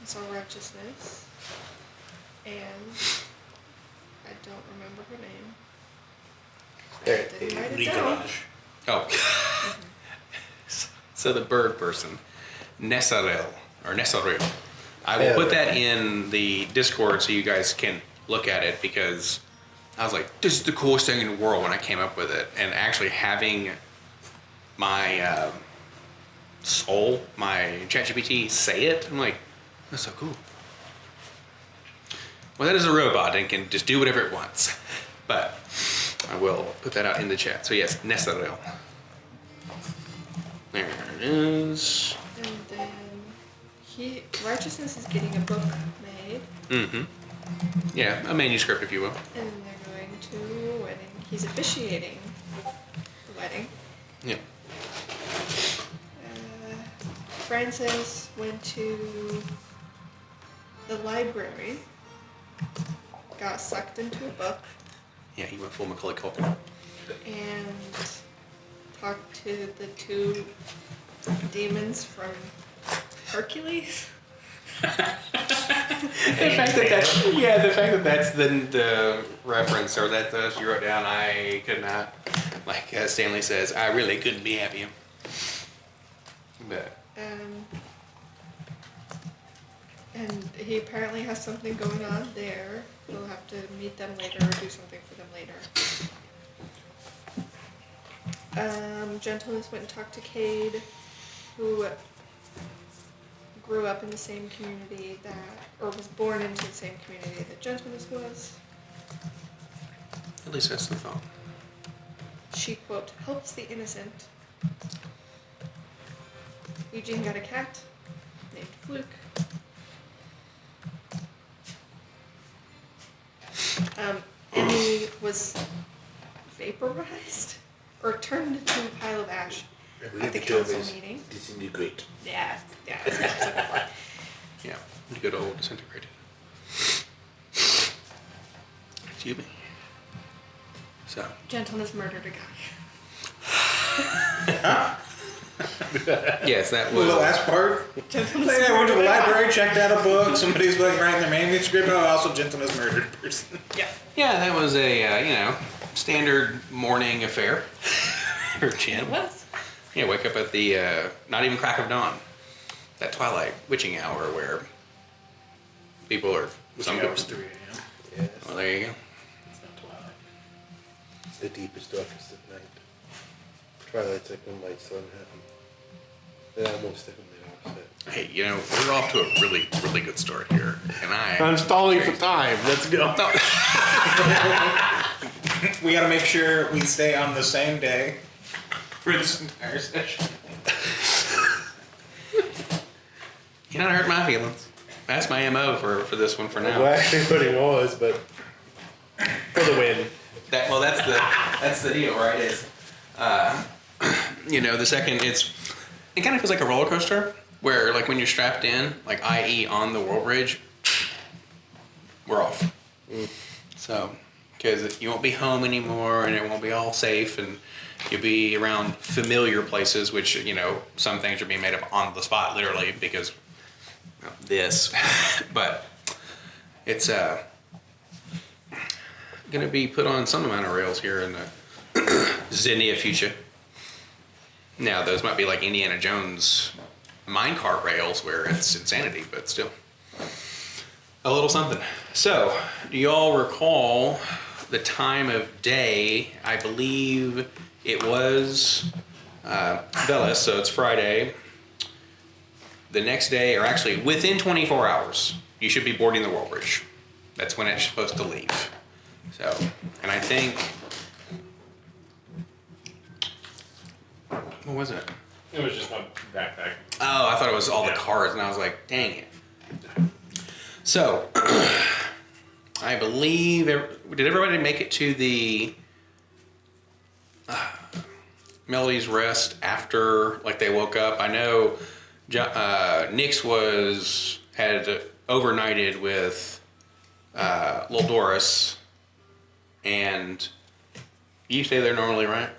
saw Righteousness, and I don't remember her name. There, I didn't write it down. Oh. So the bird person, Nesarel. I will put that in the Discord so you guys can look at it, because I was like, this is the coolest thing in the world when I came up with it. And actually having my my ChatGPT say it, I'm like, that's so cool. Well, that is a robot and can just do whatever it wants. But I will put that out in the chat. So yes, Nesarel. There it is. And then Righteousness is getting a book made. Mm-hmm. Yeah, a manuscript, if you will. And then they're going to a wedding. He's officiating the wedding. Yeah. Francis went to the library, got sucked into a book. Yeah, he went full Macaulay Culkin. And talked to the two demons from Hercules. The fact that that's the reference, or that you wrote down, I could not, like Stanley says, I really couldn't be happier. But and he apparently has something going on there. We'll have to meet them later or do something for them later. Gentleness went and talked to Cade, who grew up in the same community or was born into the same community that Gentleness was. At least that's the thought. She, quote, helps the innocent. Eugene got a cat named Fluke. Emmy was vaporized or turned into a pile of ash at the council meeting. Disintegrate. Yeah, that's what I was looking for. Yeah, the good old disintegrated. Excuse me. So. Gentleness murdered a guy. Yes, that Well, was. the last part. Gentleness I went to the murdered a guy. library, checked out a book. Somebody's like writing their manuscript. Oh, also Gentleness murdered a person. Yeah. Yeah, that was a standard morning affair for Jen. It was. Yeah, wake up at the not even crack of dawn, that twilight witching hour where people are. Some people. hours 3 a.m. Yes. Well, there you go. It's not twilight. It's the deepest, darkest of night. Twilight's like when light's still unhappy. And almost definitely opposite. Hey, we're off to a really, really good start here, and I'm stalling for time. Let's go. No. We gotta make sure we stay on the same day for this entire session. You're not hurt my feelings. That's my MO for this one for now. Well, actually, putting was, but For the win. That's the deal, right? Is the second it kind of feels like a roller coaster where, like, when you're strapped in, like, i.e. on the World Bridge, we're off. So, because you won't be home anymore, and it won't be all safe, and you'll be around familiar places, which some things are being made up on the spot, literally, because this, but it's gonna be put on some amount of rails here in the near future. Now, those might be like Indiana Jones minecart rails where it's insanity, but still a little something. So, do y'all recall the time of day? I believe it was Velas, so it's Friday. The next day, or actually within 24 hours, you should be boarding the World Bridge. That's when it's supposed to leave. So, and I think, what was it? It was just my backpack. Oh, I thought it was all the cards, and I was like, dang it. So, I believe, did everybody make it to the Melody's Rest after, like, they woke up? I know Nix had overnighted with Lil Doris, and you stay there normally, right?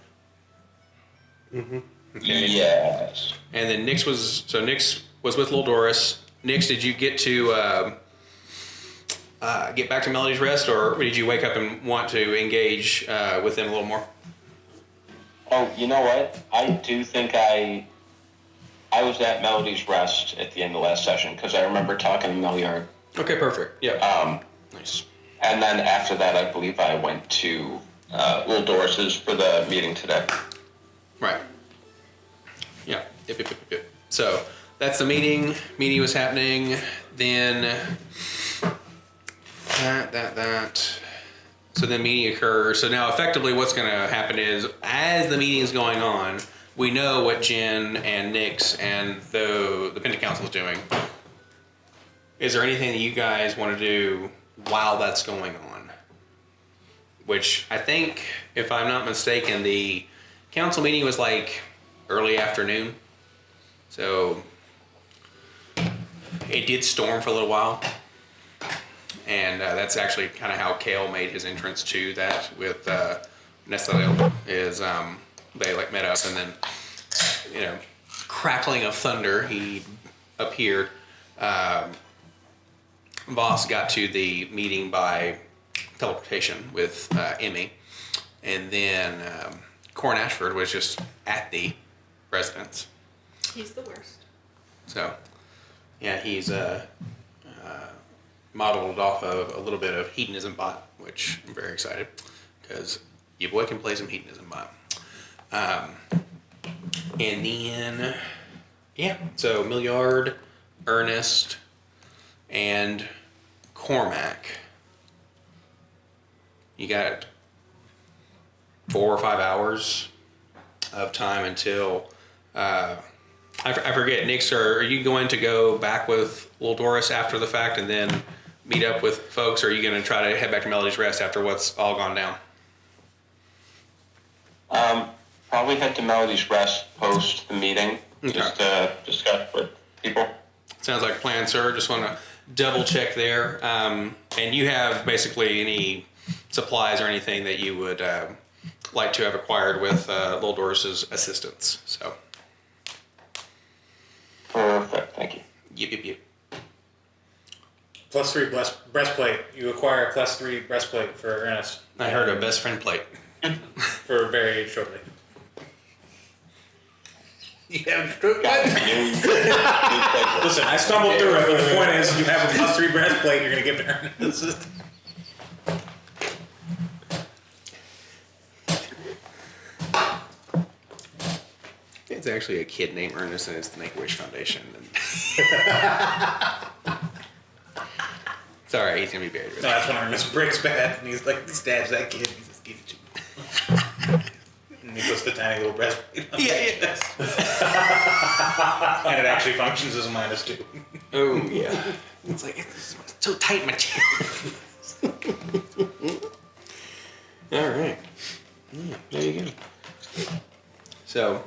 mm-hmm. Okay. Yes. And then Nix was with Lil Doris. Nix, did you get to get back to Melody's Rest, or did you wake up and want to engage with them a little more? Oh, you know what? I do think I was at Melody's Rest at the end of last session because I remember talking to Milliard. Okay, perfect. Yeah. Nice. And then after that, I believe I went to Little Doris's for the meeting today. Right. Yeah. Yep. So that's the meeting. Meeting was happening. Then that. So then meeting occurs. So now effectively what's going to happen is as the meeting is going on, we know what Jen and Nix and the Penta Council is doing. Is there anything that you guys want to do while that's going on? Which I think, if I'm not mistaken, the council meeting was like early afternoon. So it did storm for a little while. And that's actually kind of how Kale made his entrance to that with Nestlé, is they like met up and then, crackling of thunder, he appeared. Voss got to the meeting by teleportation with Emmy. And then Corin Ashford was just at the residence. He's the worst. So, yeah, he's modeled off of a little bit of Hedonism Bot, which I'm very excited because your boy can play some Hedonism Bot. And then, yeah, so Milliard, Ernest, and Cormac. You got 4 or 5 hours of time until I forget. Nix, are you going to go back with Little Doris after the fact and then meet up with folks, or are you going to try to head back to Melody's Rest after what's all gone down? Probably head to Melody's Rest post the meeting, just to discuss with people. Sounds like a plan, sir. Just want to double check there. And you have basically any supplies or anything that you would like to have acquired with Little Doris's assistance. So. Perfect, thank you. Yep. +3 breastplate. You acquire a +3 breastplate for Ernest. I heard a best friend plate. For very shortly. You have stroke. Listen, I stumbled through it, but the point is, you have a +3 breastplate you're going to give to Ernest. It's actually a kid named Ernest, and it's the Make-A-Wish Foundation. It's all right. He's gonna be buried. No, that's when Ernest breaks bad, and he's like, stabs that kid. He says, "Give it to me." And he puts the tiny little breastplate on. Yeah. And it actually functions as a -2. Oh yeah. It's like it's so tight in my chair. All right. Yeah, there you go. So,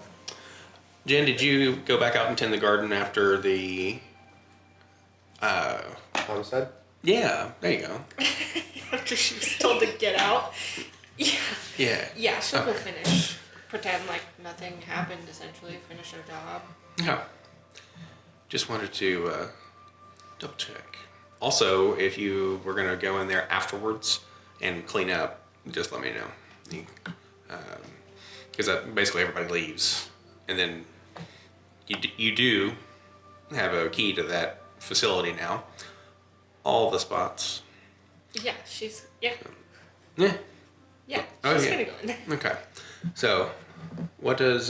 Jen, did you go back out and tend the garden after the? Homicide? Yeah, there you go. After she was told to get out. Yeah. Yeah. Yeah, she'll go finish. Pretend like nothing happened, essentially. Finish her job. Yeah. Just wanted to double check. Also, if you were gonna go in there afterwards and clean up, just let me know. Because basically everybody leaves, and then you do have a key to that facility now. All the spots. Yeah, she's yeah. Yeah. Yeah, Oh, she's yeah. gonna go in there. Okay. So, what does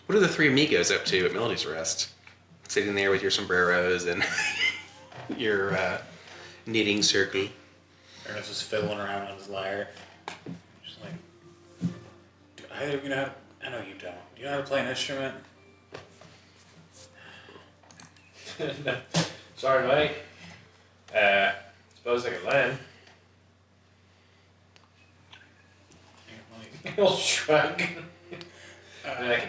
what are the three amigos up to at Melody's Rest? Sitting there with your sombreros and your knitting circle. Ernest is fiddling around on his lyre. Just like, do either of you know how to, I know you don't. Do you know how to play an instrument? Sorry, mate. Suppose I could learn. He'll shrug. I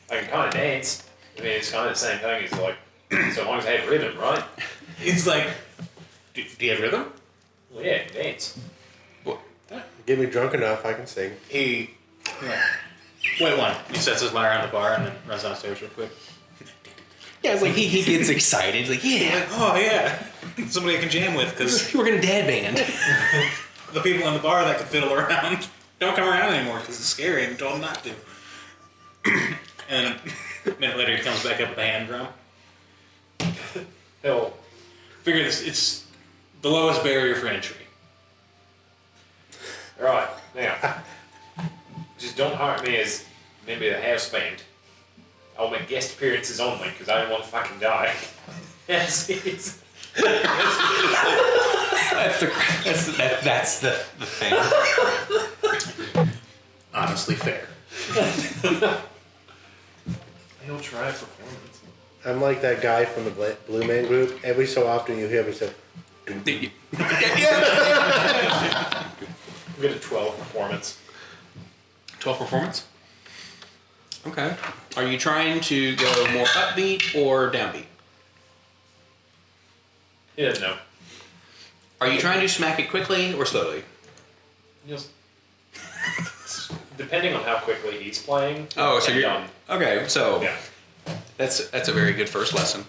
can kind of dance. I mean, it's kind of the same thing. It's like, so long as I have rhythm, right? He's like, do you have rhythm? Well, yeah, dance. Get me drunk enough, I can sing. Yeah. Wait one. He sets his lyre on the bar and then runs downstairs real quick. Yeah, it's like he gets excited. He's like, yeah, Like, oh yeah, somebody I can jam with because we're gonna dad band. the people in the bar that could fiddle around don't come around anymore because it's scary and told them not to. And a minute later, he comes back up with a hand drum. Hell, Figure this, it's the lowest barrier for entry. right, now, just don't hire me as maybe the house band. I'll make guest appearances only, because I don't want to fucking die. Yes, it's... That's the thing. Honestly fair. He'll try a performance. I'm like that guy from the Blue Man Group. Every so often you hear me say, I'm good at 12 performance. 12 performance? Okay. Are you trying to go more upbeat or downbeat? He doesn't know. Are you trying to smack it quickly or slowly? Just depending on how quickly he's playing. Oh, so and, you're okay. So yeah. that's a very good first lesson.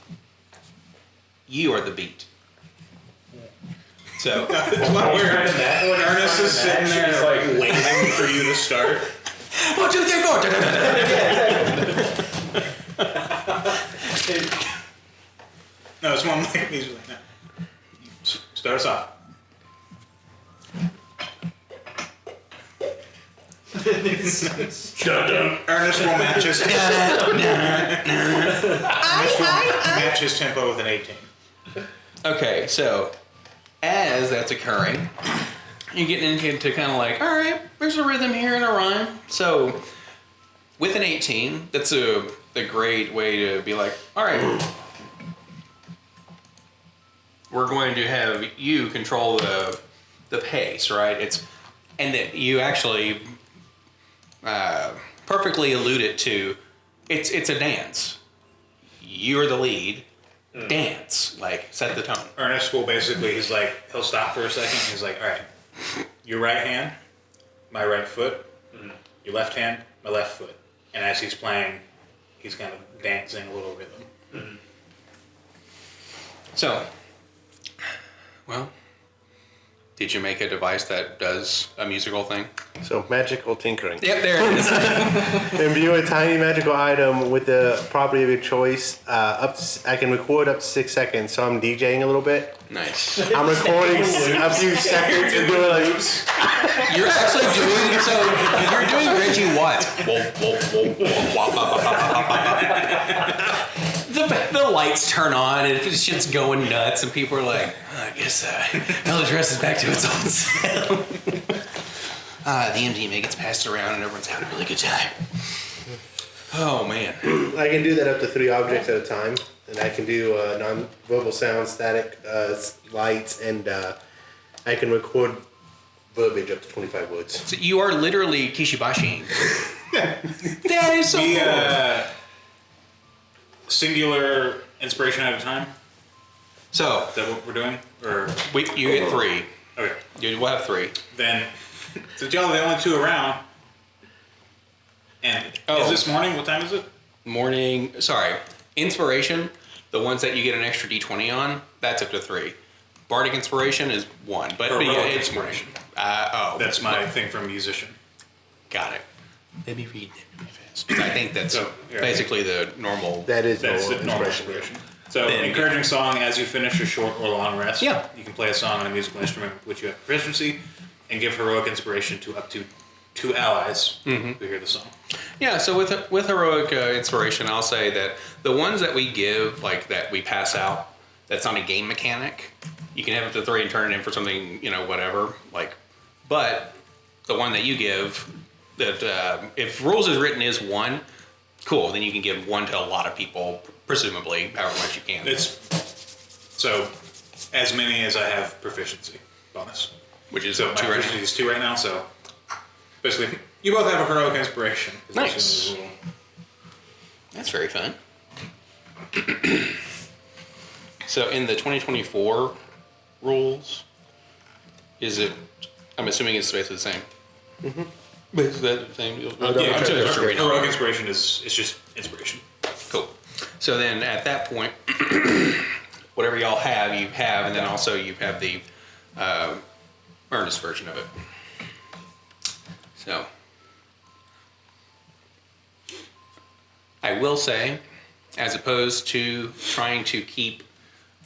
You are the beat. So It's not weird. When Ernest is sitting there He's like waiting for you to start. 1, 2, 3, 4. No, it's one like he's like, no. Start us off. Ernest will match his match his tempo with an 18. Okay, so as that's occurring, you get into kind of like, all right, there's a rhythm here and a rhyme. So with an 18, that's a great way to be like, all right, we're going to have you control the pace, right? And that you actually perfectly alluded to, it's a dance. You're the lead. Dance, like set the tone. Ernest will basically, he'll stop for a second. He's like, all right, your right hand, my right foot, your left hand, my left foot. And as he's playing, he's kind of dancing a little rhythm. So, well, did you make a device that does a musical thing? so magical tinkering. Yep, there it is. Imbue a tiny magical item with the property of your choice. I can record up to 6 seconds, so I'm DJing a little bit. Nice. I'm recording a few seconds and doing like, You're actually doing, so you're doing Reggie Watts. The lights turn on and the shit's going nuts and people are like, oh, I guess Melody Dress is back to its old self. The MDMA gets passed around and everyone's having a really good time. Oh man. I can do that up to 3 objects at a time, and I can do non-verbal sound, static, lights, and I can record verbiage up to 25 words. So you are literally Kishibashi. That is so cool. Singular inspiration at a time? So Is that what we're doing? Or you get 3. okay. You will have 3. Then, since y'all are the only 2 around, and is this morning? What time is it? Morning. Sorry, inspiration. The ones that you get an extra D20 on, that's up to 3. Bardic inspiration is 1, but Heroic yeah, it's inspiration. That's That's my thing from musician. got it. Let me read that really fast. 'Cause I think that's So, yeah. basically the normal. That is That's the normal inspiration. inspiration. So, Then- encouraging song as you finish a short or long rest. Yeah. You can play a song on a musical instrument with which you have proficiency, and give heroic inspiration to up to 2 allies who hear the song. Yeah. So with heroic inspiration, I'll say that the ones that we give, like that we pass out, that's not a game mechanic. You can have up to 3 and turn it in for something, whatever. But the one that you give, that if rules is written is 1, cool. Then you can give 1 to a lot of people, presumably, however much you can. It's so as many as I have proficiency bonus. Which is So my 2 right now. proficiency is 2 right now. So basically, you both have a heroic inspiration. Nice. That's very fun. So in the 2024 rules, I'm assuming it's basically the same. Is that the same deal? Oh, no, Yeah, I'm sure that's true right now. heroic inspiration is just inspiration. Cool. So then at that point, whatever y'all have, you have, and then also you have the Ernest version of it. So I will say, as opposed to trying to keep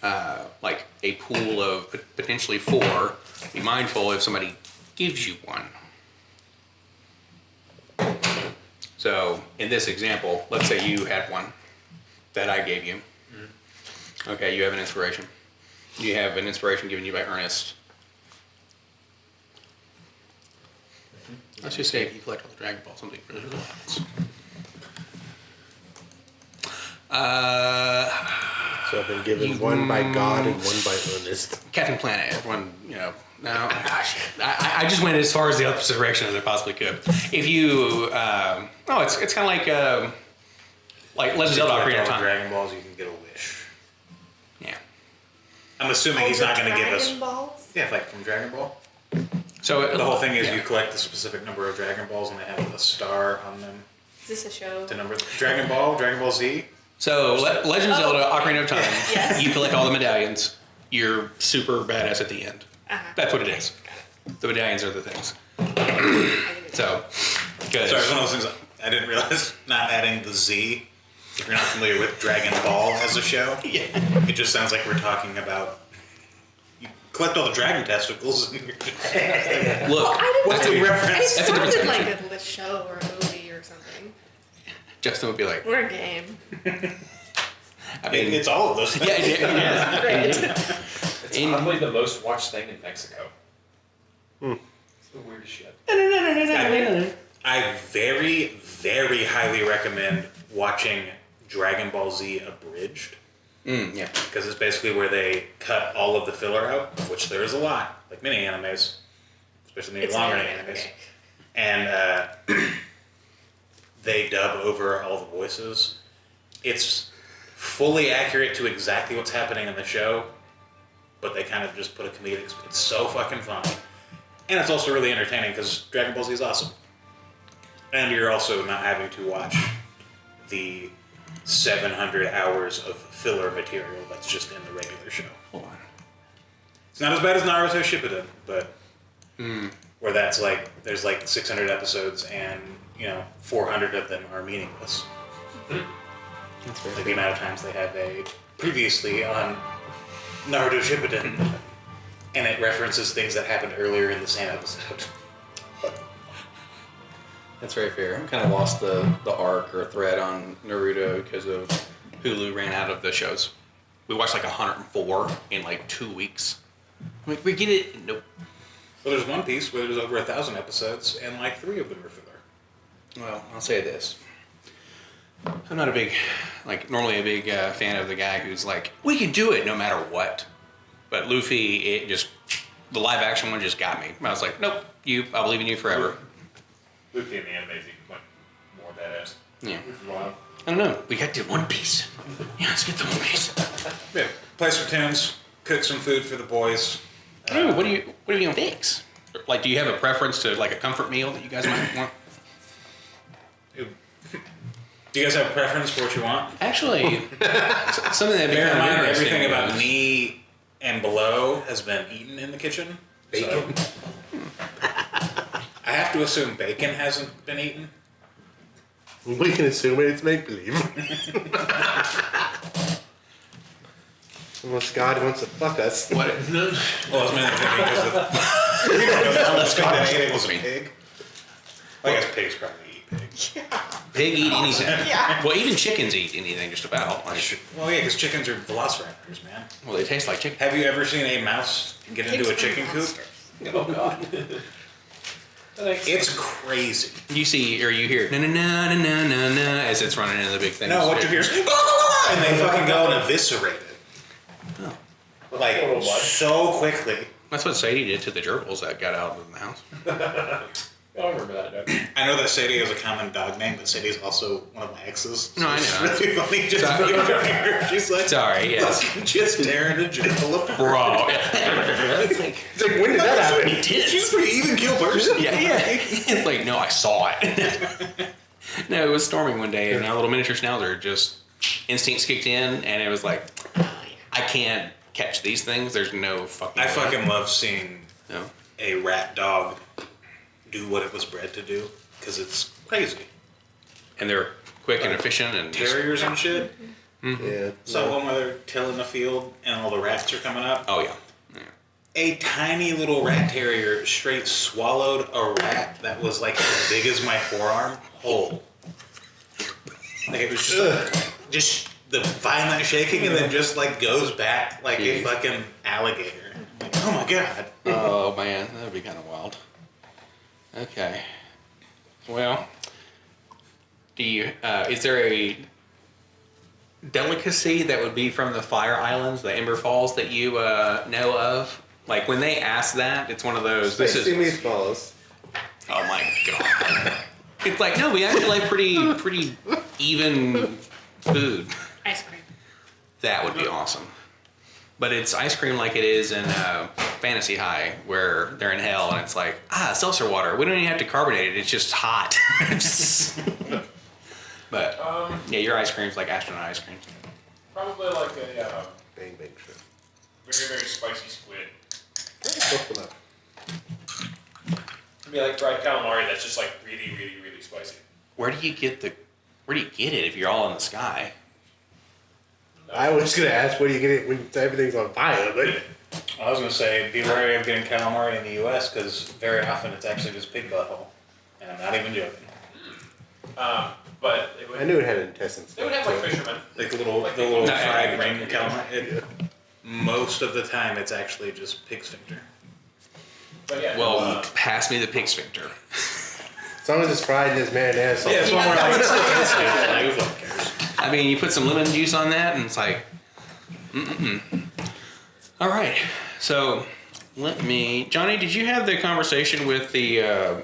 like a pool of potentially 4, be mindful if somebody gives you one. So in this example, let's say you had one that I gave you. Okay, you have an inspiration. You have an inspiration given you by Ernest. Let's just say you collect all the Dragon Balls, something really cool happens. So I've been given one by God and one by Ernest. Captain Planet, everyone, no, gosh. I just went as far as the opposite direction as I possibly could. If you, it's kind of like Legend of Zelda Ocarina of Time. Dragon Balls, you can get a wish. Yeah. I'm assuming he's not going to give us. Dragon Balls? Yeah, like from Dragon Ball. So The whole thing is yeah. you collect the specific number of Dragon Balls, and they have a star on them. Is this a show? The number Dragon Ball Z. So Legend of Zelda Ocarina of Time. Yes. You collect all the medallions. You're super badass at the end. That's what it is. The medallions are the things. So, good. Sorry, it's one of those things I didn't realize. Not adding the Z. If you're not familiar with Dragon Ball as a show, it just sounds like we're talking about. You collect all the dragon testicles. And you're just, Look, what's the reference? It That's a different sounded like section. a show or a movie or something. Justin would be like, Or a game. I mean, It's all of those things. yeah. It's probably the most watched thing in Mexico. It's the weirdest shit. I very, very highly recommend watching Dragon Ball Z abridged. Yeah. Because it's basically where they cut all of the filler out, of which there is a lot, like many animes, especially many It's longer an animes. anime. And they dub over all the voices. It's fully accurate to exactly what's happening in the show, but they kind of just put a comedic spin. It's so fucking fun. And it's also really entertaining because Dragon Ball Z is awesome. And you're also not having to watch the 700 hours of filler material that's just in the regular show. Hold on. It's not as bad as Naruto Shippuden, but where that's like there's like 600 episodes and 400 of them are meaningless. That's Like the amount of times they have a previously on Naruto Shippuden, and it references things that happened earlier in the same episode. That's very fair. I kind of lost the arc or thread on Naruto because of Hulu ran out of the shows. We watched like 104 in like 2 weeks. I'm like, we get it. Nope. Well, there's One Piece where there's over 1,000 episodes, and like 3 of them are filler. Well, I'll say this. I'm not a big, normally a big fan of the guy who's like, we can do it no matter what. But Luffy, the live action one just got me. I was like, nope, I believe in you forever. Luffy in the anime is even much more badass. Yeah. Which is wild. I don't know. We got to do One Piece. Yeah, let's get the One Piece. Yeah, play some tunes, cook some food for the boys. Ooh, what do you fix? Like, do you have a preference to like a comfort meal that you guys might want? Do you guys have a preference for what you want? Actually, something that Bear in mind, everything about about me and below has been eaten in the kitchen. Bacon? So I have to assume bacon hasn't been eaten. We can assume it's make believe. Unless God wants to fuck us. What? Well, I was mainly thinking because we don't know how much thing that ate it was a pig. Well, I guess pigs probably eat pigs. Pig eat anything. Yeah. Well, even chickens eat anything just about. Like, Well, yeah, because chickens are velociraptors, man. well, they taste like chicken. Have you ever seen a mouse get into a chicken coop? Oh god. It's crazy. You see, or you hear, na na na na na na as it's running into the big thing. No, what you hear is, and they fucking go and eviscerate it. Oh. Like, so quickly. That's what Sadie did to the gerbils that got out of the house. I remember that. I know that Sadie is a common dog name, but Sadie's also one of my exes. No, I It's know. really funny just Sorry. looking at her. She's like, Sorry, yes. fucking just tearing a gentle apart. Bro. It's like, when did that happen? She's a pretty even keel person. Yeah. It's like, no, I saw it. No, it was storming one day, and our little miniature schnauzer just instincts kicked in, and it was like, I can't catch these things. There's no fucking. I way. fucking love seeing No. a rat dog do what it was bred to do because it's crazy. And they're quick and efficient and just, Terriers and shit. Yeah. So one where they're tilling the field and all the rats are coming up. oh yeah. A tiny little rat terrier straight swallowed a rat that was like as big as my forearm whole. Like it was just the violent shaking and then just like goes back like a fucking alligator. Like, oh my god. Oh man, that would be kind of wild. Okay. Well, do you? Is there a delicacy that would be from the Fire Islands, the Ember Falls, that you know of? Like when they ask that, it's one of those. This Spicy is. meatballs. Oh my god. It's like no, we actually like pretty even food. Ice cream. That would be awesome. But it's ice cream like it is in Fantasy High, where they're in hell and it's like, seltzer water. We don't even have to carbonate it. It's just hot. But yeah, your ice cream's like astronaut ice cream. Probably like a Bang bang shrimp. very, very spicy squid. Cook them up. It'd be like fried calamari that's just like really, really, really spicy. Where do you get it if you're all in the sky? I was gonna ask where do you get it when everything's on fire, but I was gonna say be wary of getting calamari in the U.S. because very often it's actually just pig butthole, and I'm not even joking. But it I would, knew it had intestines. they would have like fishermen. Like the little fried ring calamari. Most of the time, it's actually just pig sphincter. But yeah, Well, pass me the pig sphincter. As long as it's fried in this marinara sauce. Yeah, it's one where I'm like, who fucking cares? I mean, you put some lemon juice on that, and it's like, All right. So, Johnny, did you have the conversation with the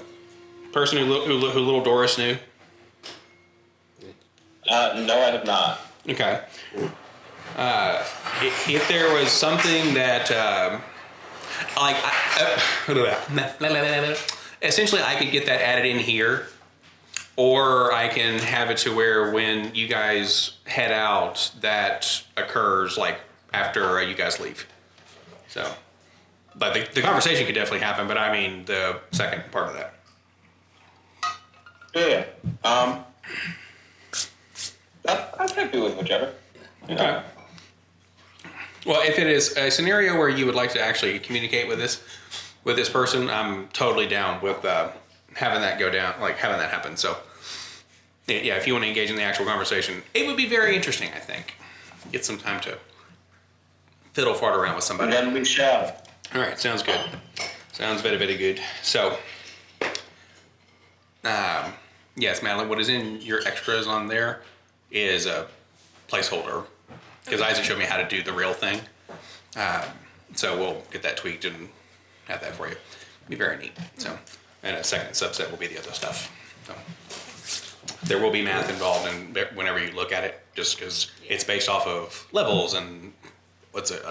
person who little Doris knew? No, I have not. Okay. If there was something that, essentially I could get that added in here, or I can have it to where when you guys head out, that occurs like after you guys leave. So, but the conversation could definitely happen, but I mean the second part of that. Yeah. I'm happy with whichever. You know? Okay. Well, if it is a scenario where you would like to actually communicate with this person, I'm totally down with having that go down, like having that happen. So, yeah, if you want to engage in the actual conversation, it would be very interesting. I think get some time to fiddle fart around with somebody. And then we shall. All right, sounds good. Sounds very, very good. So, yes, Madeline, what is in your extras on there is a placeholder, because Isaac showed me how to do the real thing. So we'll get that tweaked and have that for you. Be very neat. So, and a second subset will be the other stuff. So there will be math involved in whenever you look at it, just because it's based off of levels and what's it?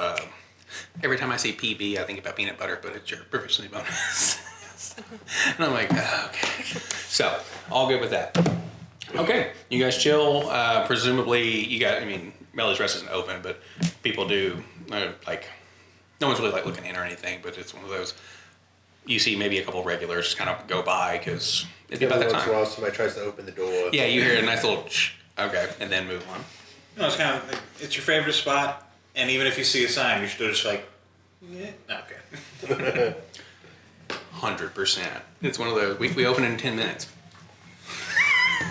Every time I see PB, I think about peanut butter, but it's your proficiency bonus. And I'm like, okay. So all good with that. Okay, you guys chill. Presumably, Melly's Rest isn't open, but people do, like, no one's really, like, looking in or anything, but it's one of those, you see maybe a couple of regulars just kind of go by, because it's about that time. Once somebody tries to open the door. Yeah, you hear a nice little okay, and then move on. No, it's kind of like, it's your favorite spot, and even if you see a sign, you're still just like, yeah, okay. 100%. It's one of those, we open in 10 minutes.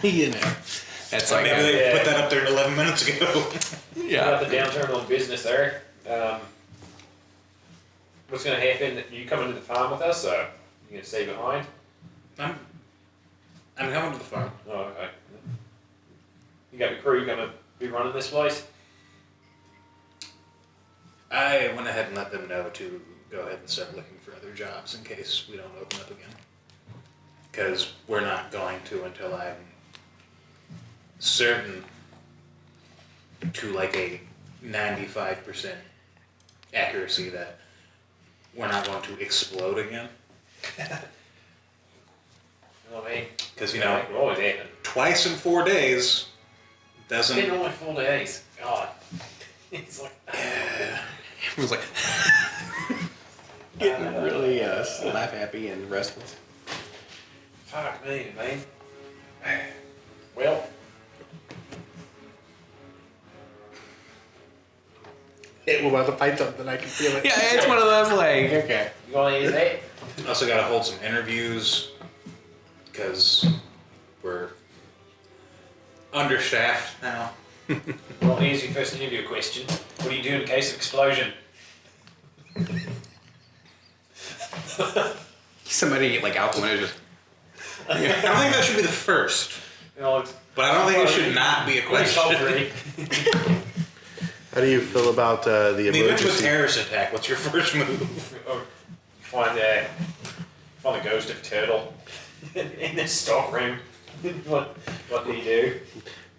You know, that's like Maybe they put that up there 11 minutes ago. yeah. About the downturn on business there. What's going to happen? You come into the farm with us, so you're going to stay behind? I'm coming to the farm. Oh, okay. You got your crew going to be running this place? I went ahead and let them know to go ahead and start looking for other jobs in case we don't open up again. Because we're not going to until I'm certain to like a 95% accuracy that we're not going to explode again. I mean, Because, always happen. twice in 4 days, It's doesn't. been only 4 days. God. It's like, It was like getting really laugh happy and restless. fuck me, man. Well, We're about to find something. I can feel it. Yeah, it's one of those like, okay. you want to use that? Also got to hold some interviews because we're understaffed now. Well, here's your first interview question. What do you do in case of explosion? Somebody like out the window just. I don't think that should be the first, You know, it's- but I don't think it should not be a Please call question. for me. How do you feel about the In the event of a emergency? terrorist attack, what's your first move? Or find the ghost of a turtle in the stockroom. what do you do?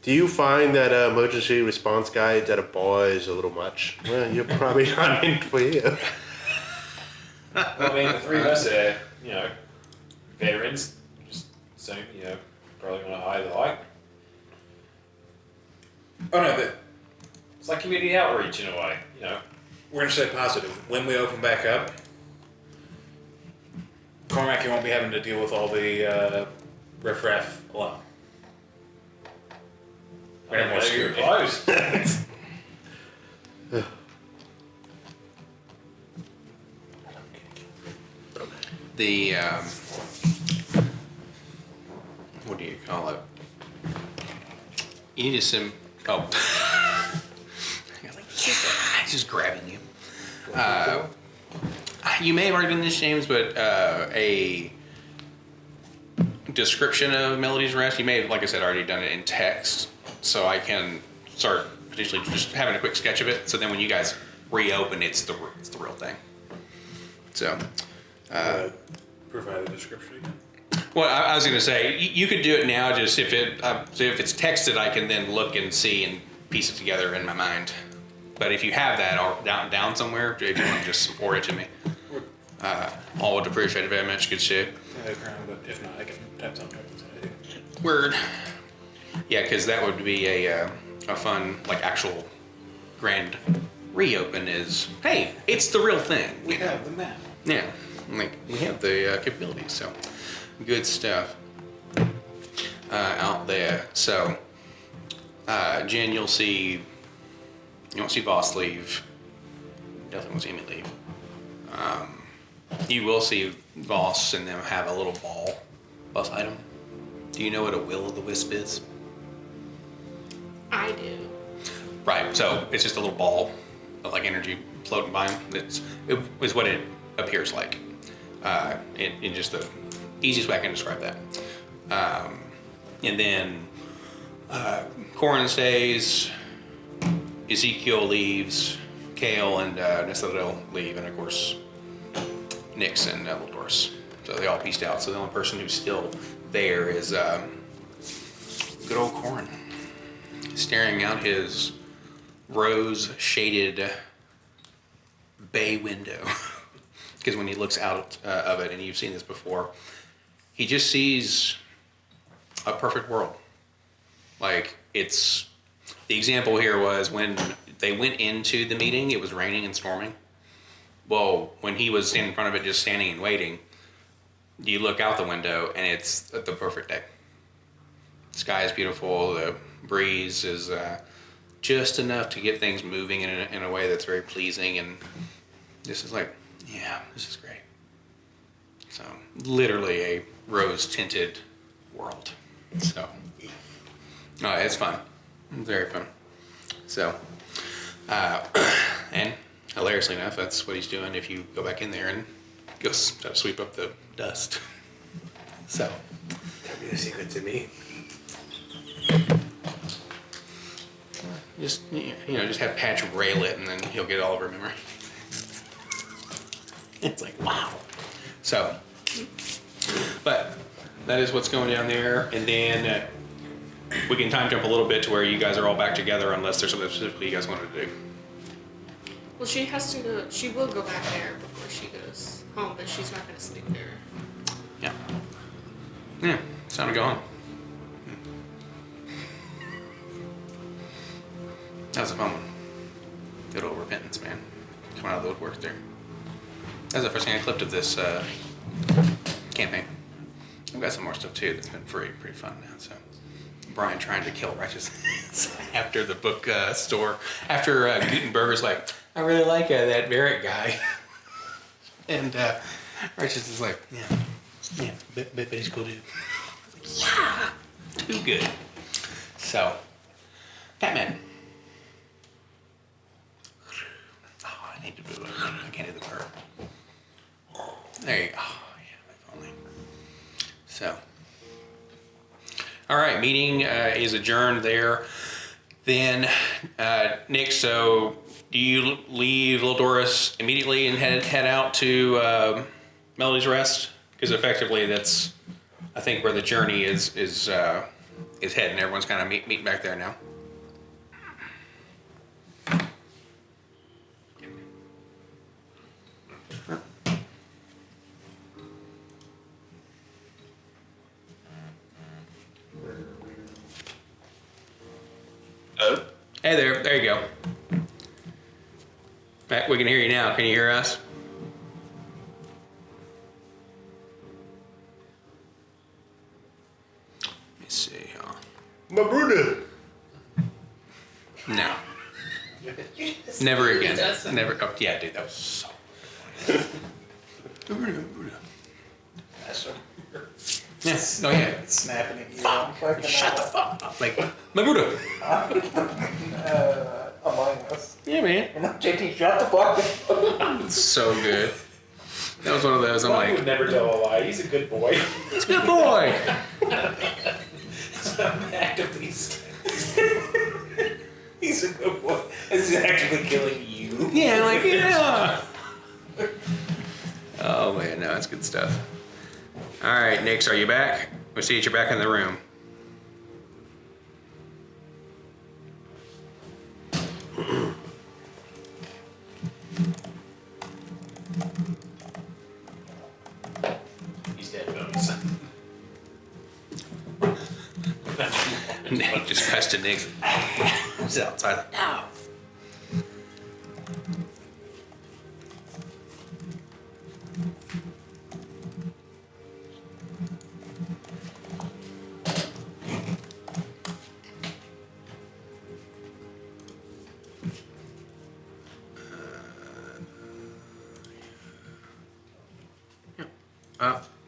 Do you find that emergency response guides at a bar is a little much? Well, you're probably not meant for you. Well, I mean, the three of us are, veterans. Just assume, probably want to hire the like. Oh no, but It's like community outreach in a way, we're gonna stay positive. When we open back up, Cormac, you won't be having to deal with all the riffraff alone. We're gonna have more You're security. close. The what do you call it? You need to sim. Oh, I was like, yeah, he's just grabbing you. You may have already done this, James, but a description of Melody's Rest. You may have, like I said, already done it in text, so I can start potentially just having a quick sketch of it. So then when you guys reopen, it's the real thing. So. Provide a description again. Well, I was going to say you could do it now. Just if it's texted, I can then look and see and piece it together in my mind. But if you have that or down somewhere, if you want to just support it to me, all would appreciate it very much. Good shit. But if not, I can type something. Word. Yeah, because that would be a fun actual grand reopen. Is hey, it's the real thing. We have the map. Yeah, we have the capabilities, so good stuff out there. So, Jen, you won't see Voss leave. Definitely won't see me leave. You will see Voss and them have a little ball bus item. Do you know what a will-o'-the-wisp is? I do. Right. So it's just a little ball of energy floating by them. It is what it appears like. In just the easiest way I can describe that. And then Corin stays, Ezekiel leaves, Kale and Nessadil leave, and of course Nyx and Eldorus. So they all pieced out. So the only person who's still there is good old Corin, staring out his rose-shaded bay window. Because when he looks out of it, and you've seen this before, he just sees a perfect world. It's the example here was when they went into the meeting, it was raining and storming. Well, when he was standing in front of it, just standing and waiting, you look out the window and it's the perfect day. The sky is beautiful. The breeze is just enough to get things moving in a way that's very pleasing. And this is yeah, this is great. So literally a rose-tinted world. So it's fun. Very fun. So, and hilariously enough, that's what he's doing if you go back in there and go try to sweep up the dust. So. That'd be a secret to me. Just, just have Patch rail it and then he'll get it all over memory. It's wow. So, but that is what's going down there. And then we can time jump a little bit to where you guys are all back together unless there's something specifically you guys wanted to do. Well, she has to go. She will go back there before she goes home, but she's not going to sleep there. Yeah. Yeah, it's time to go home. That was a fun one. Good old repentance, man. Coming out of the woodwork there. That was the first thing I clipped of this campaign. I've got some more stuff too that's been pretty fun now. So Brian trying to kill righteousness after the book store. After Gutenberger's like, I really like that Barrett guy. And Righteous is like, yeah, but he's cool dude. Yeah, too good. So, Batman. Oh, I need to do it. I can't do the purr. There you go. Oh, yeah, if only. So, all right, meeting is adjourned there. Then, Nick, so do you leave Little Doris immediately and head out to Melody's Rest? Because effectively, that's I think where the journey is heading. Everyone's kind of meeting back there now. Oh, Hey there, there you go. Matt, we can hear you now. Can you hear us? Let me see. My brother. No. Never again. Never. Oh, yeah, dude, that was so funny. Yeah. Oh, yeah. Snapping at you. I'm fucking Shut the fuck up. Like, my Buddha. Among Us. Yeah, man. JT, shut the fuck up. It's so good. That was one of those. I'm He would like, never tell a lie. He's a good boy. it's a good boy. I'm actively. He's a good boy. This is actively killing you. Yeah, like, yeah. Oh, man, no, that's good stuff. All right, Nix, are you back? We see that you're back in the room. He's dead, bones. Nick just pressed to Nix. He's outside. No.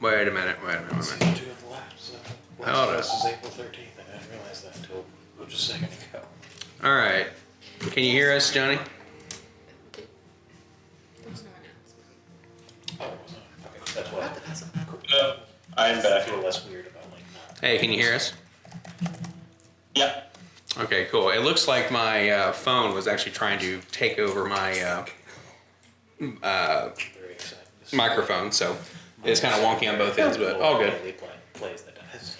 Wait a minute. Two have left, so Hold this is April 13th. I didn't realize that until just a second ago. All right. Can you hear us, Johnny? There's no announcement. Oh, it wasn't. Okay, that's why. Not that that's a- no, I'm I back. feel less weird about like not. Hey, can you hear us? Yep. Okay, cool. It looks like my phone was actually trying to take over my Very excited. microphone, so it's kind of wonky on both ends, but all good. Plays that does.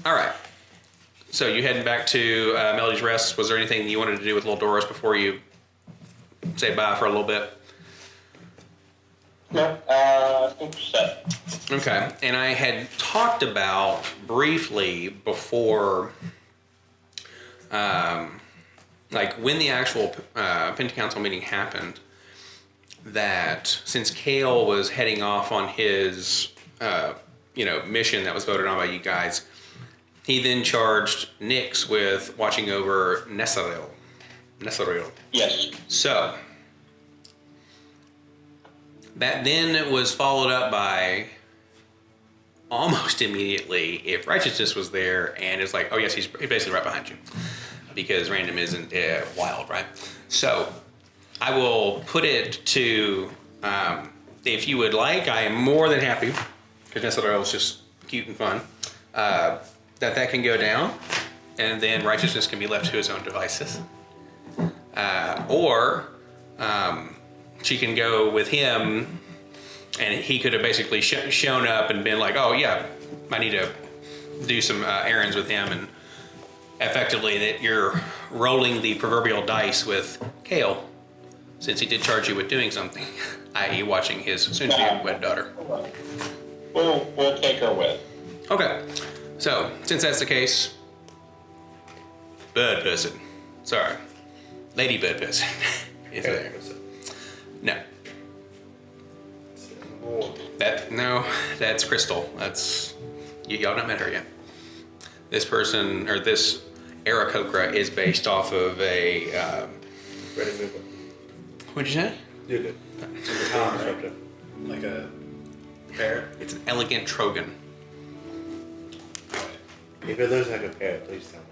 All right. So you heading back to Melody's Rest. Was there anything you wanted to do with Little Doris before you say bye for a little bit? No, I think we're set. Okay. And I had talked about briefly before, like when the actual Penta Council meeting happened, that since Kale was heading off on his, mission that was voted on by you guys, he then charged Nyx with watching over Nesaril. Yes. So, that then was followed up by almost immediately if Righteousness was there and it's like, oh yes, he's basically right behind you because random isn't wild, right? So, I will put it to, if you would like, I am more than happy, because Nesaril is just cute and fun, that can go down and then Righteousness can be left to his own devices. Or she can go with him and he could have basically shown up and been like, oh yeah, I need to do some errands with him, and effectively that you're rolling the proverbial dice with Kale, since he did charge you with doing something, i.e. watching his soon-to-be wed daughter. We'll take her with. Okay, so since that's the case, bird person, Sorry. Ladybird pissing is there. Okay, what's up? No. More. That's Crystal. That's y'all not met her yet. This person or this Aarakocra is based off of a Ready to move on. what'd you say? You're good. Tom, right? Like a parrot. It's an elegant Trogan. If it looks like a parrot, please tell me.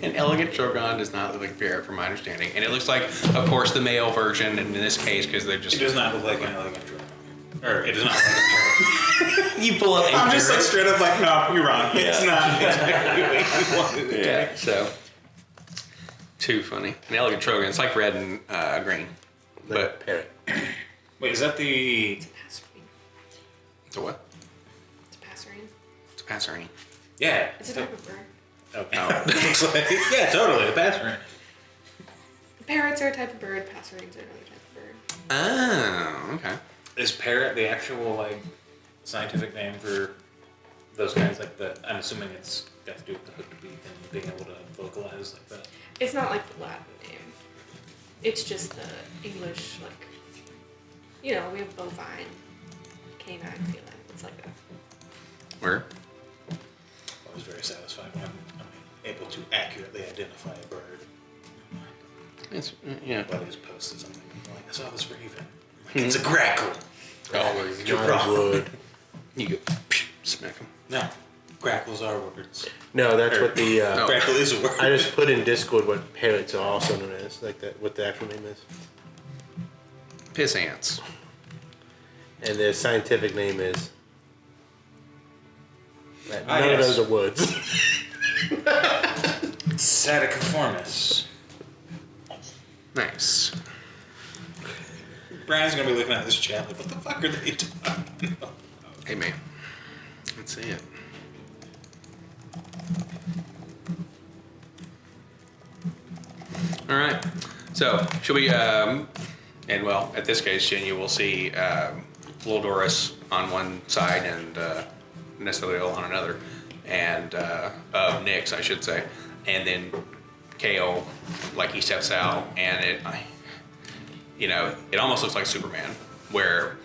An elegant Trogon does not look like a parrot, from my understanding, and it looks like, of course, the male version. And in this case, because they're just It does not look like an elegant drum. Or it does not look like a parrot. you pull up. I'm just like straight up like, no, you're wrong. It's Yeah. not exactly what you wanted it to Yeah. be. So too funny. An elegant Trogan. It's like red and green, Like but a parrot. Wait, is that the? It's a passerine. it's a what? It's a passerine. It's a passerine. Yeah. It's a type of bird. Okay. Yeah, totally. The passerine. Parrots are a type of bird. Passerines are another type of bird. Oh, okay. Is parrot the actual like scientific name for those kinds? Like the? I'm assuming it's got to do with the hooked beak and being able to vocalize like that. It's not like the Latin name. It's just the English, like, you know, we have bovine, canine, feline. It's like that. Where? I was very satisfied when I'm able to accurately identify a bird. It's yeah. Buddy's posted something. I'm like, I saw this raven. I'm like, it's a grackle. Oh, You're Not wrong. wood. you go smack them. No, grackles are words. No, that's what the. No. Grackle is a word. I just put in Discord what parrots are also known as, like that. What the actual name is, Piss ants. and the scientific name is. None yes. of those are woods. Saticoformis. Nice. Brian's gonna be looking at this chat like, what the fuck are they talking about? Hey man, let's see it. All right. So should we? And well, at this case, Jen, you will see Lil Doris on one side and Nestlil on another, and Nyx, I should say, and then KO, like he steps out, and it almost looks like Superman, where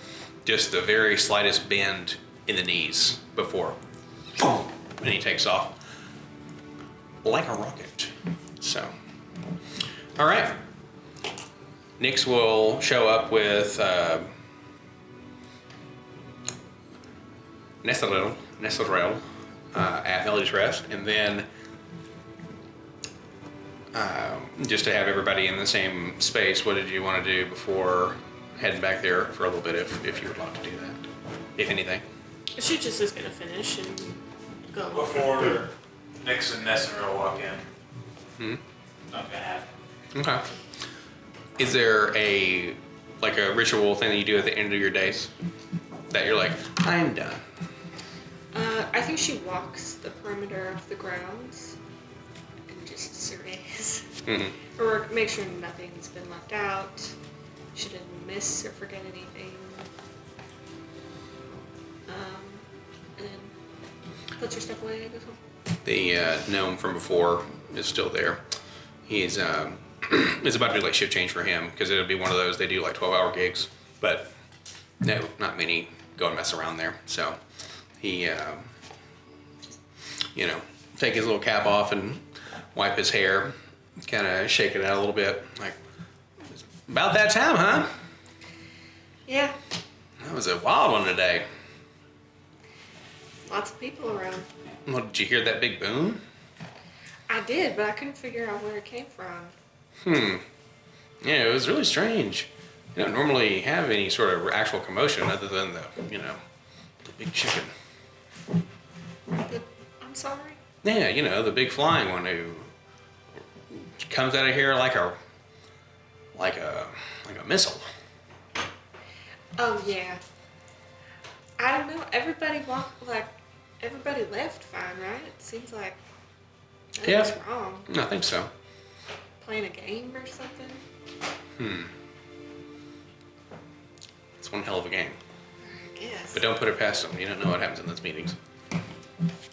just the very slightest bend in the knees before, boom, and he takes off like a rocket. So, all right. Nyx will show up with Nestlil at Melody's Rest, and then just to have everybody in the same space, what did you want to do before heading back there for a little bit, if you would like to do that, if anything? She just is gonna finish and go. Before Nyx and Nestor walk in. Hmm? Not gonna happen. Okay. Is there a ritual thing that you do at the end of your days that you're like, I'm done? I think she walks the perimeter of the grounds and just surveys. Mm-hmm. Or make sure nothing's been left out. She didn't miss or forget anything. And then puts her stuff away, I guess. The gnome from before is still there. He's it's about to do like shift change for him, because it'll be one of those, they do like 12-hour gigs, but no, not many go and mess around there. So he take his little cap off and wipe his hair, kind of shake it out a little bit, like, about that time, huh? Yeah, That was a wild one today. lots of people around. Well, did you hear that big boom? I did, but I couldn't figure out where it came from. Yeah, it was really strange. You don't normally have any sort of actual commotion other than the big chicken. I'm sorry? Yeah, the big flying one who comes out of here like a missile. Oh, yeah. I don't know. Everybody left fine, right? It seems like nothing's wrong. I think so. Playing a game or something? It's one hell of a game. I guess. But don't put it past them. You don't know what happens in those meetings.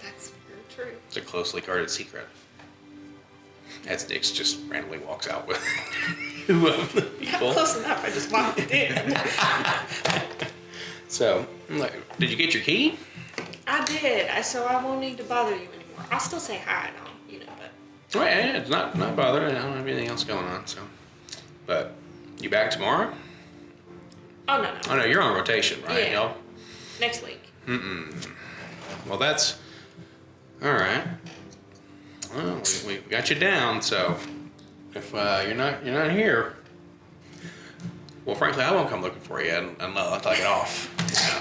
That's very true. It's a closely guarded secret. As Dix just randomly walks out with two of the people. Close enough. I just walked in. So, I'm like, did you get your key? I did. So I won't need to bother you anymore. I'll still say hi and all, but. Well, yeah, it's not bothering. I don't have anything else going on, so. But, you back tomorrow? Oh, no. Oh, no, you're on rotation, right? Yeah. Y'all? Next week. Well, that's all right. Well, we got you down, so if you're not here, well, frankly, I won't come looking for you unless I get off.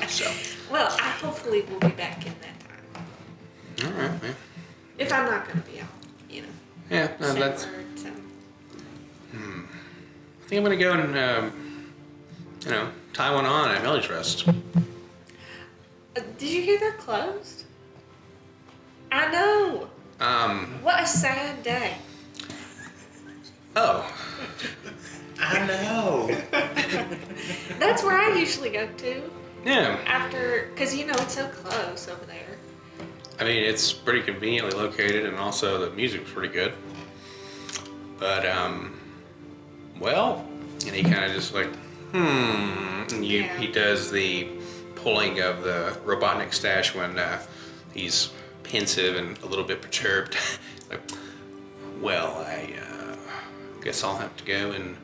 So. Well, I hopefully will be back in that time. All right, man. If I'm not going to be out, Yeah, no, Same that's. word, so. I think I'm gonna go and tie one on at Melly's Rest. Did you hear they're closed? I know. What a sad day. Oh. I know. That's where I usually go to Yeah. after, because it's so close over there. I mean, it's pretty conveniently located, and also the music's pretty good. But well, and he kind of just like, and he does the pulling of the Robotnik stash when he's pensive and a little bit perturbed. Like, well, I guess I'll have to go and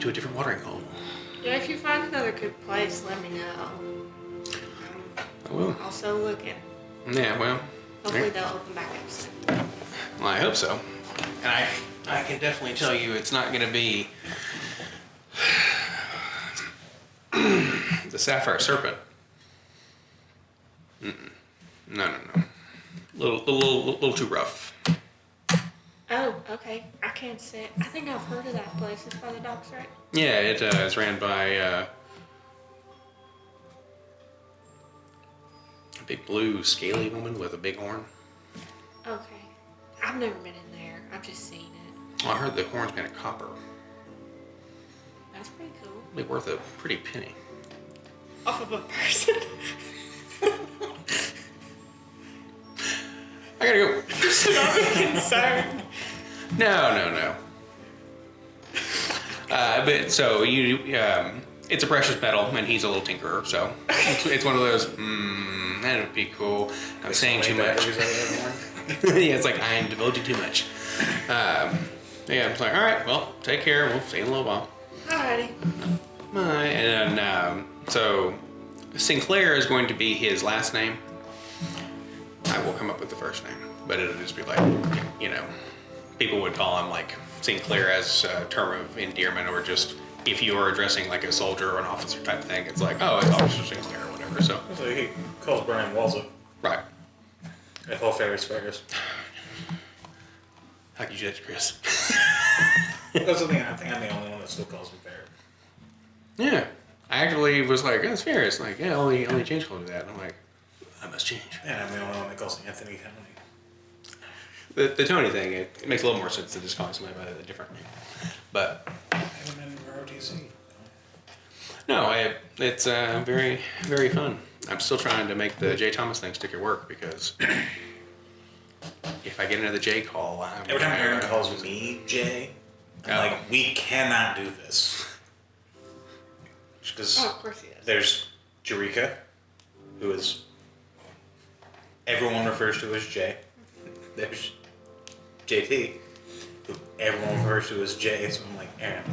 to a different watering hole. Yeah, if you find another good place, let me know. I will. Also looking. Yeah, well. Hopefully they'll open back up soon. Well, I hope so. And I can definitely tell you it's not going to be the Sapphire Serpent. No. Little too rough. Oh, okay. I can't say it. I think I've heard of that place. It's by the docks, right? Yeah, it is ran by a big blue scaly woman with a big horn. Okay. I've never been in there. I've just seen it. Well, I heard the horn's made of copper. That's pretty cool. It'd be worth a pretty penny. Off of a person. I gotta go. Should I be concerned? No. But so it's a precious metal, and he's a little tinkerer, so it's one of those. That would be cool. I'm saying too much. Yeah, it's like I'm divulging too much. Yeah, I'm like, all right, well, take care. We'll see you in a little while. Alrighty. Bye. And then, so Sinclair is going to be his last name. I will come up with the first name, but it'll just be like, people would call him like Sinclair as a term of endearment, or just if you are addressing like a soldier or an officer type thing, it's like, oh, it's Officer Sinclair or whatever. So he calls Brian Walzer. right. I call Ferris Ferris. How could you do that to Chris? That's the thing. I think I'm the only one that still calls him Ferris. Yeah. I actually was like, oh, it's Ferris. Like, yeah, only James will do that. And I'm like, I must change. Yeah, I'm the only one that calls him Anthony Tony. The Tony thing, it makes a little more sense to just call somebody by a different name. But I haven't been to ROTC. no, it's very, very fun. I'm still trying to make the J. Thomas thing stick at work, because if I get another J call, Every time Aaron calls me Jay, I'm like, we cannot do this. Because Oh, of course he is. there's Jerika, who is everyone refers to as Jay. There's JT, who everyone refers to as Jay. So I'm like, Aaron,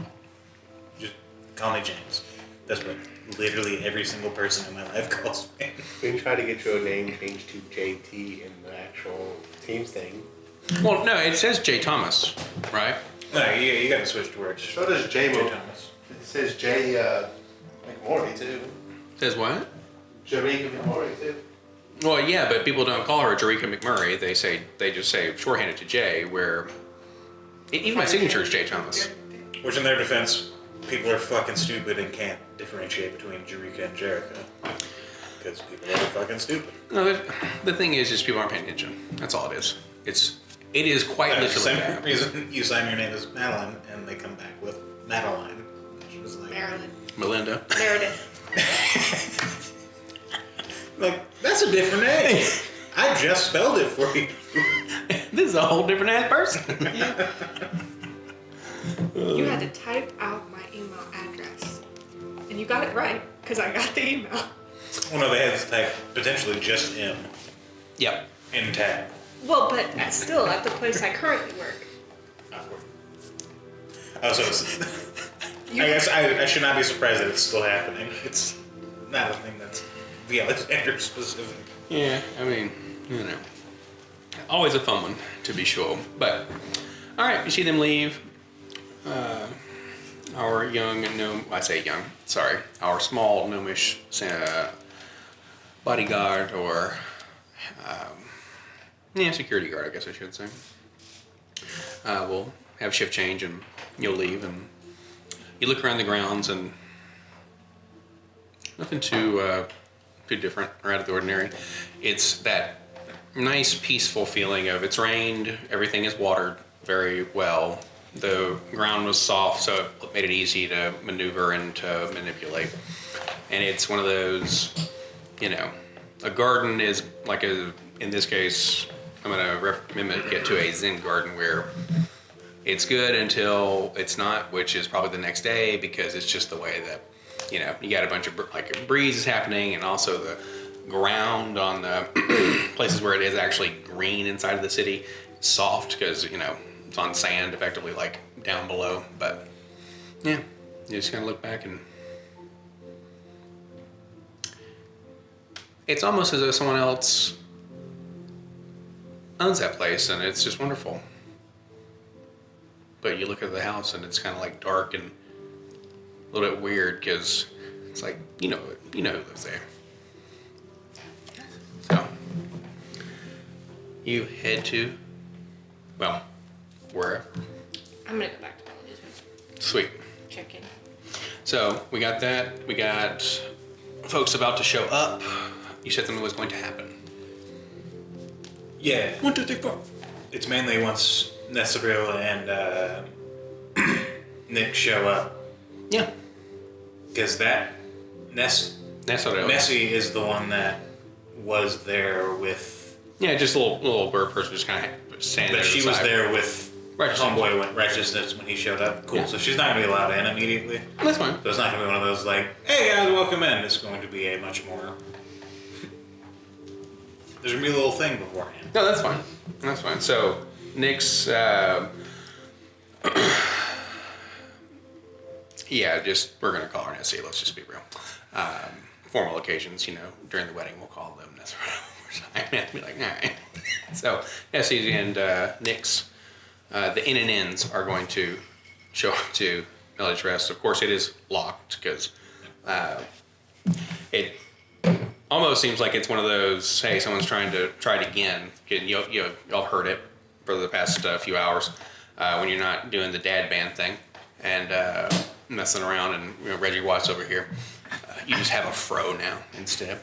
just call me James. That's what literally every single person in my life calls me. We can try to get your name changed to JT in the actual Teams thing. Well, no, it says J. Thomas, right? No, you gotta switch to words. So does J. Thomas. It says J. McMorray too. Says what? Jerika McMorray too. Well, yeah, but people don't call her Jerika McMurray. They just say shorthanded to J, where even my signature is J. Thomas. Which, in their defense, people are fucking stupid and can't differentiate between Jerika and Jerica. Because people are fucking stupid. No, the thing is just people aren't paying attention. That's all it is. It is quite That's the literally same that. reason you sign your name as Madeline and they come back with Madeline. Which was like, Marilyn. Melinda. Meredith. like, that's a different name. I just spelled it for you. This is a whole different ass person. You had to type out my email address. And you got it right, because I got the email. Well, no, they had to type potentially just M Yep. in tab. Well, but still, at the place I currently work. Oh, so it's, I guess I should not be surprised that it's still happening. It's not a thing that's the Alexandria specific. Yeah, I mean, you know. Always a fun one, to be sure. But, alright, you see them leave. Our young and gnome, I say young, sorry, our small gnomish bodyguard or, security guard, I guess I should say. We'll have shift change and you'll leave and you look around the grounds and nothing too different or out of the ordinary. It's that nice peaceful feeling of it's rained, everything is watered very well. The ground was soft, so it made it easy to maneuver and to manipulate. And it's one of those, a garden is like in this case, I'm gonna mimic it to a Zen garden where it's good until it's not, which is probably the next day because it's just the way that, you got a bunch of like a breeze is happening and also the ground on the places where it is actually green inside of the city, soft because, it's on sand effectively like down below. But yeah, you just kind of look back and it's almost as though someone else owns that place and it's just wonderful. But you look at the house and it's kind of like dark and a little bit weird because it's like, who lives there. So you head to, wherever. I'm gonna go back to Melody's house. Sweet. Check in. So we got that. We got folks about to show up. You said something was going to happen. Yeah. 1, 2, 3, 4. It's mainly once Nesril and Nick show up. Yeah. Because that That's what Nessie is the one that was there with. Yeah, just a little bird person just kind of standing there. But she was there with Righteousness. Righteousness when he showed up. Cool. Yeah. So she's not gonna be allowed in immediately. That's fine. So it's not gonna be one of those like, hey guys, welcome in. It's going to be a much more. There's gonna be a little thing beforehand. No, that's fine. That's fine. So Nick's, we're gonna call her Nessie. Let's just be real. Formal occasions, during the wedding, we'll call them Nessie. Be like, all right. So Nessie and Nick's, the in and ins are going to show up to Melody's Rest. Of course, it is locked because it almost seems like it's one of those, hey, someone's trying to try it again. Y'all heard it for the past few hours when you're not doing the dad band thing and messing around and Reggie Watts over here. You just have a fro now instead.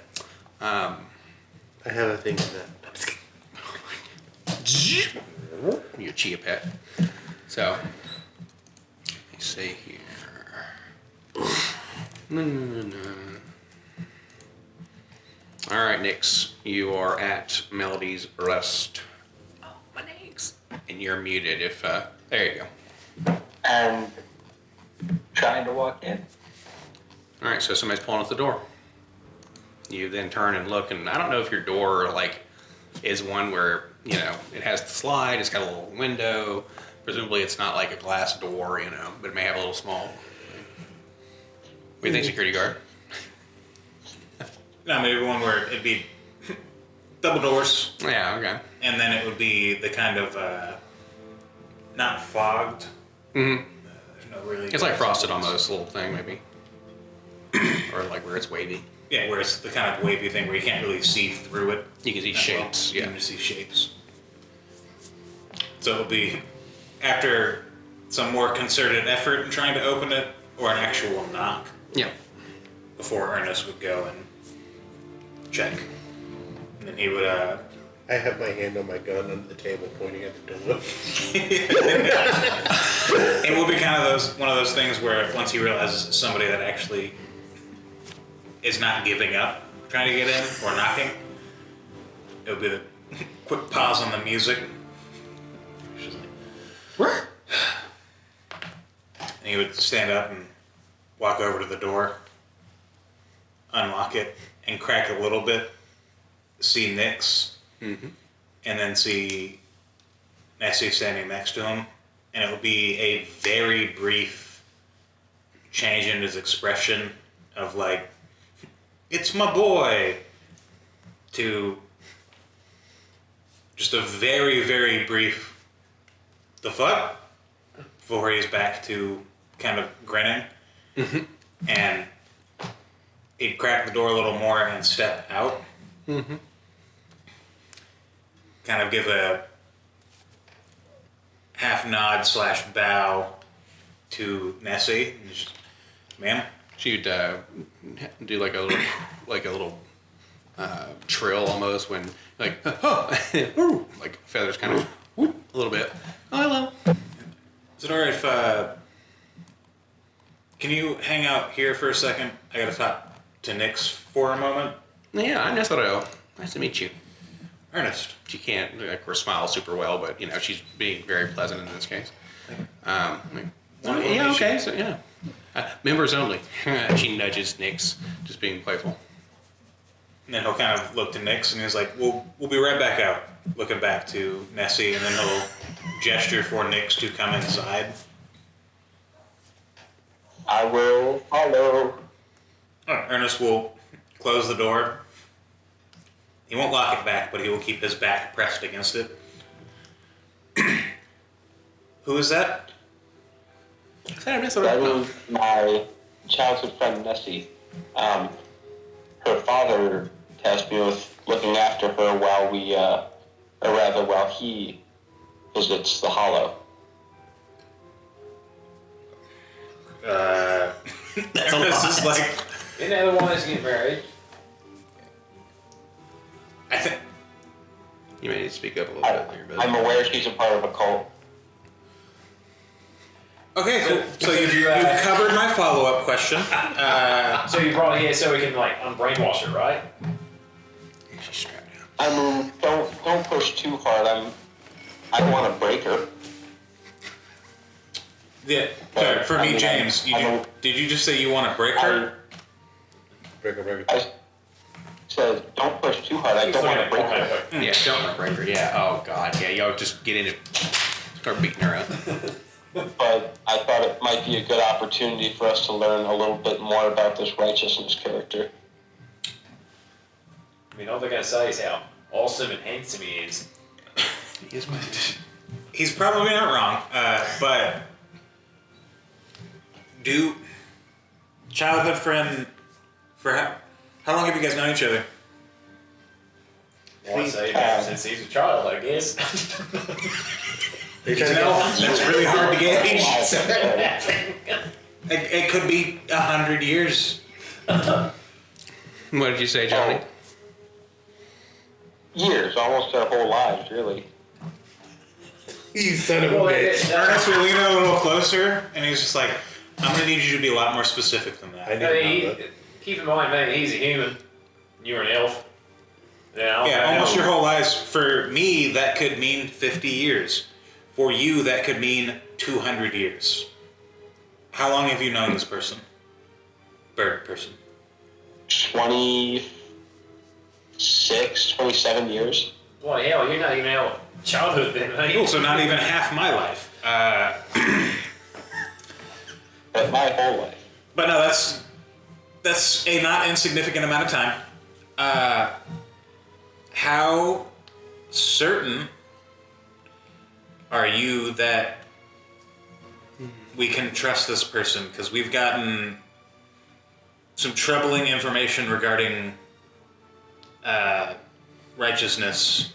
I have a thing for that. I'm just kidding. Your chia pet. So, let me see here. No. All right, Nix, you are at Melody's Rest. Oh, my legs. And you're muted if, there you go. And trying to walk in. All right, so somebody's pulling at the door. You then turn and look, and I don't know if your door, is one where, it has the slide, it's got a little window. Presumably it's not like a glass door, but it may have a little small. What do you think, security guard? No, maybe one where it'd be double doors, Yeah, okay. and then it would be the kind of not fogged. Mm-hmm. There's no really. It's like frosted almost, little thing maybe. Or like where it's wavy. Yeah, where it's the kind of wavy thing where you can't really see through it. You can see that shapes, well. You yeah. can just see shapes. So it'll be after some more concerted effort in trying to open it, or an actual knock, Yeah. before Ernest would go and check. And then he would, I have my hand on my gun under the table pointing at the door. it will be kind of one of those things where once he realizes it's somebody that actually is not giving up trying to get in or knocking, it'll be the quick pause on the music. he would stand up and walk over to the door, unlock it, and crack a little bit, see Nix, and then see Nessie standing next to him, and it would be a very brief change in his expression of like, it's my boy, to just a very, very brief, the fuck? Before he's back to kind of grinning. And he'd crack the door a little more and step out. Kind of give a half nod / bow to Nessie. And just, ma'am? She'd do like a little trill almost when like oh, like feathers kind of whoop, a little bit. Oh, hello. Is it alright if can you hang out here for a second? I gotta talk to Nix for a moment. Yeah, I'm Nesoro. Nice to meet you. Ernest. She can't like smile super well, but you know she's being very pleasant in this case. Like, oh, yeah, okay, so yeah, members only. She nudges Nix, just being playful. And then he'll kind of look to Nix and he's like, we'll be right back out. Looking back to Nessie, and then he'll gesture for Nix to come inside. I will follow. Ernest will close the door. He won't lock it back, but he will keep his back pressed against it. Who is that? That was my childhood friend Nessie. Her father tasked me with looking after her while while he visits the Hollow. Ernest is like, Isn't that the one that's getting married? I think. You may need to speak up a little bit there, but I'm aware she's a part of a cult. Okay, cool. So you've covered my follow-up question. So you brought it here so we can like unbrainwash her, right? she's strapped down. I mean, don't push too hard. I don't want to break her. Yeah, sorry, for me, James, did you just say you want to break her? Break her. I said, don't push too hard. I don't want to break her. Yeah, don't want to break her. Yeah. Oh God. Yeah. Y'all just get in it. Start beating her up. But I thought it might be a good opportunity for us to learn a little bit more about this righteousness character. I mean, all they're gonna say is how awesome and handsome he is. He is my. He's probably not wrong, but do childhood friend for how long have you guys known each other? Well, I'd say since he's a child, I guess. Are you trying to get That's really hard to gauge. Wow. It could be 100 years. What did you say, Johnny? Years, almost their whole lives, really. You son of a bitch. Ernest will lean a little closer, and he's just like, I'm gonna need you to be a lot more specific than that. I didn't know that. Keep in mind, man, he's a human. You're an elf. Yeah, almost your whole lives. For me, that could mean 50 years. For you, that could mean 200 years. How long have you known this person? Bird person. 26, 27 years. Bloody hell, you're not even out of childhood then, are you? Cool, so not even half my life. But my whole life. But no, that's a not insignificant amount of time. How certain are you that we can trust this person? Because we've gotten some troubling information regarding righteousness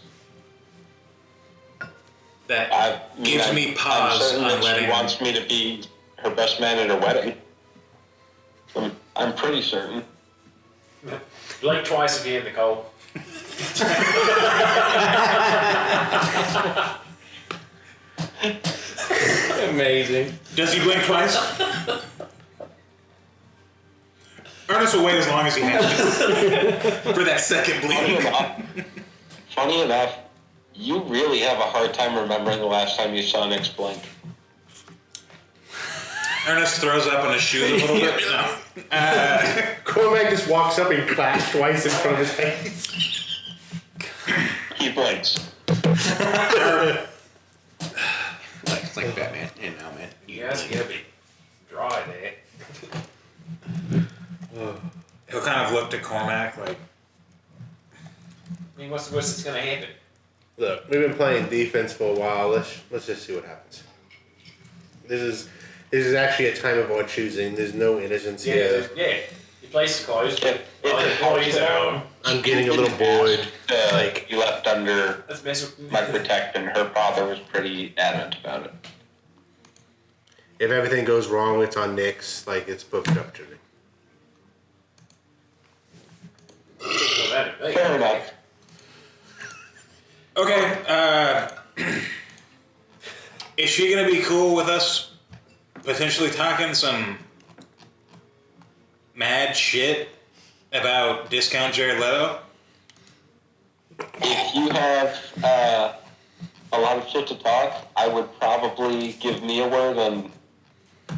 that gives me pause I'm on certain that letting. she wants me to be her best man at her wedding. I'm pretty certain. Blink twice if you're in the cold. Amazing. Does he blink twice? Ernest will wait as long as he has to for that second blink. Funny enough, you really have a hard time remembering the last time you saw Nick's blink. Ernest throws up on his shoes a little bit. No. Cormac just walks up and claps twice in front of his face. He blinks. It's like Batman. And now, man. You guys are gonna be dry there. He'll kind of look to Cormac like, I mean, what's the worst that's gonna happen? Look, we've been playing defense for a while. Let's just see what happens. This is actually a time of our choosing. There's no innocence here. Yeah. Your place is closed. If All the employees are home. I'm getting a little bored. Like you left under Let's mess with my protection. Her father was pretty adamant about it. If everything goes wrong, it's on Nick's. Like, it's booked up to me. Fair enough. okay, is she gonna be cool with us potentially talking some mad shit about discount Jared Leto? If you have a lot of shit to talk, I would probably give me a word and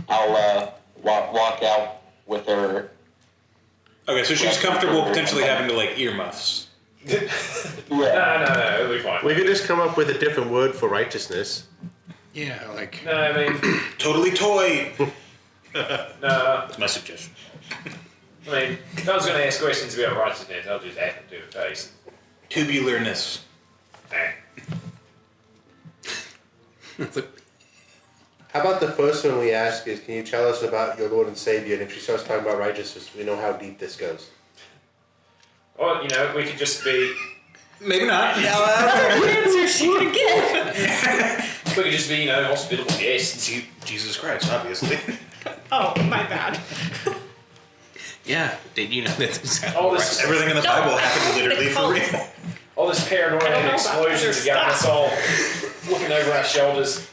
I'll walk out with her. Okay, so she's comfortable potentially having to like earmuffs. Yeah. No, it'll be fine. We could just come up with a different word for righteousness. Yeah, like. No, I mean, Totally toy. no. That's my suggestion. I mean, if I was going to ask questions about righteousness, I'll just ask them to her face. Tubularness. How about the first one we ask is, can you tell us about your Lord and Savior? And if she starts talking about righteousness, we know how deep this goes. Or, we could just be... Maybe not. What answer is she gonna give? We could just be, hospitable guests. Jesus Christ, obviously. Oh, my bad. Yeah, did you know that's exactly All right? this, Everything in the Bible happened literally for Cult. real. all this paranoia I don't and know about explosions other have got us stuff. all looking over our shoulders.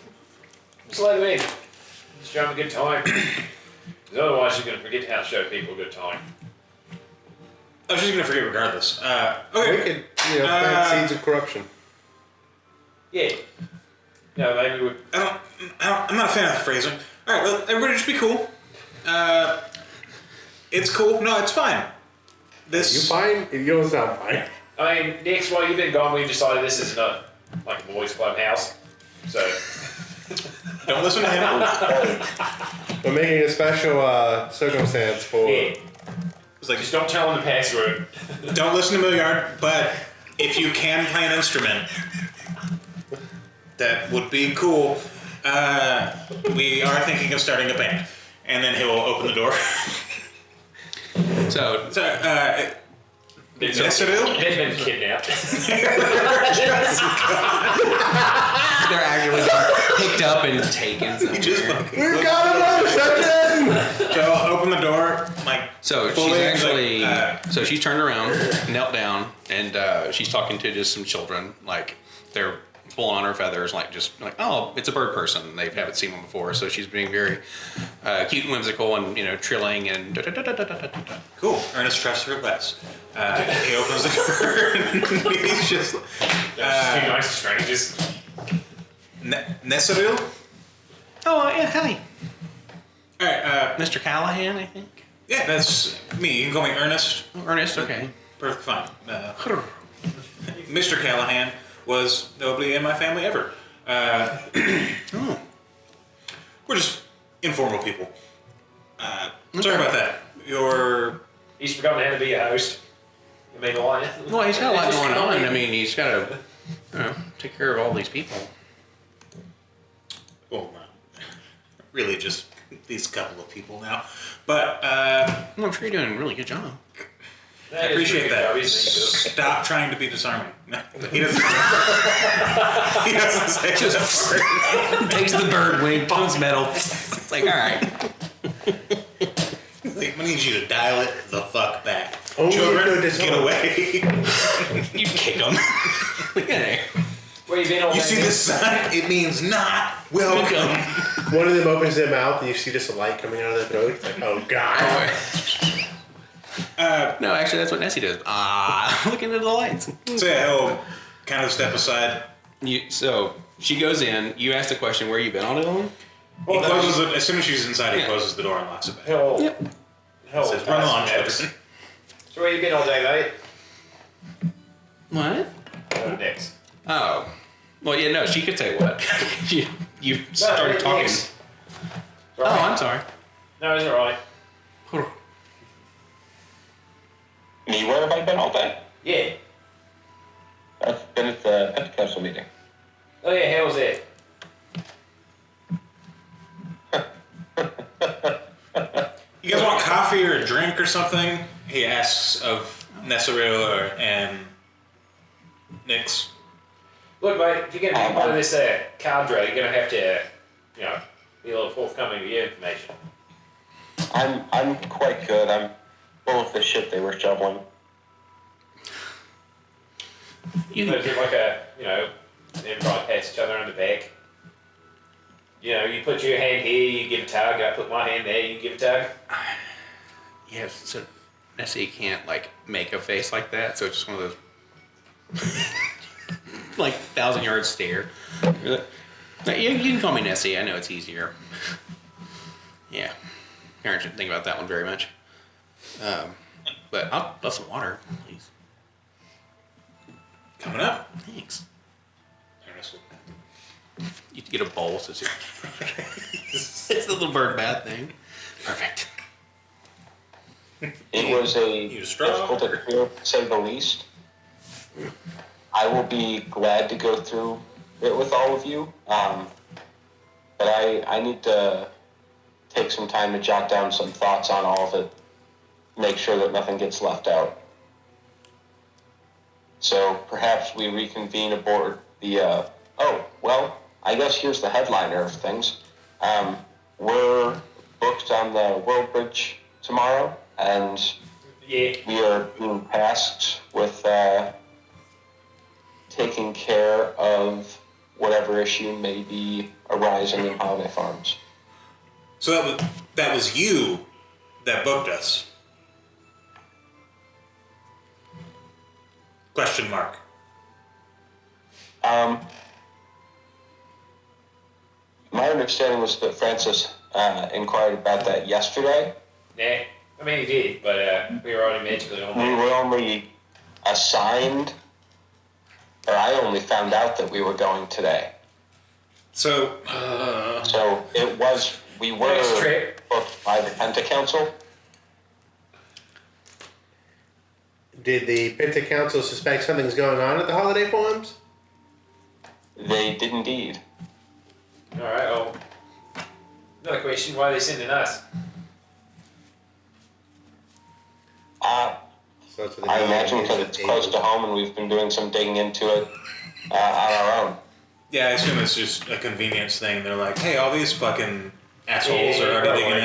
Just let them in. Just show them a good time. Because otherwise you're going to forget how to show people a good time. I was just gonna forget regardless. We Okay. could, plant seeds of corruption. Yeah. No, maybe we... I'm not a fan of the phrasing. All right, well, everybody just be cool. It's cool. No, it's fine. This. You fine? You don't sound fine. I mean, Next, while you've been gone, we've decided this is not like a boys' club house. So, Don't listen to him. We're making a special circumstance for. yeah. It's like, Just don't tell them the password. don't listen to Milliard, but if you can play an instrument, that would be cool. We are thinking of starting a band. And then he'll open the door. So, Yes, it is. They've been kidnapped. they're actually picked up and taken somewhere. He just fucking. We've got another section! So I'll open the door, like. So she's fully, actually, like, so she's turned around, knelt down, and she's talking to just some children. Like they're full on her feathers, like just like, oh, it's a bird person. They haven't seen one before, so she's being very cute and whimsical, and trilling and. Cool. Ernest trusts her less. He opens the door. He's just. Just two nice strangers. Nesseril? Oh yeah, hi, Alright, Mr. Callahan, I think. yeah, that's me. You can call me Ernest. Oh, Ernest, okay. Perfect fine. Mr. Callahan was nobody in my family ever. Oh, We're just informal people. Sorry about that. You're. He's forgotten how to be a host. I mean, why? well, he's got a lot going on. I mean, he's got to take care of all these people. Well, really just these couple of people now. But Well, I'm sure you're doing a really good job. I appreciate that. Obviously. Stop trying to be disarming. No, he doesn't. He doesn't say just Takes the bird wing, pumps metal. It's like, all right. I'm gonna need you to dial it the fuck back. Only Children, if get you're away. You kick him. Okay. Where you been all You day? see this sign? It means not welcome. One of them opens their mouth and you see just a light coming out of their throat. It's like, oh god. No, actually, that's what Nessie does. Look into the lights. So yeah, he'll kind of step aside. So she goes in. You ask the question, where you been all day long? He Well, closes it as soon as she's inside. He Yeah. closes the door and locks it back. He'll, Yep. he'll Says, "Run along, next. children." So where you been all day, What? mate? Next. Oh. Well, yeah, no, she could say what. you started talking. Next. Oh, I'm sorry. No, it's alright. Me, where have I been all day? Yeah. I've been at the Pentecostal meeting. Oh yeah, how was that? You guys want coffee or a drink or something? He asks of Nessaril and Nix. Look, mate, if you're going to be part of this cadre, you're going to have to, you know, be a little forthcoming with your information. I'm quite good. I'm full of the shit they were shoveling. You Is it like a, you know, everybody pats each other on the back? You know, you put your hand here, you give a tug, I put my hand there, you give a tug. Yeah, so Nessie can't like make a face like that, so it's just one of those like 1,000-yard stare. No, you can call me Nessie. I know it's easier. Yeah, parents shouldn't think about that one very much. But I'll love some water, please. Coming up. Thanks. You can get a bowl, so it's the little bird bath thing. Perfect. It was a Need a straw? difficult experience, to say the least. I will be glad to go through it with all of you, but I need to take some time to jot down some thoughts on all of it, make sure that nothing gets left out. So perhaps we reconvene aboard the, I guess here's the headliner of things. We're booked on the World Bridge tomorrow, and Yeah. we are being tasked with taking care of whatever issue may be arising in Holiday Farms. So that was you that booked us. Question mark. My understanding was that Francis inquired about that yesterday. Nah. I mean, he did, but we were already magically on We there. were only assigned, or I only found out that we were going today. So, So we were Next trip. booked by the Penta Council. Did the Penta Council suspect something's going on at the holiday forums? They did indeed. Alright, well, another question, why are they sending us? So that's what I the imagine because it's close to home and we've been doing some digging into it on our own. yeah, I assume it's just a convenience thing. They're like, hey, all these fucking assholes are already digging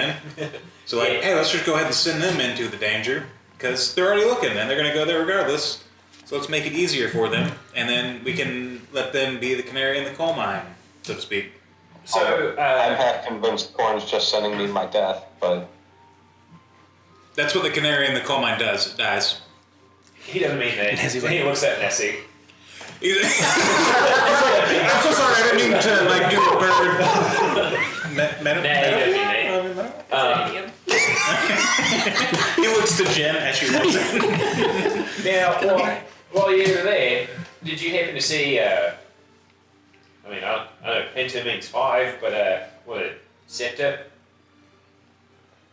in. So like, hey, let's just go ahead and send them into the danger because they're already looking and they're going to go there regardless. So let's make it easier for them, and then we can let them be the canary in the coal mine, so to speak. So, I'm half convinced Corn's just sending me my death, but That's what the canary in the coal mine does. It dies. he doesn't mean that. Nessie, He looks at Nessie. He's like, I'm so sorry, I didn't mean to like do a bird. Nah, he doesn't mean that. He looks to Jen as she walks in. Now, while you were there, did you happen to see, I know Penta means 5, but, what, Scepter?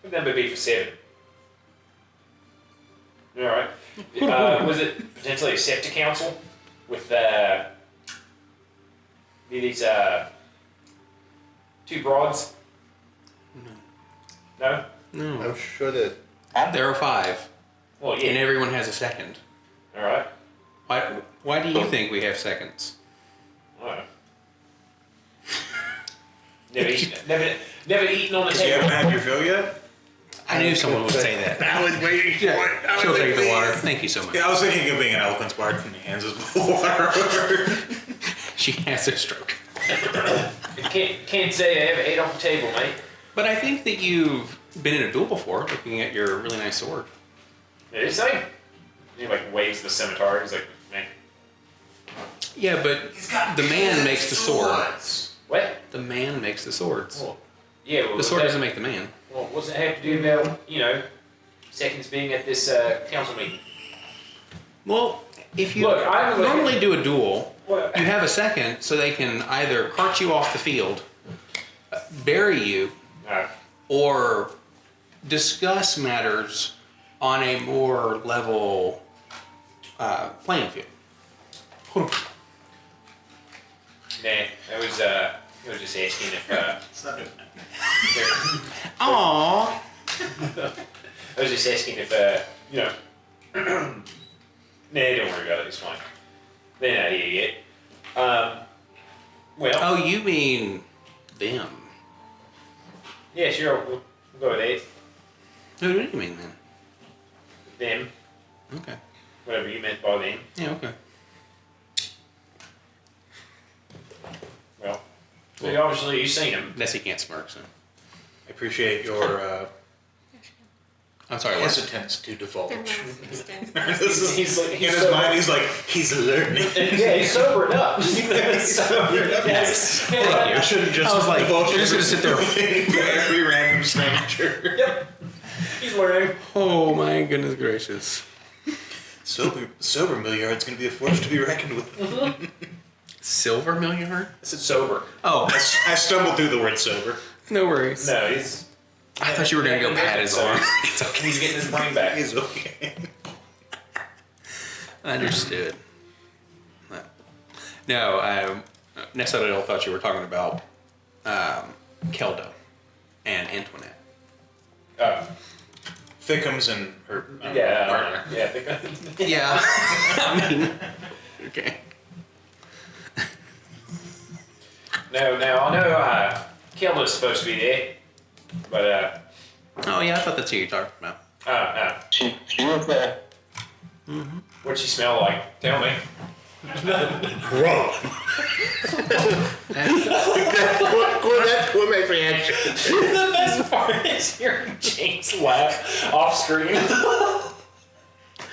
What number be for 7? Alright. Was it potentially a Scepter Council with, these, 2 broads? No? No. I'm sure that There are 5, Well, and yeah. everyone has a second. Alright. Why do you think we have seconds? Alright. Never eaten on the You haven't table. had your fill yet? I knew someone would say that. I was waiting for it. She'll take the water. Thank you so much. Yeah, I was thinking of being an eloquence bard and he hands us the water over. She has a stroke. Can't say I ever ate off the table, mate. But I think that you've been in a duel before, looking at your really nice sword. It is like he like waves the scimitar. He's like, man, Yeah, but the man makes the sword. what? The man makes the swords. Well, Yeah, well, The sword doesn't make the man. Well, what's it have to do about, seconds being at this council meeting? Well, if you Look, I would- normally do a duel, Well- you have a second so they can either cart you off the field, bury you, or discuss matters on a more level playing field. Nah, I was just asking if, Stop doing that. Aww. I was just asking if, nah, don't worry about it, it's fine. They're not here yet. Well, Oh, you mean them? yeah, sure, we'll go with that. Who do you mean then? Them, Okay. whatever you meant by them. Yeah, okay. Well, obviously you've seen them. Unless he can't smirk, so. I appreciate your I'm sorry, what? hesitance to divulge. Their mouth extended. He's like, In his mind, he's like, he's learning. Yeah, he's sobered up. Yes. I shouldn't just I was like, divulge you're just gonna sit there. every random stranger. Yep. He's learning. Oh my goodness gracious. Sober Milliard's gonna be a force to be reckoned with. Silver Milliard? I said Sober. Oh, I stumbled through the word sober. no worries. No, he's. I thought you were gonna go pat his arm. It's okay. He's getting his brain back. He's okay. Understood. No, next I thought you were talking about Keldo and Antoinette. Thickums and her partner. Yeah. I think Yeah. I mean, okay. No, I know Kelda's supposed to be there, but Oh yeah, I thought that's who you're talking about. She was there. what'd she smell like? Tell me. Wrong. What makes reaction? The best part is hearing James laugh off screen.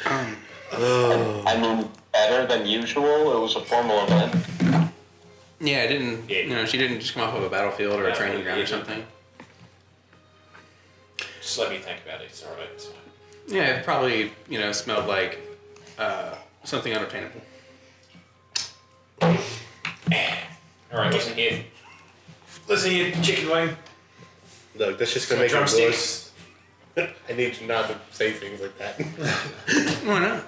I mean, better than usual. It was a formal event. Yeah, it didn't. Yeah. She didn't just come off of a battlefield or a No, training ground or it- something. Just let me think about it. It's alright. It's fine. Yeah, it probably smelled like something unobtainable. Alright, listen here. Listen here, chicken wing. Look, that's just gonna make it Drumstick. worse. I need you not to say things like that. Why not?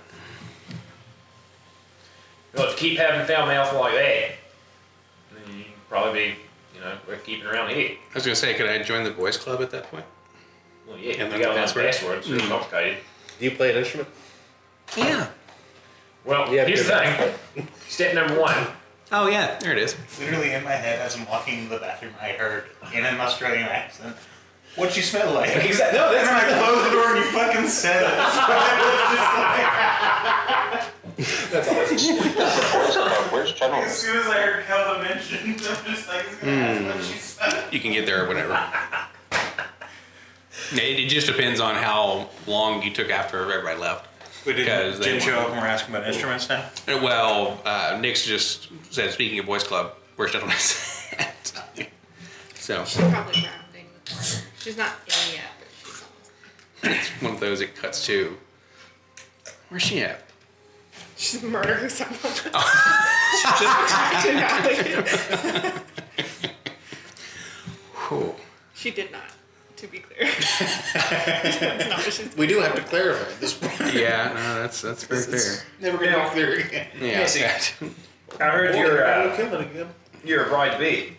Well, if you keep having foul mouth like that, then you can probably be, worth keeping around here. I was gonna say, could I join the boys club at that point? Well, yeah, And you then got the a password? password. It's really complicated. Do you play an instrument? Yeah. Well, Yeah, here's the because- thing. Step number 1. Oh yeah, there it is. Literally in my head, as I'm walking to the bathroom, I heard in an Australian accent, "What'd you smell like?" Exactly. No, And then I closed the door and you fucking said it. That's awesome. Where's General? As soon as I heard Kelda mentioned, I'm just like, it's gonna ask what she said. You can get there whenever. It just depends on how long you took after everybody left. Wait, Because did they Jim show want- up and we're asking about instruments now? Well, Nick's just said, speaking of boys club, where's gentlemen? So She's probably rounding the corner. She's not in yet, but she's almost. it's one of those it cuts to. Where's she at? She's murdering someone. Oh. She did not, to be clear. That's not what she's We do have to clarify at this point. Yeah, no, that's very fair. Never gonna be clear again. Yeah. see, I heard Kill it again. you're a bride to be.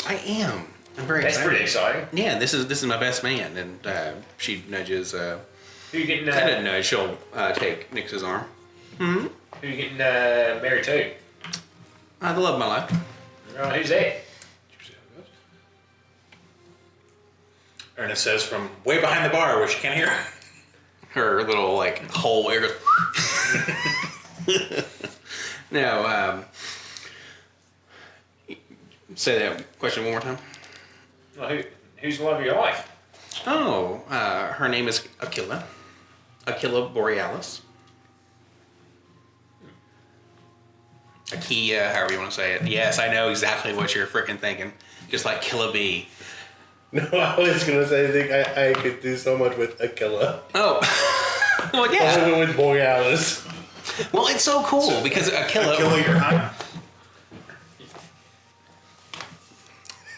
I am. I'm very That's excited. pretty exciting. Yeah, this is my best man, and she nudges. Who you getting? Kind of nudge. She'll take Nix's arm. Who you getting married to? The love of my life. Who's that? Ernest says from way behind the bar where she can't hear. Her little hole where it goes. No. Say that question one more time. Well, who's the love of your life? Oh, her name is Aquila. Aquila Borealis. Akia, however you want to say it. Yes, I know exactly what you're freaking thinking. Just like Killa Bee. No, I was gonna say I think I could do so much with Aquila. Oh. Well, yeah. Only with Borealis. Well, it's so cool because Aquila. Kill your hunt.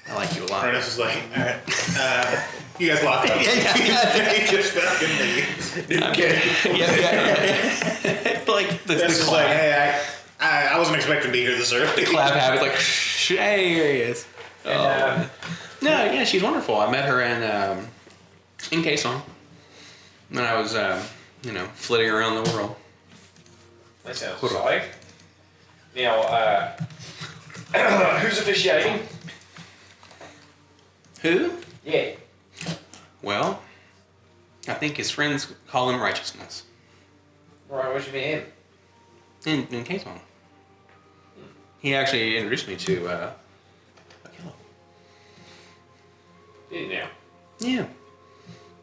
I like you a lot. Ernest is like, all right, you guys locked up. He just fucking leaves. Okay. Yeah. Like the This is like, clap. hey, I wasn't expecting to be here this early. The clap habit, like, shh, hey, here he is. And, No, yeah, she's wonderful. I met her in Quezon when I was, flitting around the world. that sounds exciting. Now, who's officiating? Who? Yeah. Well, I think his friends call him Righteousness Right, what you mean? in Quezon. He actually introduced me to Aquila. Did you now? Yeah.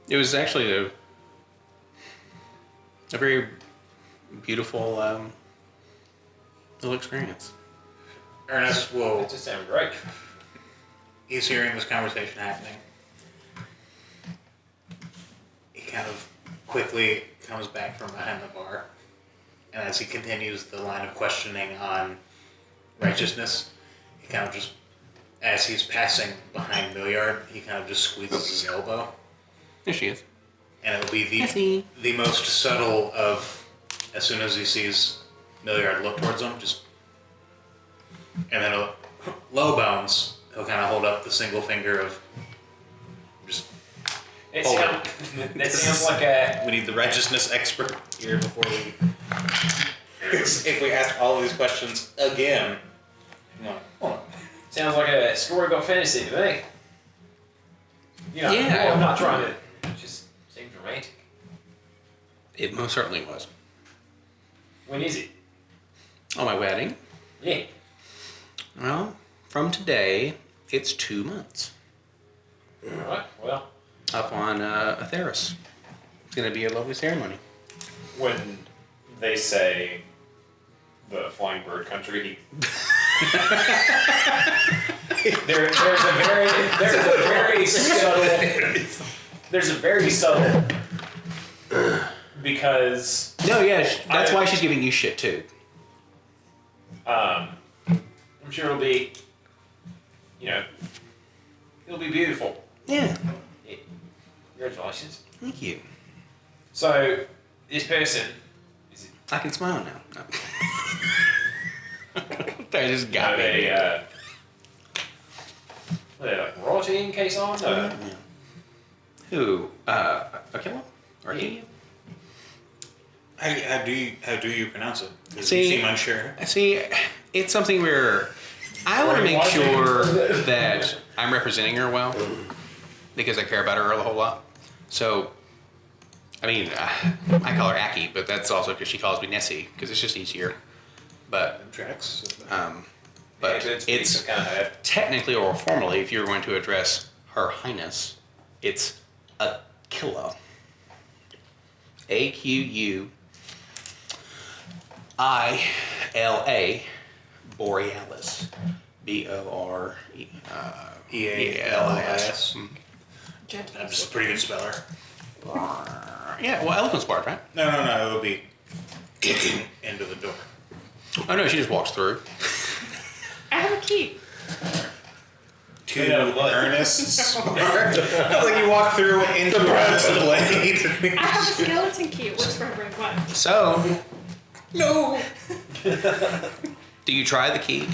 It was actually a very beautiful little experience. Ernest will. That just sounded great. He's hearing this conversation happening. He kind of quickly comes back from behind the bar, and as he continues the line of questioning on righteousness, he kind of just, as he's passing behind Milliard, he kind of just squeezes his elbow, There she is. and it'll be I see. the most subtle of, as soon as he sees Milliard look towards him, just, and then low bones. He'll kind of hold up the single finger of just. It Hold sound, that sounds like a. We need the righteousness expert here before we. If we ask all of these questions again. No, hold on. Sounds like a storybook fantasy to me. Yeah. Well, I'm not trying to. It just seems romantic. It most certainly was. When is it? On my wedding? Yeah. Well, from today, it's 2 months. Alright, well, Up on Atheros. It's going to be a lovely ceremony. When they say the flying bird country, there's a very subtle because No, yeah, that's why she's giving you shit too. I'm sure it'll be, it'll be beautiful. Yeah, Yeah. Congratulations. thank you. So, this person, is it I can smile now. No. They just got are me. they, are they like royalty in Quezon? Yeah. Who? Aquila? Arcadia? How do you pronounce it? Does See- you seem unsure? See, it's something where I want to make sure that I'm representing her well because I care about her a whole lot. So, I mean, I call her Aki, but that's also because she calls me Nessie because it's just easier. But Tracks. but Yeah, it's kind of technically or formally, if you're going to address Her Highness, it's Aquila. Aquila Borealis. Borealis. Gentle. I'm just a pretty good speller. Yeah, well, Eloquence Bard, right? No, it'll be kicking into the door. Oh no, she just walks through. I have a key. To Ernest's bar. Like you walk through into Ernest's blade. I have a skeleton key. It works for everyone. So, No. do you try the key?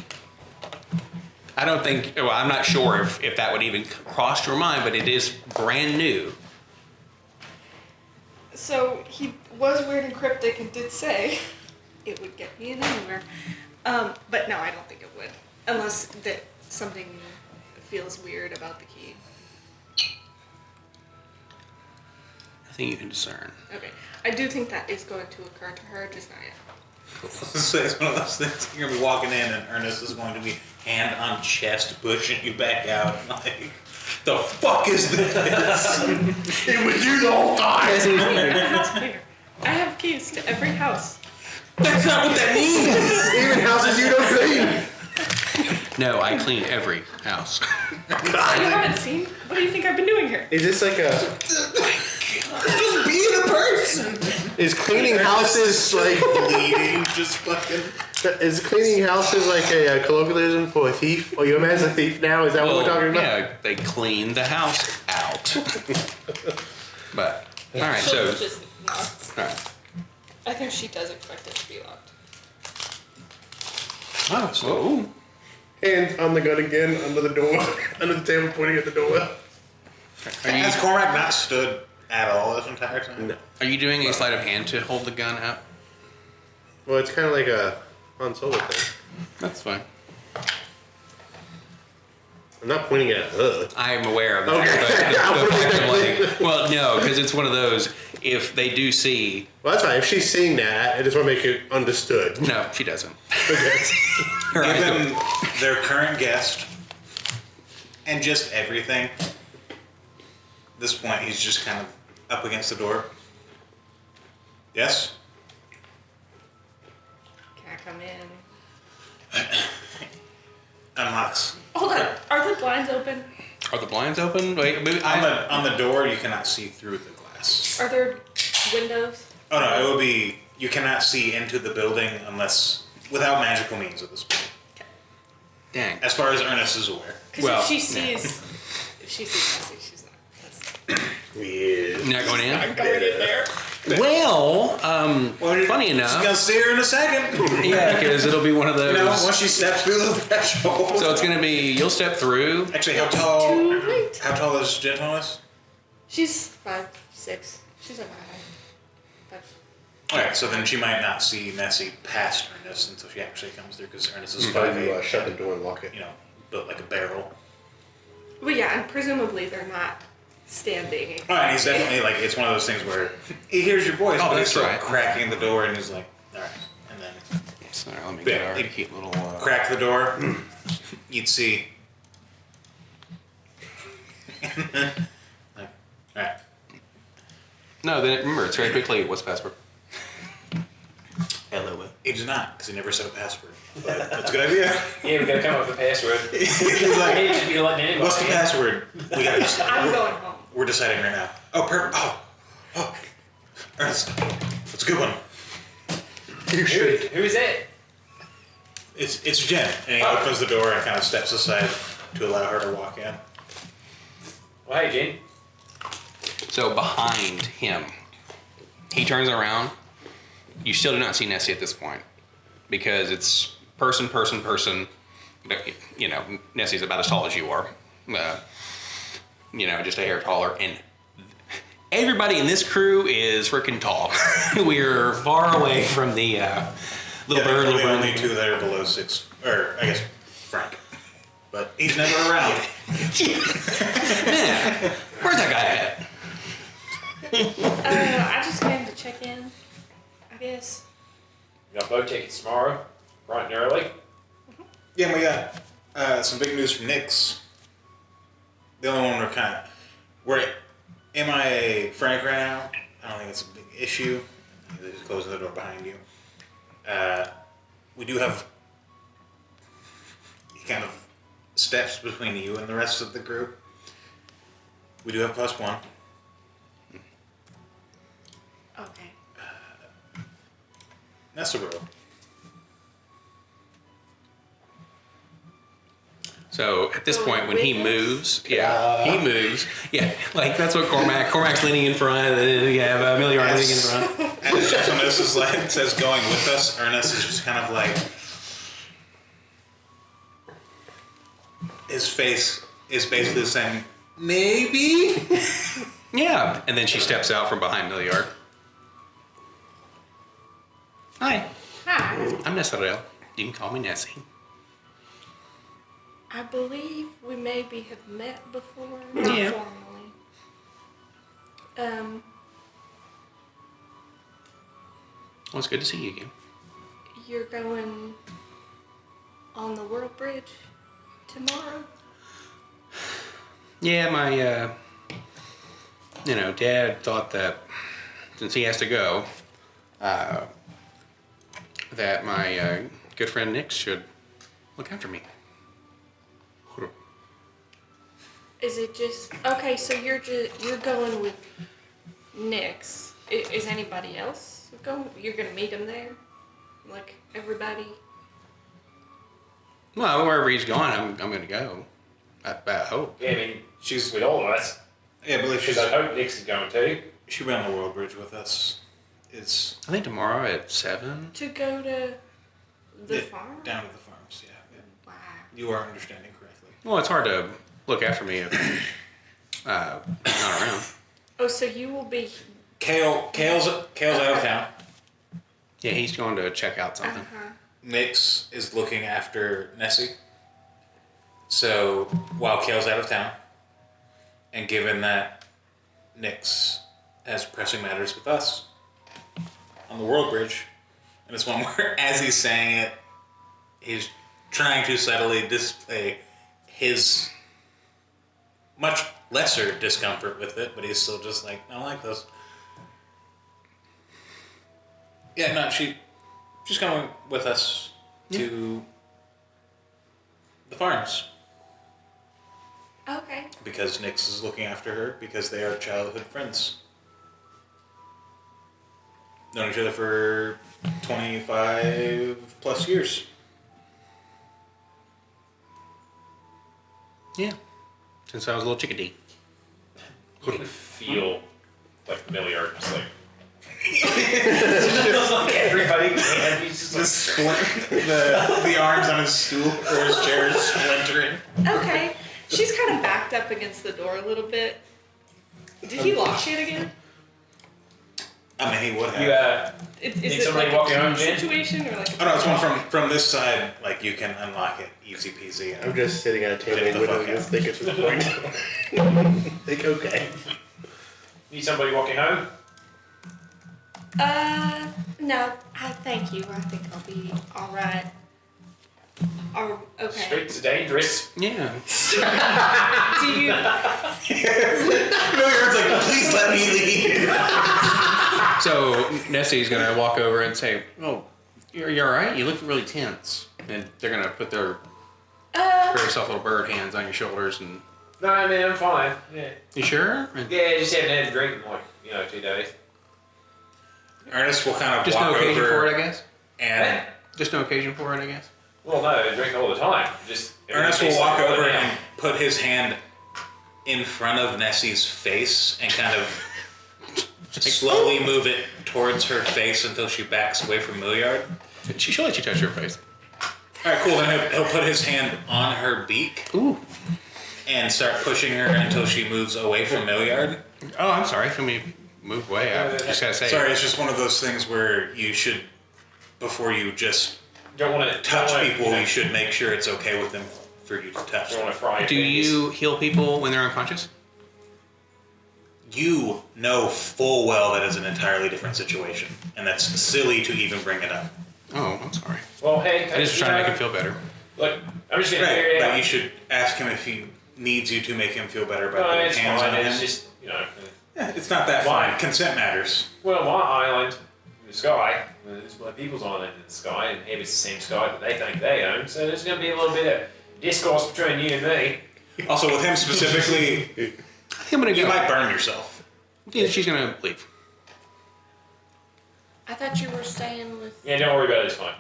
I don't think, well, I'm not sure if that would even cross your mind, but it is brand new. So he was weird and cryptic and did say it would get me in anywhere. But no, I don't think it would. Unless that something feels weird about the key. I think you can discern. Okay. I do think that is going to occur to her, just not yet. So it's one of those things. You're gonna be walking in, and Ernest is going to be hand on chest, pushing you back out. Like, the fuck is this? It was you the whole time. I'm the house cleaner. I have keys to every house. That's not what that means. Even houses you don't clean. No, I clean every house. You haven't scene. What do you think I've been doing here? Is this like a? Just be the person. Is cleaning houses like? Bleeding, just fucking. Is cleaning houses like a colloquialism for a thief? Or you're as a thief now? Is that what we're talking about? Yeah, they clean the house out. But all right, so Just locked. all right. I think she does expect it to be locked. Oh, so Whoa. Hands on the gun again, under the door, under the table, pointing at the door. has Cormac not stood at all this entire time? No. Are you doing a sleight of hand to hold the gun out? Well, it's kind of like a Han Solo thing. That's fine. I'm not pointing at her. I am aware of that. Okay. But the fact of like, well, no, because it's one of those. If they do see, Well, that's fine. If she's seeing that, I just want to make it understood. no, she doesn't. Okay. All right, Given their current guest and just everything, at this point he's just kind of up against the door. Yes? Can I come in? Unlocks. Hold on. Are the blinds open? Are the blinds open? Wait, maybe On the door you cannot see through the glass. Are there windows? Oh no, it will be you cannot see into the building unless without magical means at this point. Dang. As far as Ernest is aware. Because Well, if she sees Nessie, she's not. Weird. Not going in? I'm going in there. Well, funny She's enough, gonna see her in a second. yeah, because it'll be one of those. You know, once she steps through the threshold. So it's gonna be you'll step through. Actually, how Too late. tall is Gentleness? She's 5'6". She's a high. Alright, so then she might not see Nessie past Ernest until she actually comes through because Ernest is Try to 5'8", shut the door and lock it. you know, built like a barrel. But yeah, and presumably they're not standing. Oh, and he's definitely like, it's one of those things where he hears your voice, Oh, but he's that's still right. cracking the door and he's like, alright. And then So let me Yeah, get our it- cute little. crack the door, you'd see. Alright. No, then remember it's very quickly. What's the password? Hello. He does not, because he never set a password. But that's a good idea. Yeah, we gotta come up with a password. He's I like, can't just be letting anybody what's the in. password? We gotta I'm going home. We're deciding right now. Oh, Ernest, that's a good one. Who is it? It's Jen, and he opens the door and kind of steps aside to allow her to walk in. Well, hey, Jen. So behind him, he turns around. You still do not see Nessie at this point because it's person. You know, Nessie's about as tall as you are. You know, just a hair taller, and everybody in this crew is freaking tall. We're far away from the little bird. There's Little bird. only two that are below 6, or I guess Frank, but he's never around. Man, where's that guy at? I just came to check in, I guess. We got boat tickets tomorrow, bright and early. Yeah, we got some big news from Nick's. The only one we're MIA Frank right now. I don't think it's a big issue. They just closing the door behind you. We do have kind of steps between you and the rest of the group. We do have +1. Okay. That's the rule. So at this So point, when he with moves, he moves. Yeah, like that's what Cormac's leaning in front, and then you have Amelia leaning in front. As Gentleness is like, says going with us, Ernest is just kind of like, his face is basically saying, maybe? Yeah, and then she steps out from behind Milliard. Hi, Hi. I'm Nessarel. You can call me Nessie. I believe we maybe have met before, not Yeah. formally. Well, it's good to see you again. You're going on the World Bridge tomorrow? Yeah, my, Dad thought that since he has to go, that my good friend Nick should look after me. Is it just okay? So you're going with Nick's. Is anybody else going? You're gonna meet him there, like everybody. Well, wherever he's going, I'm going to go. I hope. Yeah, I mean, She's with all of us. yeah, I believe Because she's I hope Nick's is going too. she'll be on the World Bridge with us. It's I think tomorrow at 7. To go to the yeah, farm? down to the farms. Yeah, Wow. you are understanding correctly. Well, it's hard to look after me if he's not around. Oh, so you will be. Kale's out of town. Yeah, he's going to check out something. Nix is looking after Nessie. So while Kale's out of town, and given that Nix has pressing matters with us on the World Bridge, and it's one where, as he's saying it, he's trying to subtly display his much lesser discomfort with it, but he's still just like, I don't like this. Yeah, no, she's going with us to the farms Okay. because Nix is looking after her because they are childhood friends. Known each other for 25 plus years. Yeah. Since I was a little chickadee. You can feel like familiar, just like everybody can. He's just like, the arms on his stool or his chair is splintering. Okay. She's kind of backed up against the door a little bit. Did he lock shit again? I mean, he would have. you Is Need it somebody like walking a home, Jen? situation or like a Oh no, it's one from this side. Like you can unlock it easy peasy. I'm just sitting at a table Get the whittling fuck this out. thing at this point. Think, okay. need somebody walking home. No. Thank you. I think I'll be all right. Oh, okay. Streets are dangerous. Yeah. Do you? Milliard's like, please let me leave. So Nessie's going to walk over and say, "Oh, you're all right? You look really tense." And they're going to put their very soft little bird hands on your shoulders and... No, I mean, I'm fine. Yeah. You sure? And Yeah, just haven't had a drink in like, 2 days. Ernest will kind of just no walk occasion for it, over I guess? and Just no occasion for it, I guess? Well, no, I drink all the time. Just Ernest will everything walk tastes like over water now. and put his hand in front of Nessie's face and kind of slowly move it towards her face until she backs away from Milliard. She'll let you touch her face. All right, cool. Then he'll put his hand on her beak Ooh. and start pushing her until she moves away from Milliard. Oh, I'm sorry. Let me move away. I just got to say... Sorry, it's just one of those things where you should, before you just Don't want to touch people, you should make sure it's okay with them for you to touch. Don't want to fry. Do you heal people when they're unconscious? You know full well that is an entirely different situation, and that's silly to even bring it up. Oh, I'm sorry. Well, hey, I just was trying to make him feel better. Look, I'm just gonna figure Right, it but out. you should ask him if he needs you to make him feel better by No, putting it's hands fine. on It's him. just Yeah, it's not that Why? fine. Consent matters. well, my island in the sky. It's my people's island in the sky, and here it's the same sky that they think they own. So there's gonna be a little bit of discourse between you and me. Also, with him specifically, I think I'm going to you go. might burn yourself. Yeah, she's going to leave. I thought you were staying with. Yeah, don't worry about it. It's fine.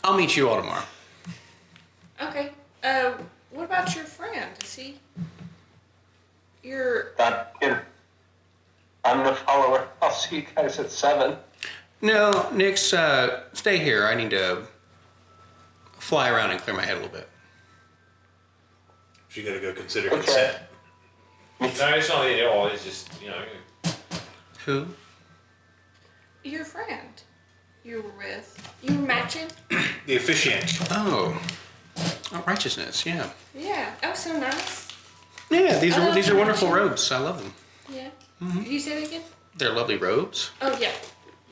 I'll meet you all tomorrow. Okay. What about your friend? Is he? Your. I'm the follower. I'll see you guys at 7. No, Nix, stay here. I need to fly around and clear my head a little bit. You gotta go consider Okay. consent. No, it's not at all. It's just Who? Your friend. You were with. You were matching. The officiant. Oh, righteousness. Yeah. Yeah. Oh, so nice. Yeah, these are Oh, wonderful matching. robes. I love them. Yeah. Did you say that again? They're lovely robes. Oh yeah.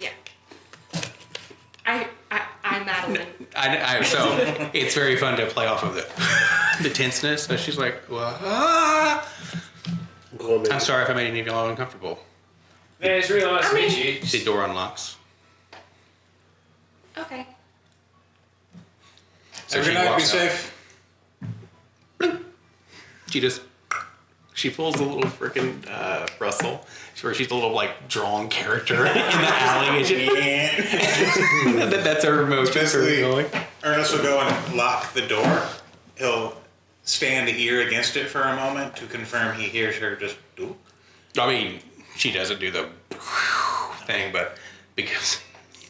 Yeah. I'm Madeline. So it's very fun to play off of the tenseness. So she's like, well, I'm sorry if I made any of y'all uncomfortable. yeah, it's really nice to meet you. The door unlocks. Okay. So Have a she good night. Be walks out. safe. She pulls a little freaking Russell, where she's a little like drawn character in the alley, and that's her motion. Basically, Going. Ernest will go and lock the door. He'll stand ear against it for a moment to confirm he hears her just do. I mean, she doesn't do the thing, but because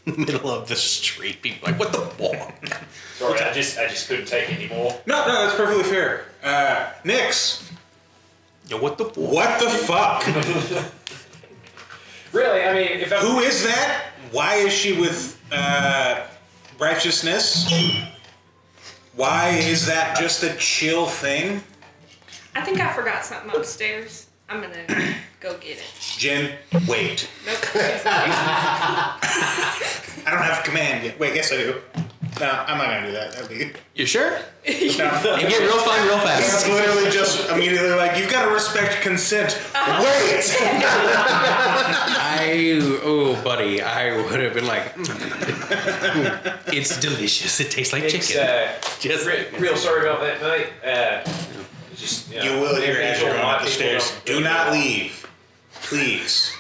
in the middle of the street, people are like, what the fuck? Sorry, I just couldn't take any more. No, that's perfectly fair. Nix, Yo, what the fuck? what the fuck? Really, I mean, if I'm... Who is that? Why is she with righteousness? Why is that just a chill thing? I think I forgot something upstairs. I'm gonna go get it. Jen, wait. Nope. She's like, I don't have command yet. Wait, yes I do. No, I'm not gonna do that. That'd be... You sure? No. It get real fun real It's fast. literally just immediately like, you've got to respect consent. Wait! Buddy, I would have been like, it's delicious. It tastes like It's, chicken. Just real sorry about that, mate. Just, You will hear as you're going up the people stairs. don't Do really not know. leave. Please.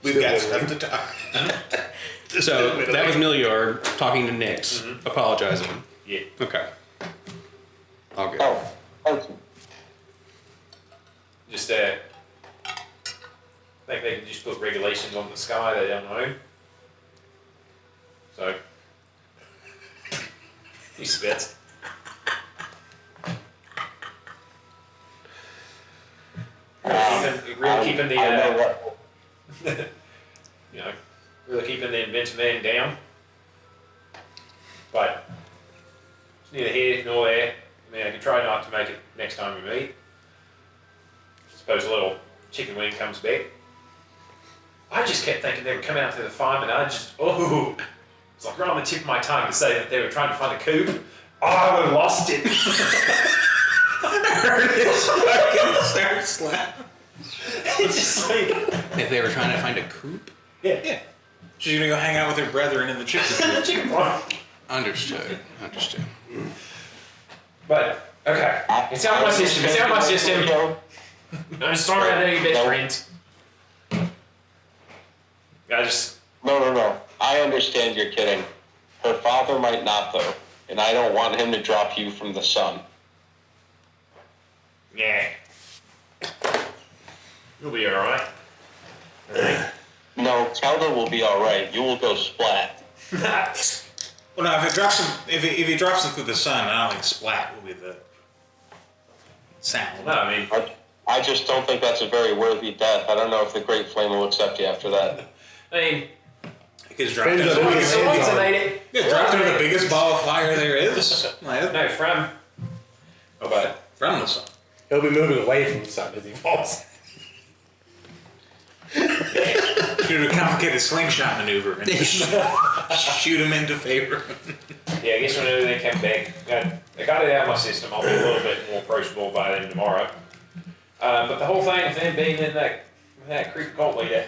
We've got stuff to talk. So that was Milliard talking to Nix, apologizing. Yeah. Okay. All good. Oh, thank you. Just, think they can just put regulations on the sky they don't know. So, he spits. Really keeping the, I know what. you know, really keeping the inventor man down. But it's neither here nor there. I mean, I can try not to make it next time we meet. Suppose a little chicken wing comes back. I just kept thinking they were coming out to the farm, and it's like right on the tip of my tongue to say that they were trying to find a coop. Oh, I would have lost it. Start slapping. It's just like, If they were trying to find a coop? yeah. She's gonna go hang out with her brethren in the chicken. Chicken farm. Understood. But, okay. It's out of my system. It's out of my system. I'm sorry, I know you're best friends. I just... No. I understand you're kidding. Her father might not, though, and I don't want him to drop you from the sun. Yeah. You'll be alright. No, Kelda will be all right. You will go splat. Well, no, if he drops him through the sun, I don't think splat will be the sound. No, I mean... I just don't think that's a very worthy death. I don't know if the Great Flame will accept you after that. I mean... Because dropped Depends into on who the you So long as I made it. yeah, dropped into the biggest ball of fire there is. Like, No, from... but from the sun. He'll be moving away from the sun as he falls. Do a complicated slingshot maneuver and shoot him into favor. Yeah, I guess whenever they come back, I got it out of my system. I'll be a little bit more approachable by then tomorrow. But the whole thing of them being in that creep cult leader,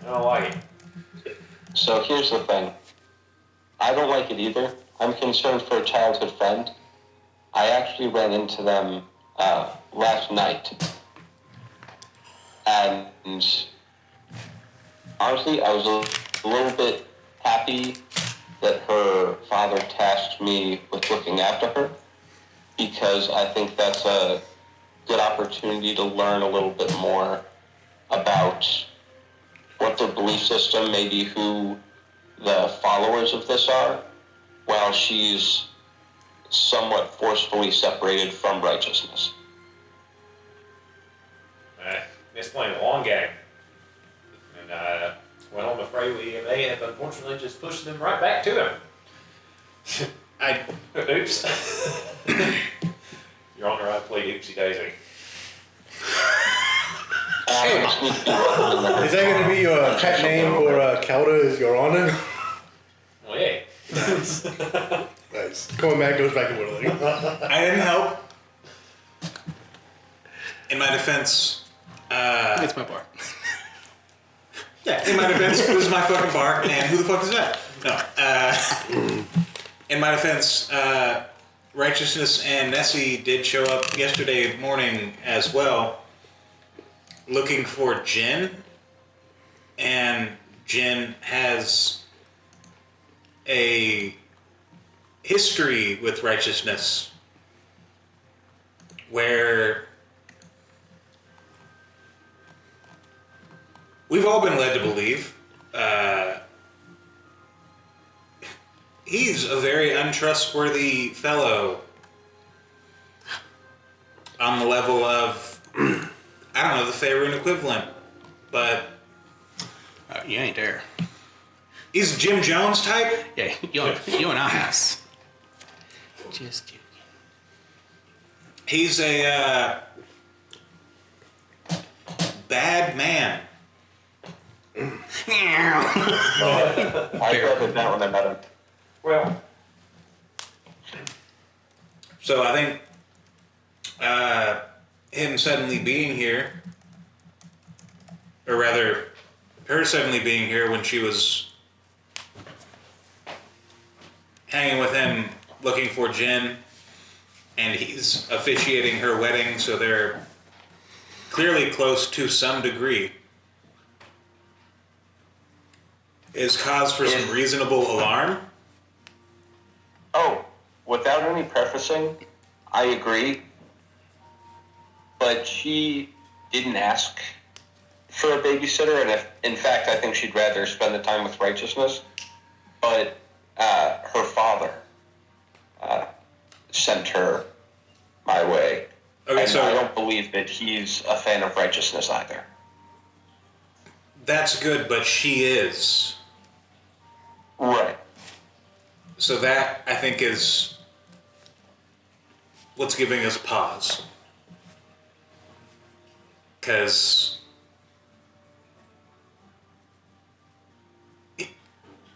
I don't like it. So here's the thing. I don't like it either. I'm concerned for a childhood friend. I actually ran into them last night. And honestly, I was a little bit happy that her father tasked me with looking after her, because I think that's a good opportunity to learn a little bit more about what their belief system, maybe who the followers of this are, while she's somewhat forcefully separated from righteousness. It's playing a long game. And, well, I'm afraid we may have unfortunately just pushed them right back to him. Oops. Your Honor, I played oopsie daisy. Is that going to be your pet name for Kelda, is Your Honor? Well, yeah. Nice. Coming back goes back to whittling. I didn't help. In my defense, It's my bar. yeah, in my defense, this is my fucking bar, and who the fuck is that? No. In my defense, Righteousness and Nessie did show up yesterday morning as well, looking for Jin, and Jin has a history with Righteousness where we've all been led to believe he's a very untrustworthy fellow on the level of, I don't know, the Faerun equivalent, but You ain't there. he's Jim Jones type. Yeah, you and I. Just joking. He's a bad man. I felt that when I met him. Well, So I think him suddenly being here, or rather, her suddenly being here when she was hanging with him looking for Jin, and he's officiating her wedding, so they're clearly close to some degree, is cause for some reasonable alarm. Oh, without any prefacing, I agree. But she didn't ask for a babysitter, and in fact, I think she'd rather spend the time with Righteousness. But her father sent her my way. Okay, and so I don't believe that he's a fan of Righteousness either. that's good, but she is. Right. So that, I think, is what's giving us pause. Because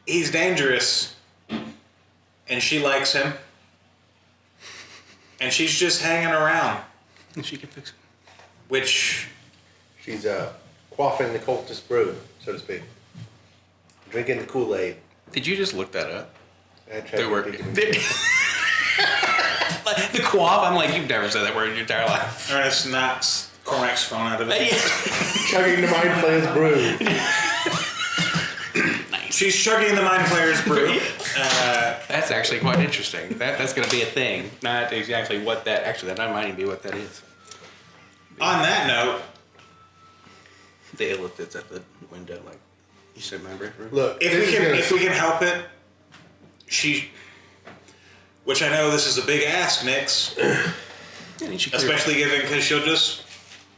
he's dangerous, and she likes him, and she's just hanging around, She can fix it. which, She's quaffing the cultist brew, so to speak. Drinking the Kool-Aid. Did you just look that up? I tried They to were. think of The quaff. I'm like, you've never said that word in your entire life. Ernest knocks Cormac's phone out of it. chugging the Mind Flayer's brew. Nice. She's chugging the Mind Flayer's brew. That's actually quite interesting. That's going to be a thing. Not exactly what that. Actually, that might even be what that is. On that note, The illet that's at the window, like you said, my bedroom. Look, if we can help it, which I know this is a big ask, Nix, especially given because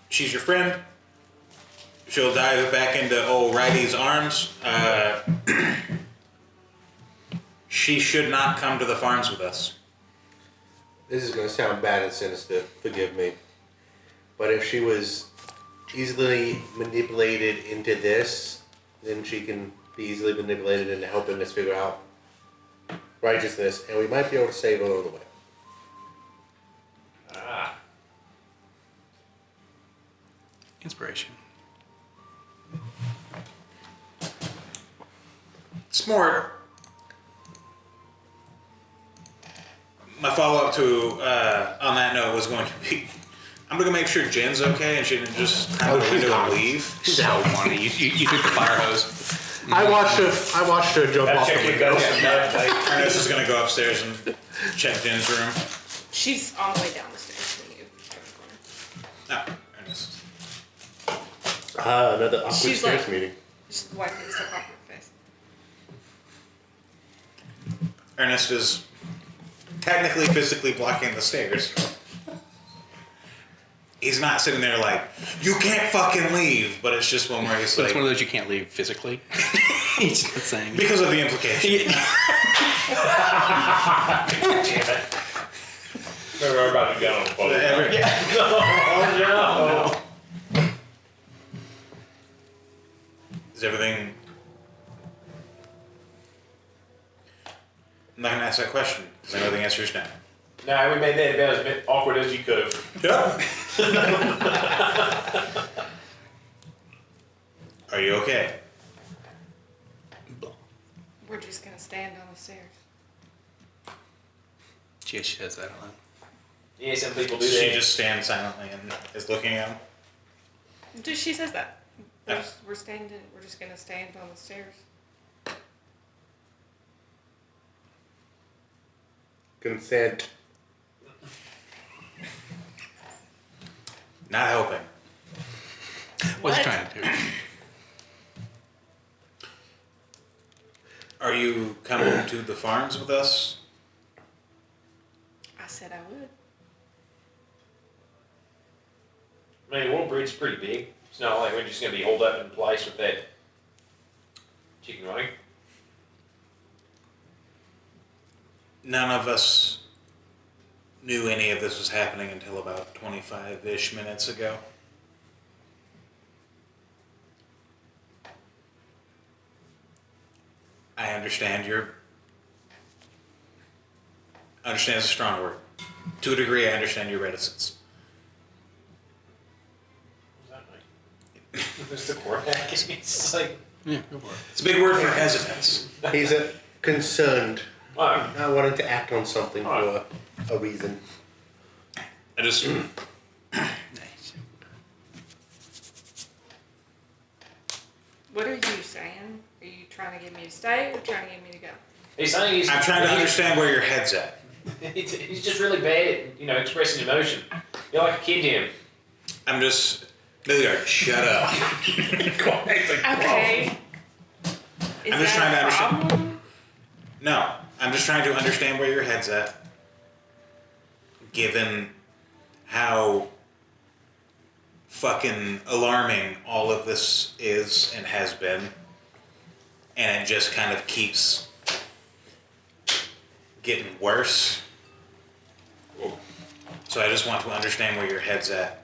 she's your friend. She'll dive back into old Righty's arms. She should not come to the farms with us. This is going to sound bad and sinister, forgive me. But if she was easily manipulated into this, then she can be easily manipulated into helping us figure out Righteousness, and we might be able to save her along the way. Inspiration. It's more. My follow-up to on that note was going to be, I'm going to make sure Jen's okay, and she didn't just kind of window and leave. So funny. You took the fire hose. I watched her jump that off the chick could window. go from that like, Ernest is going to go upstairs and check Jen's room. She's on the way down the stairs when you turn the corner. No, Ernest. Another awkward She's stairs like- meeting. Just wiping the stuff off her face. Ernest is technically physically blocking the stairs. He's not sitting there like, you can't fucking leave, but it's just one where he's But like, it's one of those you can't leave physically. He's not saying. because of the implication. damn it. We're about to get on a boat. Oh, Is everything... I'm not going to ask that question, because I know the answer is no. no. Nah, we made that about as bit awkward as you could have. Yep. Are you okay? We're just gonna stand on the stairs. She says that a lot. Yeah, some people do She that. just stands silently and is looking at him. She says that. Yeah. We're just gonna stand on the stairs. Consent. Not helping. What's What? trying to do? Are you coming to the farms with us? I said I would. I mean, the World Bridge is pretty big. It's not like we're just going to be holed up in place with that chicken wing. None of us knew any of this was happening until about 25-ish minutes ago. I understand understand is a strong word. To a degree, I understand your reticence. What does that mean? There's the quarterback. It's like, Yeah, go for it. It's a big word for hesitance. He's concerned, oh, not wanting to act on something for a reason. I just Nice. What are you saying? Are you trying to get me to stay or trying to get me to go? he's saying he's. I'm trying to understand where your head's at. He's just really bad at, expressing emotion. You're like a kid to him. I'm just Hilliard, shut up. Okay. Is I'm just trying to that a understand. problem? No, I'm just trying to understand where your head's at. Given how fucking alarming all of this is and has been, and it just kind of keeps getting worse. So I just want to understand where your head's at.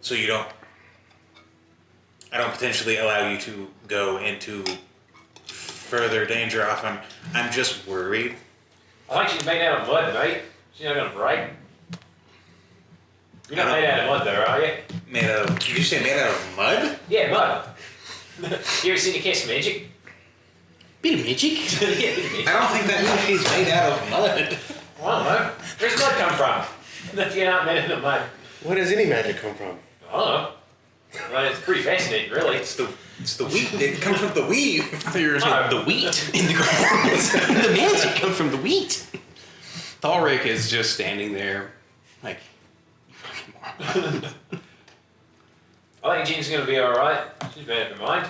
So I don't potentially allow you to go into further danger off. I'm just worried. I think she's made out of mud, mate. She's not going to break. You're not made out of mud, though, are you? Did you say made out of mud? Yeah, mud. You ever seen a Kiss Magic? Bit of magic. Yeah, bit of magic. I don't think that means she's made out of mud. Well, I don't know. Where's mud come from? If you're not made out of mud. Where does any magic come from? I don't know. Well, it's pretty fascinating, really. It's the wheat. It comes from the weave. I thought you were saying the wheat in the ground. The magic comes from the wheat. Thalric is just standing there, like, you fucking moron. I think Jean's going to be alright. She's made up her mind.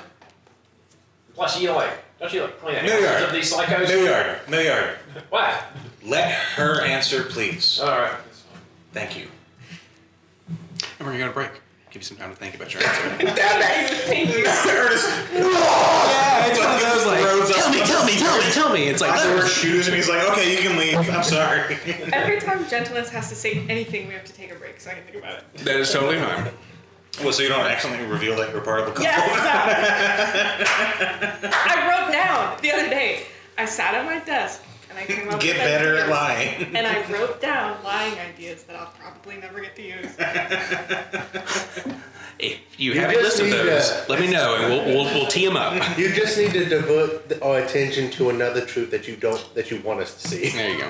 Plus, don't you clean the Milliard. houses of these psychos? Milliard. What? Let her answer, please. Alright. Thank you. And we're gonna go to break. Give you some time to think about your answer. Thank you. Yeah, it's one of those like, Throws up. tell me. It's like, I wear shoes and he's like, okay, you can leave. I'm sorry. Every time Gentleness has to say anything, we have to take a break so I can think about it. that is totally fine. Well, so you don't accidentally reveal that you're part of a couple? Yes! I wrote down the other day. I sat at my desk and I came up Get with better ideas, at lying. and I wrote down lying ideas that I'll probably never get to use. If you have a just list of need those, to- let me know and we'll tee them up. You just need to divert our attention to another truth that you want us to see. There you go.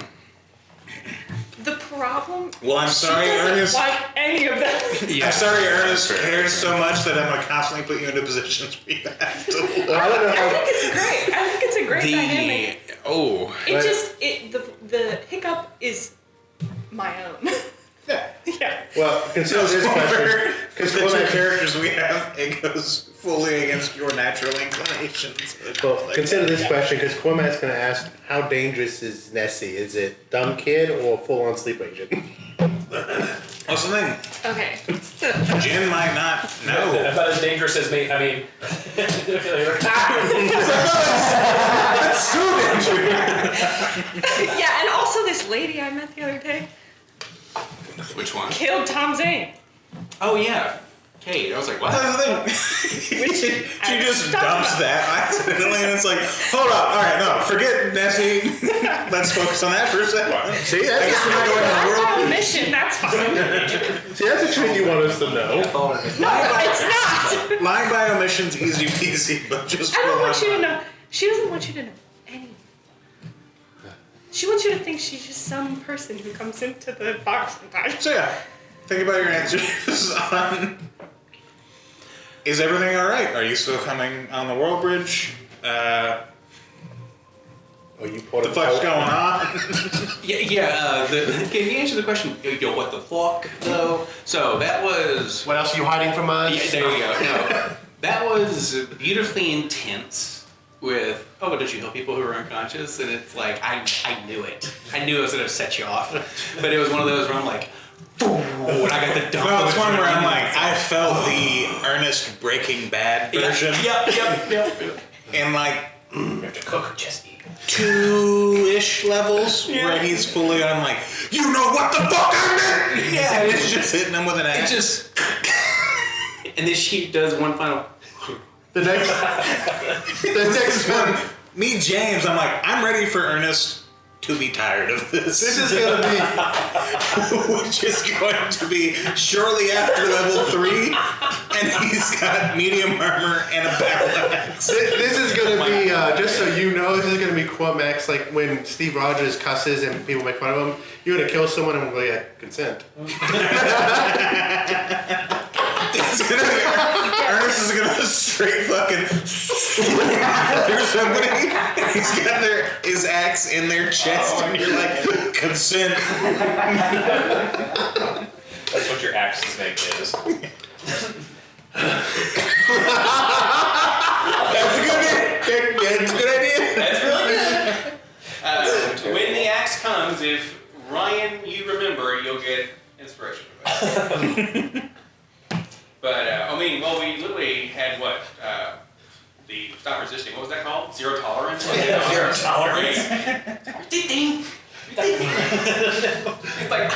The problem. Well, I'm sorry, she doesn't Ernest. like any of them. Yeah. I'm sorry, Ernest cares so much that I'm going to constantly put you into positions where you have to lie. I don't know I how. think it's great. I think it's a great dynamic. The hiccup is my own. Yeah. Yeah. Well, consider this question. Because the two characters we have, it goes fully against your natural inclinations. Well, consider this question because Cormac's going to ask, how dangerous is Nessie? Is it dumb kid or full-on sleep agent? What's the thing? Okay. Jen might not know. About as dangerous as me. I mean, That's so dangerous. Yeah, and also this lady I met the other day Which one? killed Tom Zane. Oh yeah, Kate. I was like, what? That's the thing. She I just talked dumps about. that accidentally, and it's like, hold up, all right, no, forget Nessie. Let's focus on that for a second. See, I guess we're not going in the world. I'm on a mission, that's fine. See, that's a truth you want us to know. It's not. Lying by omission's easy peasy, but just I don't for want you to one- know. She doesn't want you to know anything. She wants you to think she's just some person who comes into the bar sometimes. So yeah, think about your answers on. Is everything all right? Are you still coming on the World Bridge? Oh, you What the fuck's going on? Can you answer the question? Yo, what the fuck though? So that was. What else are you hiding from us? Yeah, there you go. No, that was beautifully intense. With don't you help people who are unconscious? And it's like I knew it. I knew it was gonna set you off. But it was one of those where I'm like, and I got the dump. No, it's one where I'm like, I felt the Ernest Breaking Bad version. Yep. And like You have to cook or just eat. 2-ish levels where he's fully on like, you know what the fuck I meant? Yeah, and it's just hitting him with an It axe. just. And then she does one final. The next one. Me, James, I'm like, I'm ready for Ernest to be tired of this. This is gonna be. Which is going to be shortly after level 3, and he's got medium armor and a battle axe. This is gonna be. Just so you know, this is gonna be Quamax. Like when Steve Rogers cusses and people make fun of him. You're gonna kill someone and we're like, consent. Ernest is gonna straight fucking or somebody. He's got his axe in their chest, and you're like, consent. That's what your axe's name is. That's a good idea. That's a good idea. That's really good. When the axe comes, if Ryan, you remember, you'll get inspiration from it. But we literally had what the stop resisting. What was that called? Zero tolerance. Zero tolerance. Ding. It's like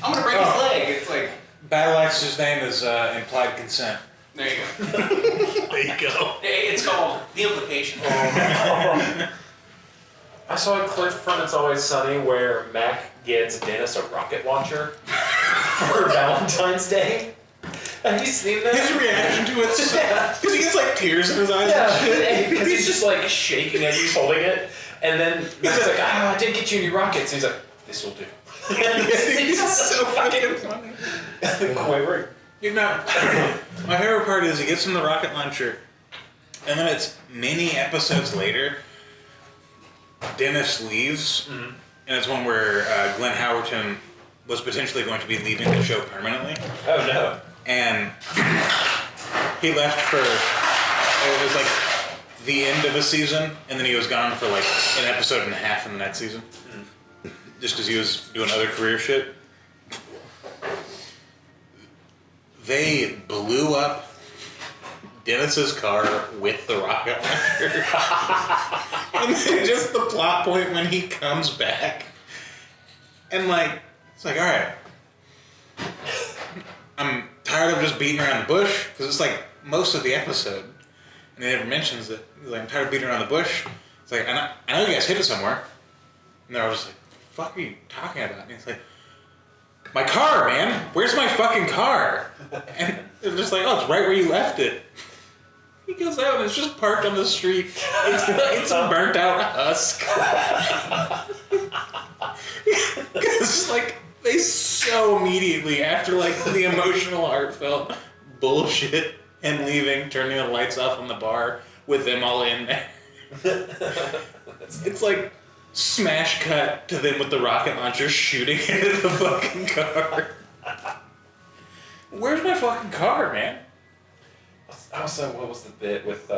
I'm gonna break his leg. It's like Battle Axe's name is implied consent. there you go. There you go. It's called the implication. I saw a clip from It's Always Sunny where Mac gets Dennis a rocket launcher for Valentine's Day. Have you seen that? His reaction to it, because he gets like tears in his eyes and shit. Because he's just like shaking as he's holding it. And then Mac's like, I did get you a new rockets. And he's like, this will do. He's so fucking funny. Quavering. You know, my favorite part is he gets him the rocket launcher, and then it's many episodes later, Dennis leaves, and it's one where Glenn Howerton was potentially going to be leaving the show permanently. Oh no. And he left for, it was like the end of a season, and then he was gone for like an episode and a half in the next season. Just because he was doing other career shit. They blew up Dennis's car with the rocket launcher. And then just the plot point when he comes back. And like, it's like, alright. I'm tired of just beating around the bush, because it's like most of the episode. And he never mentions that. He's like, I'm tired of beating around the bush. It's like, I know you guys hid it somewhere. And they're all just like, what the fuck are you talking about? And he's like, my car, man. Where's my fucking car? And they're just like, oh, it's right where you left it. He goes out and it's just parked on the street. It's a burnt out husk. Because like they so immediately after like the emotional heartfelt bullshit and leaving, turning the lights off on the bar with them all in there. It's like smash cut to them with the rocket launcher shooting into the fucking car. Where's my fucking car, man? Also, what was the bit with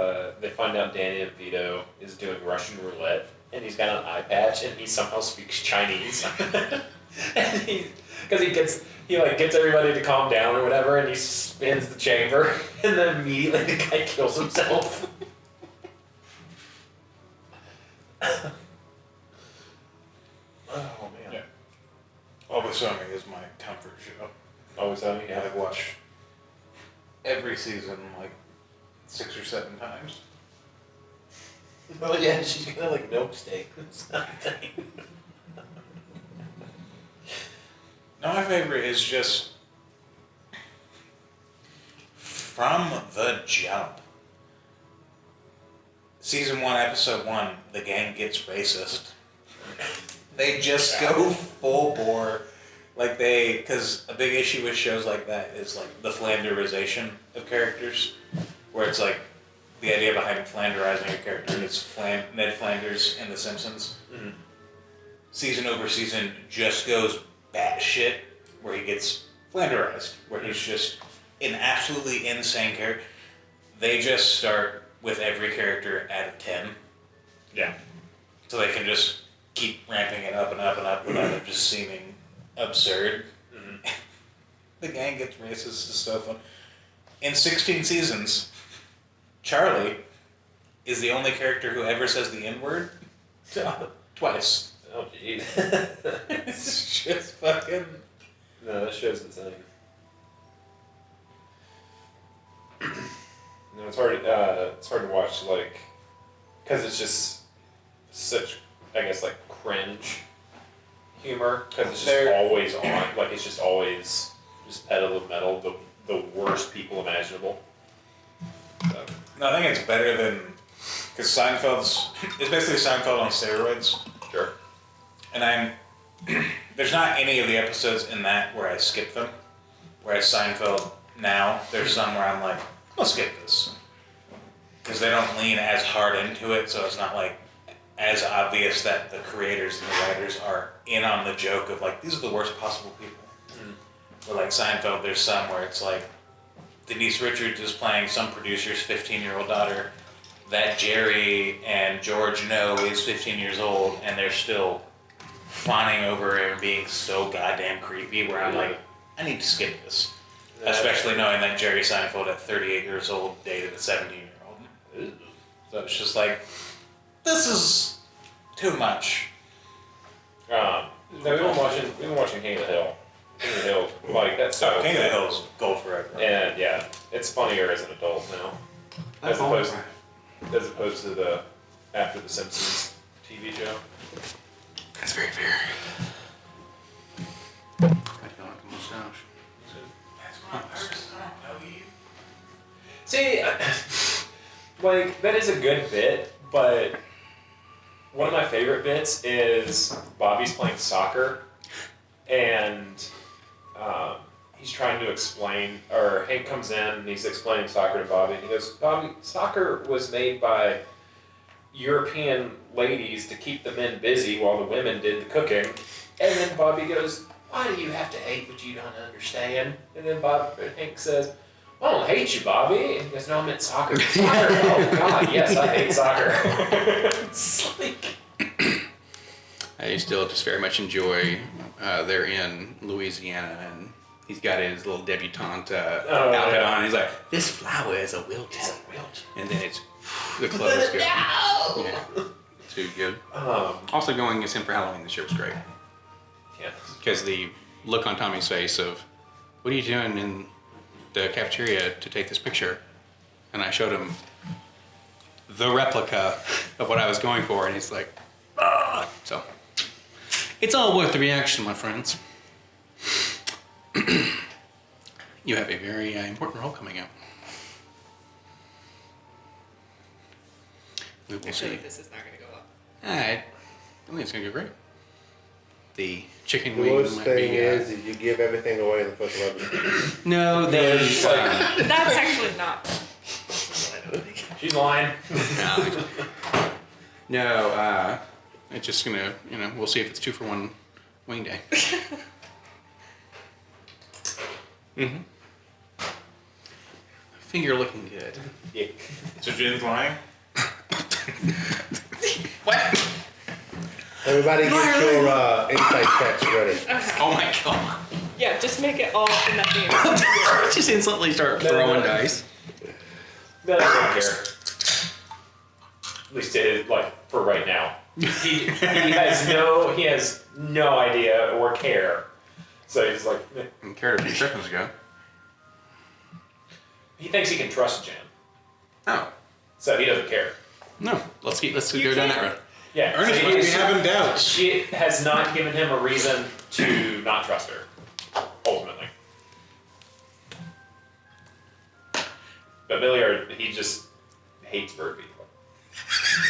they find out Danny DeVito is doing Russian roulette and he's got an eye patch and he somehow speaks Chinese. And because he gets everybody to calm down or whatever, and he spins the chamber, and then immediately the guy kills himself. Oh man. Yeah. Always Sunny is my comfort show. Always Sunny. Yeah. I've watched every season like 6 or 7 times. Oh yeah, she's gonna like milk steak or something. No, my favorite is just from the jump. Season 1, episode 1, the gang gets racist. They just go full bore. Like because a big issue with shows like that is like the Flanderization of characters, where it's like the idea behind Flanderizing a character is Ned Flanders in The Simpsons. Mm-hmm. Season over season just goes batshit, where he gets Flanderized, where he's just an absolutely insane character. They just start with every character at a 10. Yeah. So they can just keep ramping it up and up and up without it just seeming absurd. Mm-hmm. The gang gets racist. It's so fun. In 16 seasons, Charlie is the only character who ever says the N-word twice. Oh, jeez. It's just fucking... No, that show's insane. No, it's hard to watch, like, because it's just such, I guess, like, cringe humor, because it's just always on, like, it's just always just pedal to metal, the worst people imaginable. So. No, I think it's better than, because it's basically Seinfeld on steroids. Sure. And there's not any of the episodes in that where I skip them. Whereas Seinfeld now, there's some where I'm like, I'll skip this. Because they don't lean as hard into it, so it's not like as obvious that the creators and the writers are in on the joke of like, these are the worst possible people. But like Seinfeld, there's some where it's like, Denise Richards is playing some producer's 15-year-old daughter that Jerry and George know is 15 years old, and they're still fawning over her and being so goddamn creepy, where I'm like, I need to skip this. Especially knowing that Jerry Seinfeld at 38 years old dated a 17-year-old. So it's just like, this is too much. No, we've been watching King of the Hill. King of the Hill, like, that's so... King of the Hill is gold forever. And, yeah, it's funnier as an adult now. As opposed to the After the Simpsons TV show. That's very fair. I don't like the mustache. See, like, that is a good bit, but one of my favorite bits is Bobby's playing soccer, and he's trying to explain, or Hank comes in and he's explaining soccer to Bobby, and he goes, Bobby, soccer was made by European ladies to keep the men busy while the women did the cooking. And then Bobby goes, why do you have to hate what you don't understand? And then Hank says, I don't hate you, Bobby. And he goes, no, I meant soccer. Soccer? Oh, God, yes, I hate soccer. It's like... I still just very much enjoy, they're in Louisiana, and he's got his little debutante outfit on, and he's like, this flower is a wilt. It's a wilt. And then it's, the clothes go. No! Yeah, too good. Also going as him for Halloween this year was great. Yeah. Because the look on Tommy's face of, what are you doing in the cafeteria to take this picture? And I showed him the replica of what I was going for, and he's like, ah. So, it's all worth the reaction, my friends. You have a very important role coming up. We will I feel see. like this is not going to go up. I think it's going to go great. The chicken The wing worst might thing be... is that you give everything away in the first 11. No, it's like- That's actually not. I don't think. She's lying. No, it's just going to, we'll see if it's 2 for 1 wing day. Mm-hmm. Finger looking good. Yeah. So Jen's lying? What? Everybody get your insight checks ready. Okay. Oh my god. Yeah, just make it all in the theme. Just instantly start throwing dice. No, I don't care. At least it, like, for right now. He has no idea or care. So he's like, eh. I cared a few seconds ago. He thinks he can trust Jen. Oh. So he doesn't care. No. Let's go down that road. Yeah. Ernest so might be he's- having doubts. She has not given him a reason to not trust her, ultimately. But Billiard, he just hates bird people.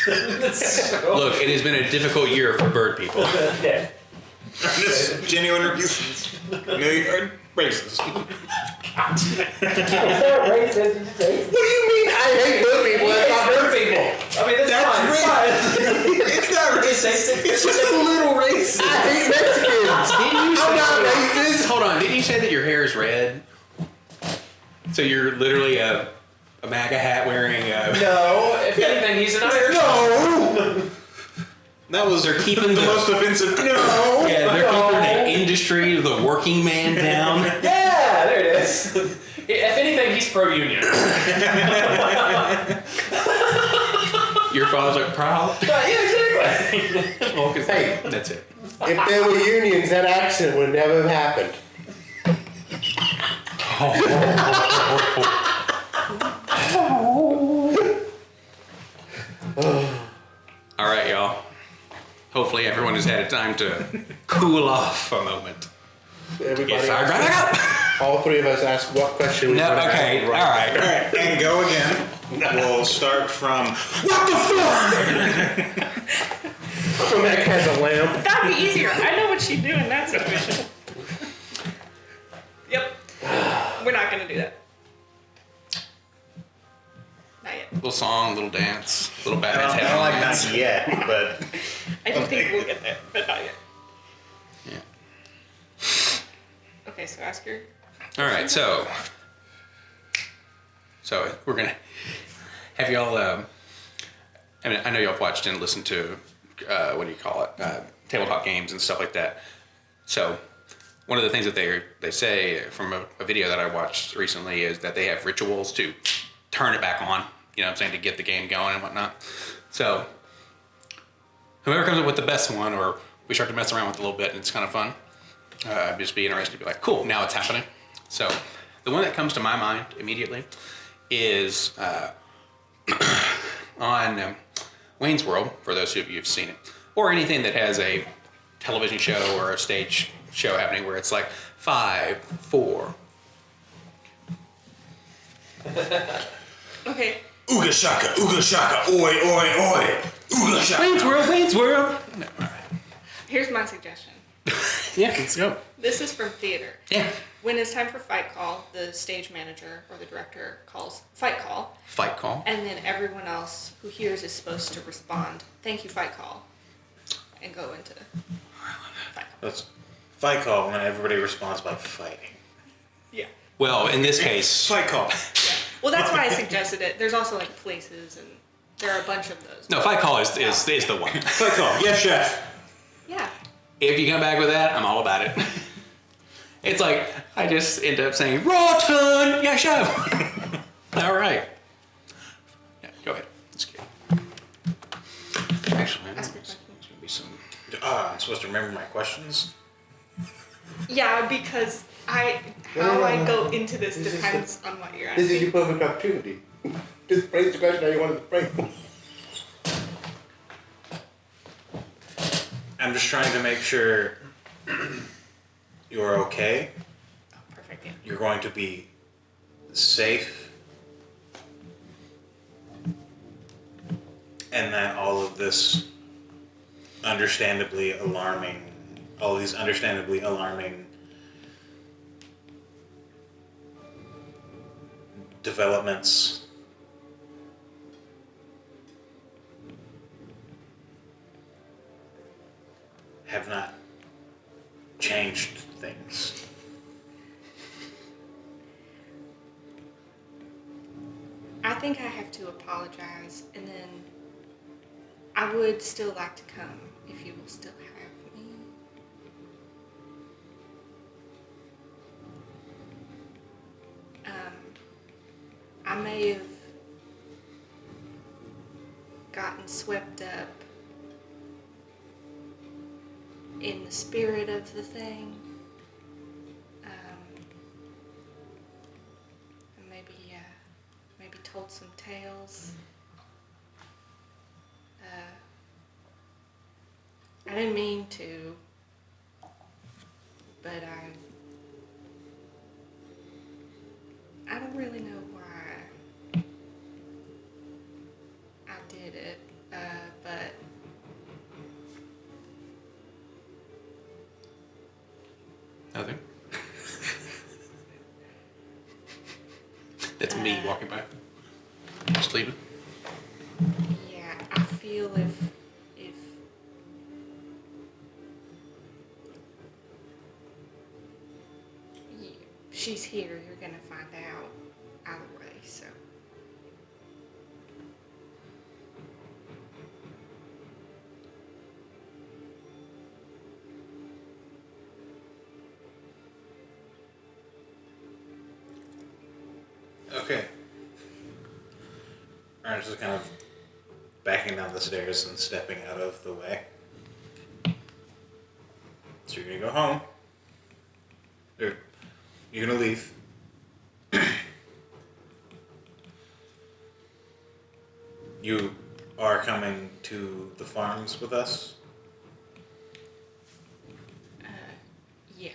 Look, it has been a difficult year for bird people. Yeah. Just genuine reasons. Million races. What What do you mean? I hate bird people. That's not Bird bird people. I mean, that's fine. It's fine. It's not racist. It's just a little racist. I hate Mexicans. Didn't you I'm not say, racist. hold on, didn't you say that your hair is red? So you're literally a MAGA hat wearing No, if anything, he's an Irish. No. That was They're keeping the the- most offensive. No. Yeah, they're keeping the industry of the working man down. Yeah, there it is. If anything, he's pro-union. Your father's like, proud? Yeah, exactly. Well, 'cause Hey. that's it. If there were unions, that accident would never have happened. All right, y'all. Hopefully everyone has had a time to cool off a moment. Everybody Get fired asked- right back up. All three of us asked what question we No, wanted to okay, ask all right. right. Alright, and go again. We'll start from what the fuck? Mac has a lamb. That'd be easier. I know what she'd do in that situation. Yep. We're not gonna do that. Not yet. Little song, little dance, little I Batman's don't head like dance. not yet, but I do think we'll get there, but not yet. Yeah. Okay, so ask her. All right, so we're gonna have y'all. I mean, I know y'all have watched and listened to what do you call it, tabletop games and stuff like that. So one of the things that they say from a video that I watched recently is that they have rituals to turn it back on. You know what I'm saying, to get the game going and whatnot. So whoever comes up with the best one, or we start to mess around with it a little bit, and it's kind of fun. Just be interested to be like, cool, now it's happening. So the one that comes to my mind immediately is on Wayne's World, for those of you who've seen it, or anything that has a television show or a stage show happening where it's like 5, 4. Okay. ooga shaka, oi, oi, oi, ooga shaka. Wayne's World, Wayne's World. No, all right. Here's my suggestion. Yeah, let's go. This is from theater. Yeah. When it's time for fight call, the stage manager or the director calls fight call, Fight call. and then everyone else who hears is supposed to respond, "Thank you, fight call," and go into fight call. That's fight call when everybody responds by fighting. Yeah. Well, in this case, Fight call. Yeah. Well, that's why I suggested it. There's also like places, and there are a bunch of those. no, fight call is the one. Fight call. Yes, chef. Yeah. If you come back with that, I'm all about it. It's like, I just end up saying, rotten! Yeah, chef! All right. Yeah, go ahead. Let's get actually, there's going to be some... I'm supposed to remember my questions? Yeah, because how I go into this depends on what you're This asking. is your perfect opportunity. Just phrase the question how you wanted to phrase it. I'm just trying to make sure you're okay. Oh, perfect. Yeah. You're going to be safe. And then all of this understandably alarming, all these understandably alarming developments have not changed things. I think I have to apologize, and then I would still like to come if you will still have me. I may have gotten swept up in the spirit of the thing. And maybe told some tales. I didn't mean to, but I don't really know why I did it. Nothing. That's me walking by. Just leaving. Yeah, I feel if she's here, you're gonna find out either way. So Okay. Ernest is kind of backing down the stairs and stepping out of the way. So you're gonna go home. Or you're gonna leave. You are coming to the farms with us? yeah,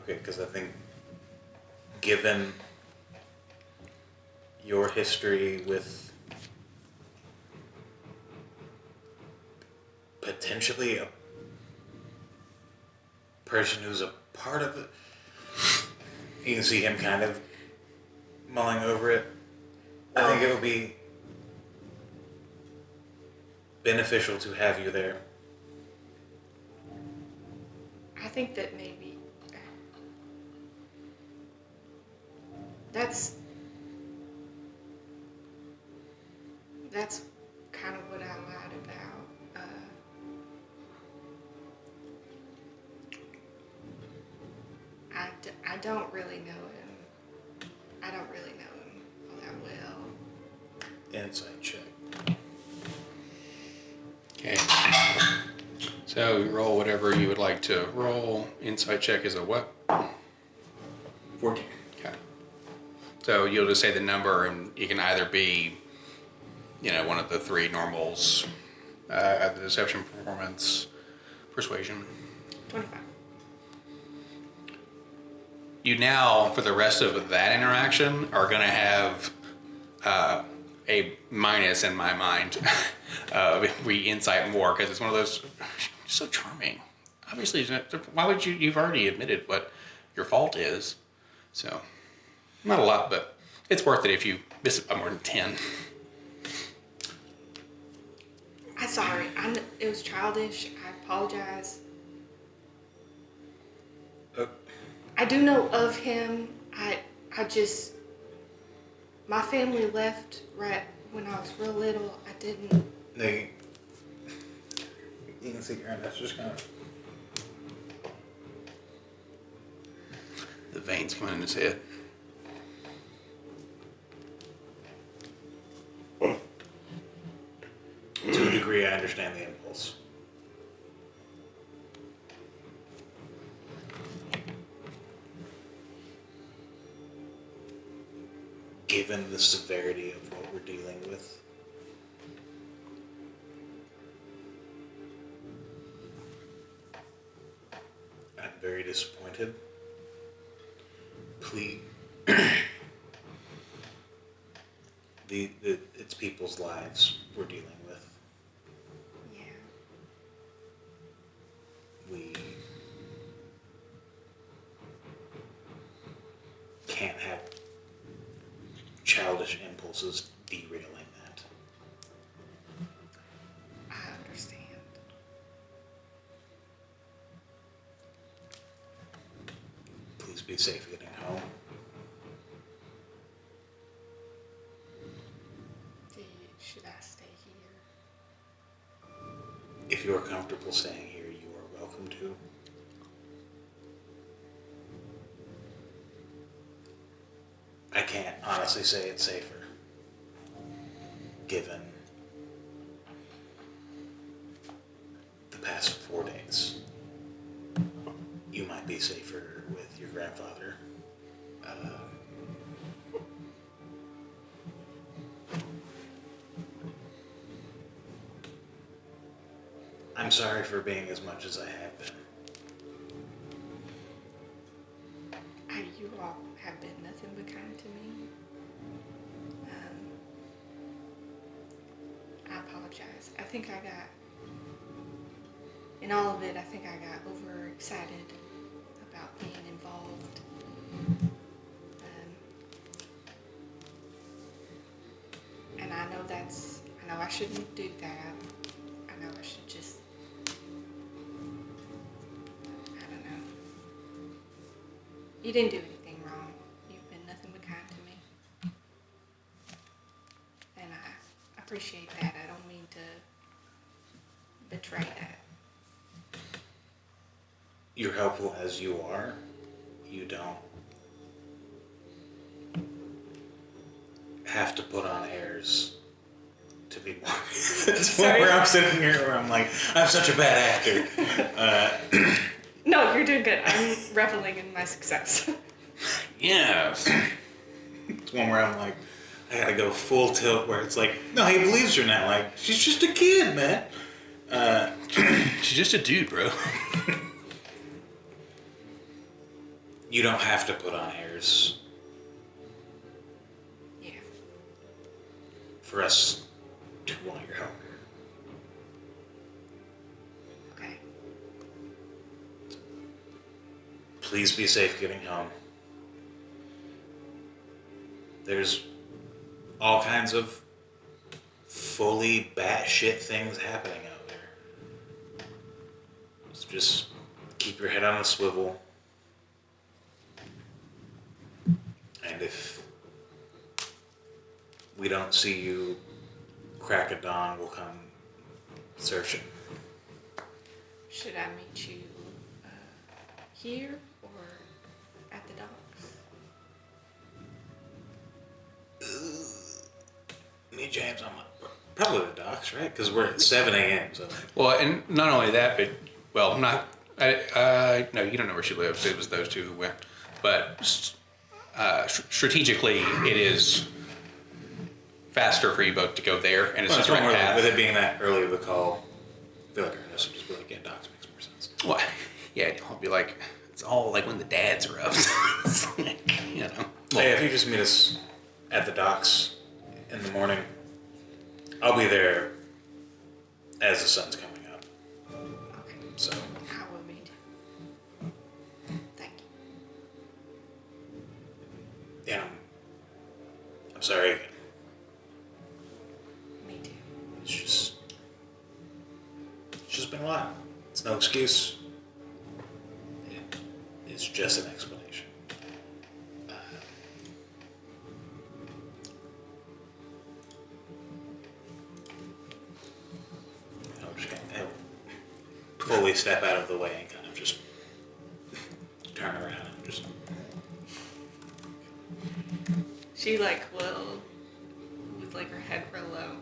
Okay, because I think given your history with potentially a person who's a part of it, you can see him kind of mulling over it. I think it would be beneficial to have you there. I think that maybe that's kind of what I lied about. I don't really know him. I don't really know him all that well. Insight check. Okay. So you roll whatever you would like to roll. Insight check is a what? 14. Okay. So you'll just say the number, and you can either be, one of the three normals, either deception, performance, persuasion. 25. You now, for the rest of that interaction, are going to have a minus in my mind. If we insight more, because it's one of those, she's so charming. Obviously, why would you've already admitted what your fault is. So, not a lot, but it's worth it if you miss it by more than 10. I'm sorry. It was childish. I apologize. I do know of him. I just, my family left right when I was real little. I didn't. You can see Ernest just kind of. The veins coming in his head. To a degree, I understand the impulse. Given the severity of what we're dealing with, I'm very disappointed. Please, it's people's lives we're dealing with. Yeah. We can't have childish impulses derailing that. I understand. Please be safe getting home. Should I stay here? If you're comfortable staying here, you are welcome to. I can't honestly say it's safer, given the past 4 days. You might be safer with your grandfather. I'm sorry for being as much as I have been. You all have been nothing but kind to me. I apologize. I think I got in all of it, I think I got overexcited about being involved. And I know I shouldn't do that. I know I should just, I don't know. You didn't do anything wrong. You've been nothing but kind to me. And I appreciate that. I don't mean to betray that. You're helpful as you are. You don't have to put on airs to be more. That's where I'm sitting here where I'm like, I'm such a bad actor. No, you're doing good. I'm reveling in my success. Yes. It's one where I'm like, I gotta go full tilt where it's like, no, he believes her now. Like, she's just a kid, man. She's just a dude, bro. You don't have to put on airs Yeah. for us to want your help. Okay. Please be safe getting home. There's all kinds of fully batshit things happening out there. So just keep your head on a swivel. And if we don't see you crack of dawn, we'll come searching. Should I meet you here or at the docks? Me, James, I'm probably the docks, right? Because we're at 7 a.m. So Well, and not only that, but well, not no, you don't know where she lives. It was those two who went, but strategically, it is faster for you both to go there, and it's well, a direct path. with it being that early of a call, I feel like Ernest would just be like, yeah, docks makes more sense. Well, yeah, I'll be like, it's all like when the dads are up. It's like, you know. Hey, if you just meet us at the docks in the morning, I'll be there as the sun's coming up. Okay. So, How will meet? Thank you. yeah, I'm sorry again. Me too. It's just been a lot. It's no excuse. It's just an explanation. I'm just gonna fully step out of the way and kind of just turn around and just. She like will, with like her head real low,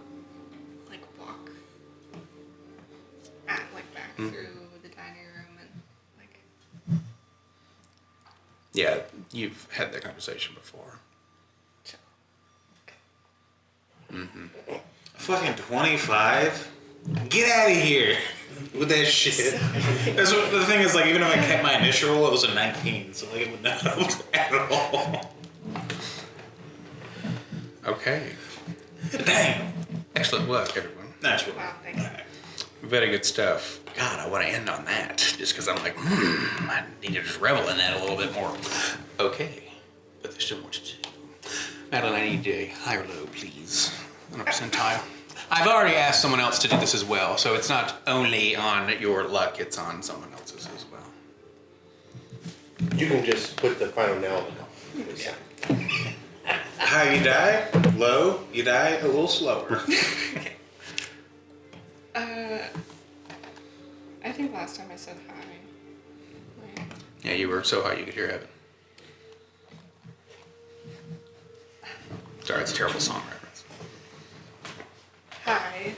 like walk like back through the dining room and like. Yeah, you've had that conversation before. Chill. Fucking 25? Get out of here with that shit. That's what, the thing is, like, even if I kept my initial roll, it was a 19, so like it would not help at all. Okay. Dang. Excellent work, everyone. That's what. Wow, thanks. Very good stuff. God, I want to end on that, just because I'm like, I need to just revel in that a little bit more. Okay, but there's still more to do. Madeline, I need a high or low, please. On a percentile. I've already asked someone else to do this as well, so it's not only on your luck, it's on someone else's as well. You can just put the final nail in the coffin. Yeah. High, you die. Low, you die a little slower. I think last time I said hi. Like, Yeah, you were so high you could hear heaven. Sorry, it's a terrible song reference. hi.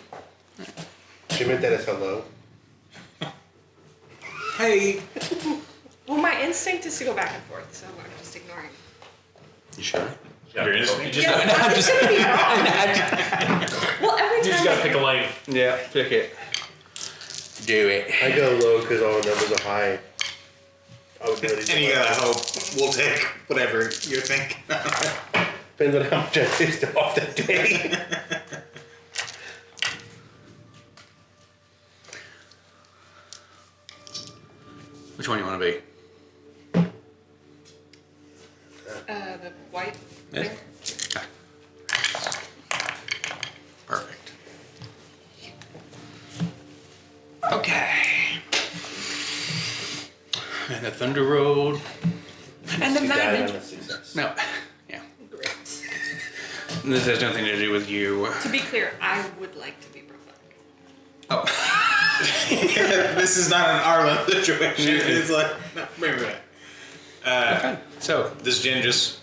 She meant that as hello. Hey. Well, my instinct is to go back and forth, so I'm just ignoring. You sure? Your instinct? Yeah, I'm just gonna be wrong. Well, every You time. just gotta pick a lane. Yeah, pick it. Do it. I go low because all the numbers are high. I would really And you gotta hope we'll take whatever you're thinking. Depends on how much I pissed off that day. Which one you want to be? The white This? thing. Perfect. Okay. And the Thunder Road. And the You died on Nightmare. a success. No. Yeah. Great. And this has nothing to do with you. To be clear, I would like to be prophetic. Oh. This is not an Arlen situation. It's like, no, wait. Okay. So, Does Jen just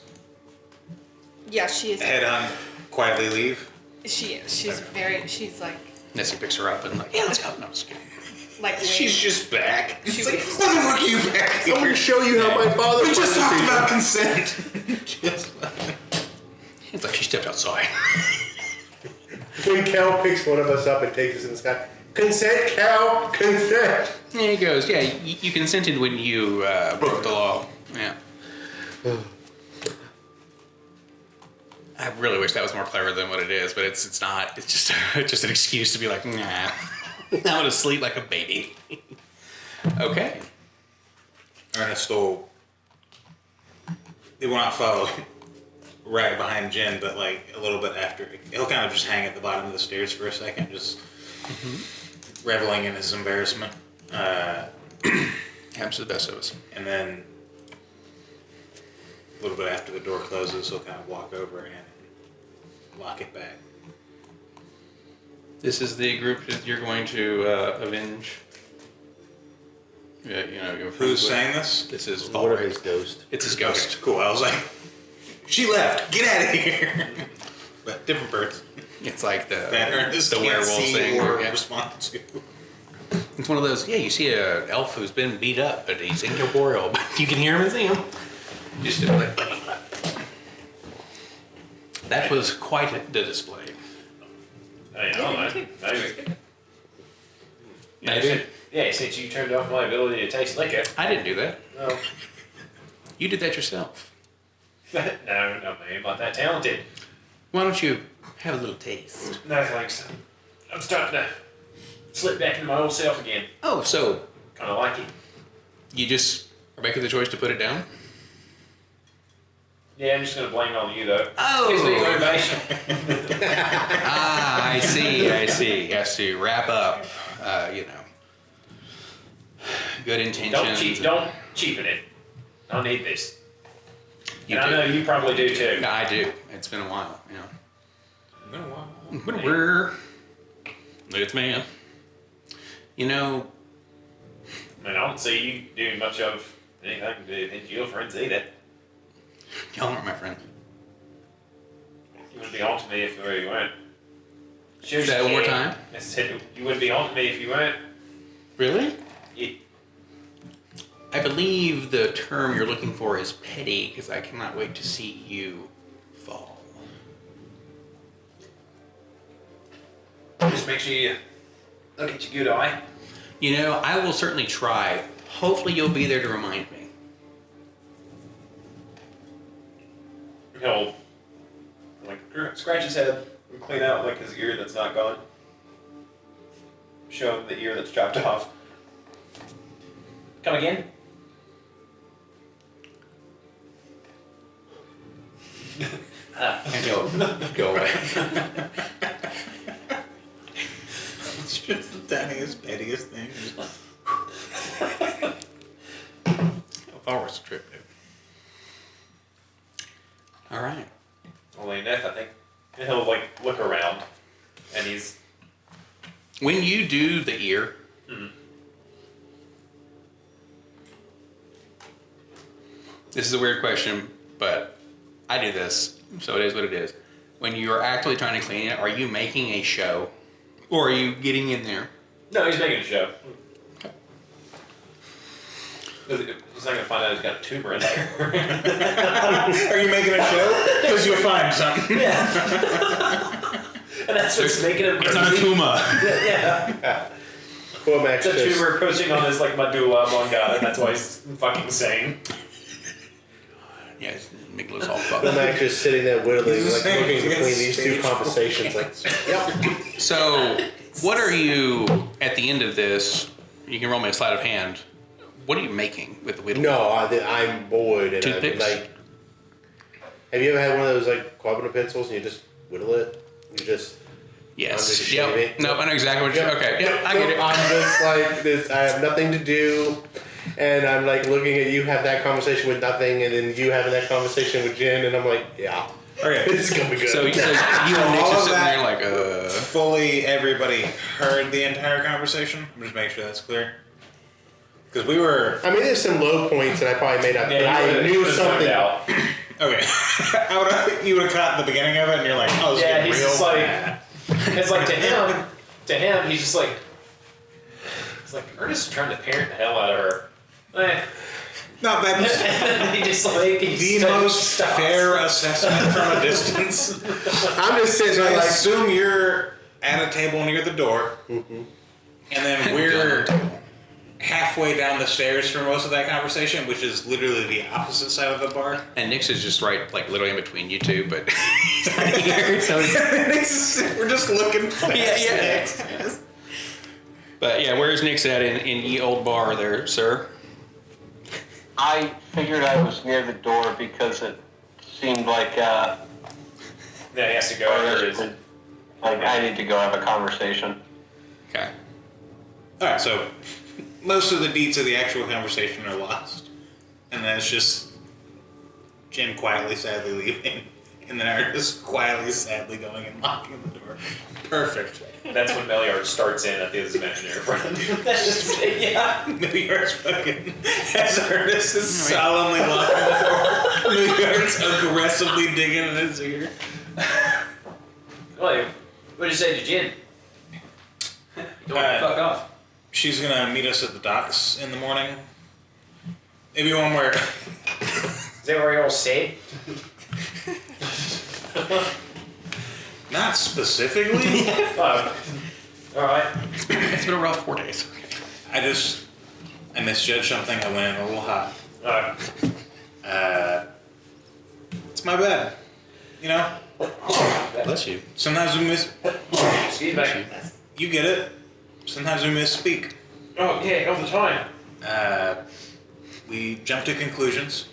Yeah, she is. head on, quietly leave? She is. She's very. She's like. Nessie picks her up and like, yeah, let's go. No, just kidding. Like. She's just back. She It's like, waves. what the fuck are you back I'm gonna here? show you how my father. We just talked people. about consent. Just- It's like she stepped outside. When Cal picks one of us up and takes us in the sky. Consent, Cal, consent. Yeah, he goes, yeah, you consented when you broke the law. Yeah. I really wish that was more clever than what it is, but it's not. It's just just an excuse to be like, nah, I'm gonna sleep like a baby. Okay. Ernest will. He will not follow right behind Jen, but like a little bit after. He'll kind of just hang at the bottom of the stairs for a second, just reveling in his embarrassment. Happens to the best of us. And then a little bit after the door closes, he'll kind of walk over and lock it back. This is the group that you're going to avenge. Yeah, you know, your Who's saying this? This is What of Valric. his ghost? It's his ghost. Okay, cool. I was like, she left. Get out of here. But different person. It's like the That Ernest the can't werewolf see thing. or Yeah. respond to. It's one of those. Yeah, you see a elf who's been beat up, but he's incorporeal. But you can hear him and see him. Just like that was quite the display. Hey, I don't know. Maybe. Maybe. Yeah, since you turned off my ability to taste liquor. I didn't do that. No. You did that yourself. No, not me. I'm not that talented. Why don't you have a little taste? No thanks. I'm starting to slip back into my old self again. Oh, so Kind of like it. you just are making the choice to put it down? Yeah, I'm just going to blame it on you, though. Oh. Gives me motivation. Ah, I see. He has to wrap up, you know. Good intentions. Don't cheapen it. I need this. You And do. I know you probably do, too. I do. It's been a while, yeah. Been a while. But we're... Look at the man. You know, I mean, I don't see you doing much of anything to hit your friends either. y'all aren't my friend. You wouldn't be on to me if you weren't. Sure Say that you one more can. time. I said you wouldn't be on to me if you weren't. Really? Yeah. I believe the term you're looking for is petty, because I cannot wait to see you fall. Just make sure you look at your good eye. You know, I will certainly try. Hopefully you'll be there to remind me. He'll like scratch his head and clean out like his ear that's not gone. Show him the ear that's chopped off. Come again? And he'll go away. It's just the tiniest, pettiest thing. Forward's a trip, dude. All right. Only enough, I think. And he'll like look around, and he's When you do the ear, this is a weird question, but I do this, so it is what it is. When you are actually trying to clean it, are you making a show, or are you getting in there? no, he's making a show. He's not gonna find out he's got a tumor in there. Are you making a show? Because you'll find something. And that's what's making him It's not a crazy. tumor. Yeah. Cormac It's a just, tumor pushing on his like medulla oblongata, and that's why he's fucking sane. Yeah, Mikola's all fucked. Cormac just sitting there whittling, He's like saying looking he's between these two stage conversations, like, yep. So, what are you, at the end of this, you can roll me a sleight of hand, What are you making with the whittle? No, I'm bored and I'm Toothpicks? like. Have you ever had one of those like carpenter pencils and you just whittle it? You just. Yes. I'm just shaving. Yep. No, I know exactly what you're. Okay. Yeah, I get it. I'm just like this. I have nothing to do, and I'm like looking at you have that conversation with nothing, and then you having that conversation with Jen, and I'm like, yeah, Okay. this is gonna be good. So you and Nick all are of sitting that- there like, Fully everybody heard the entire conversation. I'm just making sure that's clear. Because we were... I mean, there's some low points that I probably made up, but Yeah, I knew something. Out. Okay. You would have caught the beginning of it and you're like, oh, it's Yeah, getting he's real. just like, it's like to him, he's just like, it's like Ernest is trying to parent the hell out of her. Not bad. And then he just like he The most stops. fair assessment from a distance. I'm just sitting So I there like, assume you're at a table near the door, and then we're halfway down the stairs for most of that conversation, which is literally the opposite side of the bar. and Nick's is just right, like literally in between you two, but he's not here, so We're just looking past Yeah. But yeah, where's Nick's at in ye old bar there, sir? I figured I was near the door because it seemed like Yeah, he has to go after his. like I need to go have a conversation. Okay. Alright, so most of the deeds of the actual conversation are lost. And then it's just Jen quietly, sadly leaving. And then Ernest quietly, sadly going and locking the door. Perfect. That's when Meliard starts in at his imaginary friend. That's just yeah. Milliard's fucking, as Ernest is solemnly locking the door, Milliard's aggressively digging in his ear. Like, what'd you say to Jen? You don't want to fuck off. She's gonna meet us at the docks in the morning. Maybe one where Is that where you all stayed? not specifically. All right. It's been a rough 4 days. I misjudged something. I went in a little hot. It's my bad. You know? Bless you. Sometimes we miss. Excuse me. You get it. Sometimes we misspeak. Oh yeah, all the time. We jump to conclusions.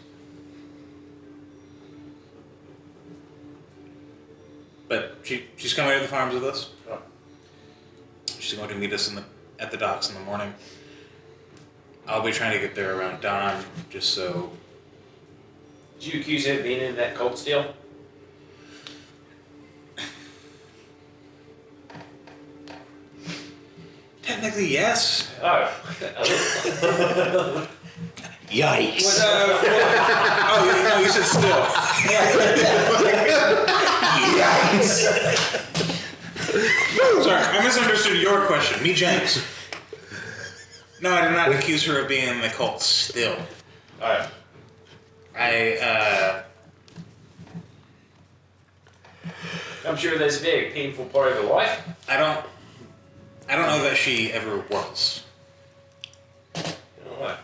But she's coming to the farms with us. Oh. She's going to meet us at the docks in the morning. I'll be trying to get there around dawn, just so. Did you accuse him of being in that cult still? Technically, yes. Oh. Yikes. Oh, you said still. Sorry, I misunderstood your question. Me, James. No, I did not accuse her of being in the cult still. Alright. I'm sure that's a big, painful part of your life. I don't know that she ever was. You know what?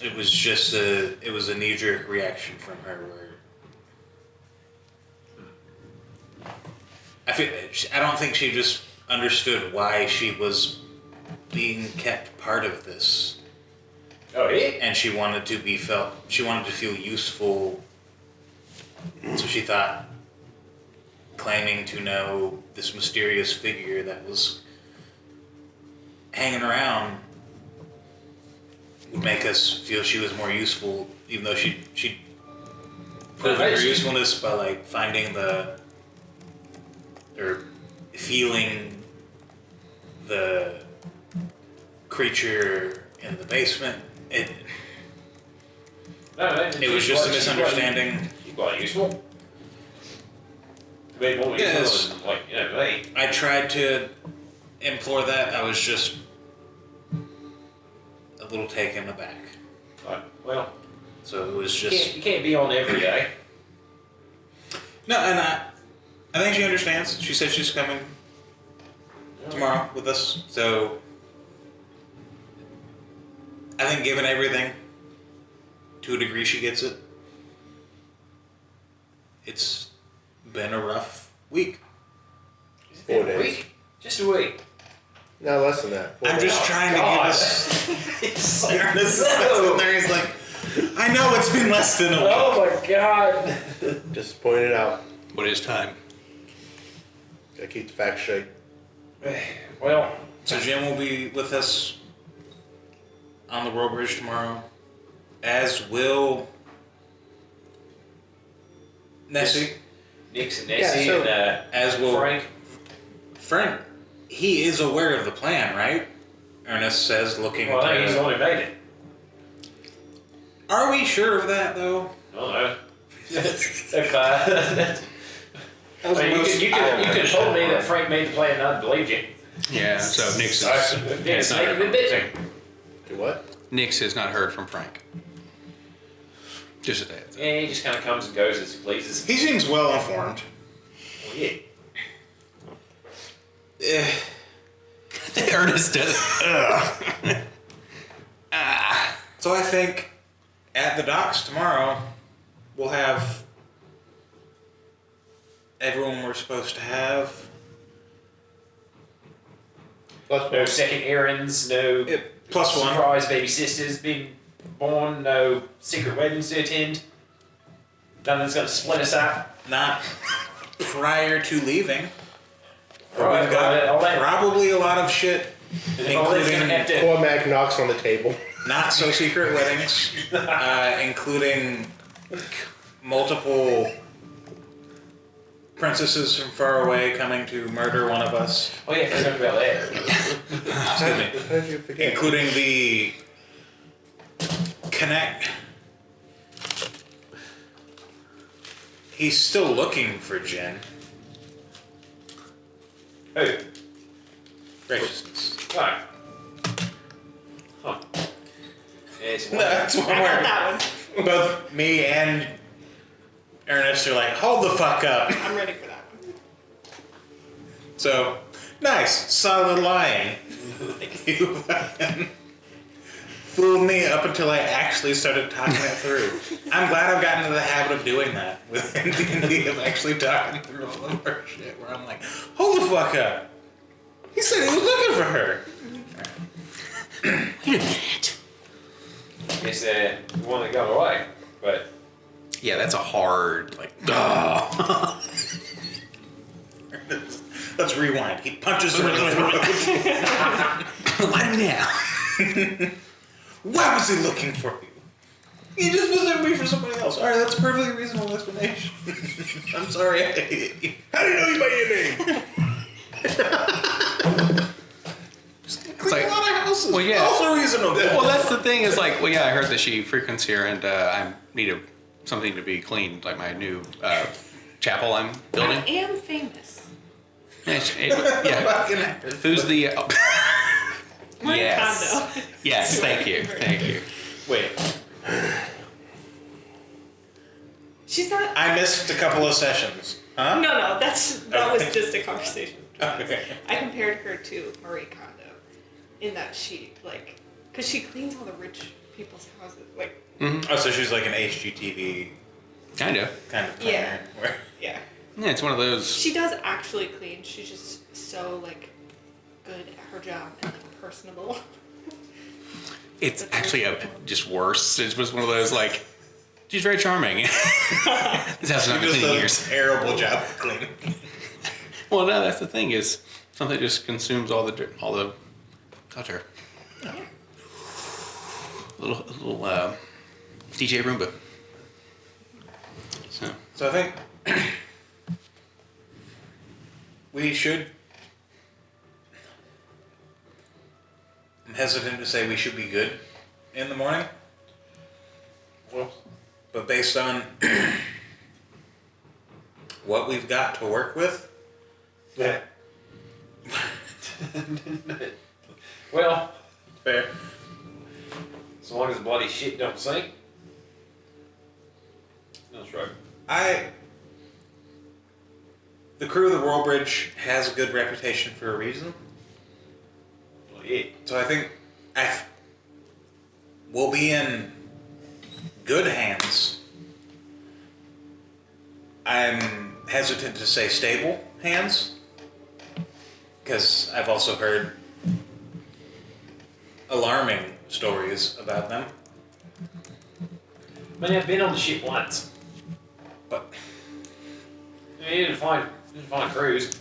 It was just a knee-jerk reaction from her where I don't think she just understood why she was being kept part of this. Oh, yeah? And she wanted to feel useful. So she thought claiming to know this mysterious figure that was hanging around would make us feel she was more useful, even though she'd proven her usefulness by like finding or feeling the creature in the basement. It was just a misunderstanding. You got useful. Made more Yes. useful than, like, you know, hey. I tried to implore that. I was just a little taken aback. Well, So it was you just can't be on every day. no, and I think she understands. She said she's coming tomorrow with us. So I think, given everything, to a degree, she gets it. It's been a rough week. Has it been 4 a days. week? Just a week. No, less than that. I'm just trying to give us. It's like, Ernest no. sits in there, he's like, I know it's been less than a week. Oh my god. Just point it out. What is time? Gotta keep the facts straight. Well, So Jim will be with us on the World Bridge tomorrow, as will Nessie, Nix and Nessie so- and as will Frank. Frank. He is aware of the plan, right? Ernest says, looking. Well, I think he's the one who made it. Are we sure of that, though? I don't know. If That was I the mean, most- you could have told me that Frank made the plan and I believed you. Yeah, so Nix So, has, it's not making heard the from, bitching. Do what? Nix has not heard from Frank. Just a day. Yeah, he just kind of comes and goes as he pleases. He seems well informed. Well, yeah. Ernest does. So I think at the docks tomorrow, we'll have everyone we're supposed to have. Plus No second errands, no Plus one. surprise baby sisters being born, no secret weddings to attend. Nothing's going to split us up. Not prior to leaving. But Right, we've got all that- probably a lot of shit, all that's going to have including to. Cormac knocks on the table. not so secret weddings, including multiple princesses from far away coming to murder one of us, Oh, yeah, forgot about that. Excuse me. How did you forget? including the connect. He's still looking for Jen. Who? Graciousness. Right. Huh. Yeah, it's one. That's one I got where that one. both me and Ernest are like, hold the fuck up. I'm ready for that one. So, nice, solid lying. You fucking fooled me up until I actually started talking it through. I'm glad I've gotten into the habit of doing that with D&D, of actually talking through all of our shit, where I'm like, hold the fuck up. He said he was looking for her. Wait a minute. It's the one that got away. But Yeah, that's a hard, like, Let's rewind. He punches her in the throat. why now? Why was he looking for you? He just was looking for somebody else. Alright, that's a perfectly reasonable explanation. I'm sorry I hated you. How do you know you by your name? Clean like- a lot of houses. well, yeah. Also reasonable. Well, that's the thing is like, well, yeah, I heard that she frequents here and I need something to be cleaned, like my new chapel I'm building. I am famous. Yeah. Fucking- Who's the... My yes. condo. Yes, thank you. Thank you. Wait, She's not. I missed a couple of sessions. Huh? No, that was Okay. just a conversation. Okay. I compared her to Marie Kondo in that she, like, because she cleans all the rich people's houses. Like, Oh, so she's like an HGTV Kind of. kind of cleaner. Yeah. Where yeah. Yeah, it's one of those... She does actually clean. She's just so, like, good at her job and, like, personable. It's actually just worse. It was one of those, like, she's very charming. This house has not she been just cleaned in does years. a terrible job of cleaning. Well, no, that's the thing is something just consumes all the clutter. Little DJ Roomba. So I think we should. I'm hesitant to say we should be good in the morning, well, but based on what we've got to work with, yeah. Well, fair. as long as bloody shit don't sink. That's right. The crew of the World Bridge has a good reputation for a reason. Well, yeah. So I think we'll be in good hands. I'm hesitant to say stable hands, because I've also heard alarming stories about them. I mean, I've been on the ship once. But I mean, you didn't find a cruise.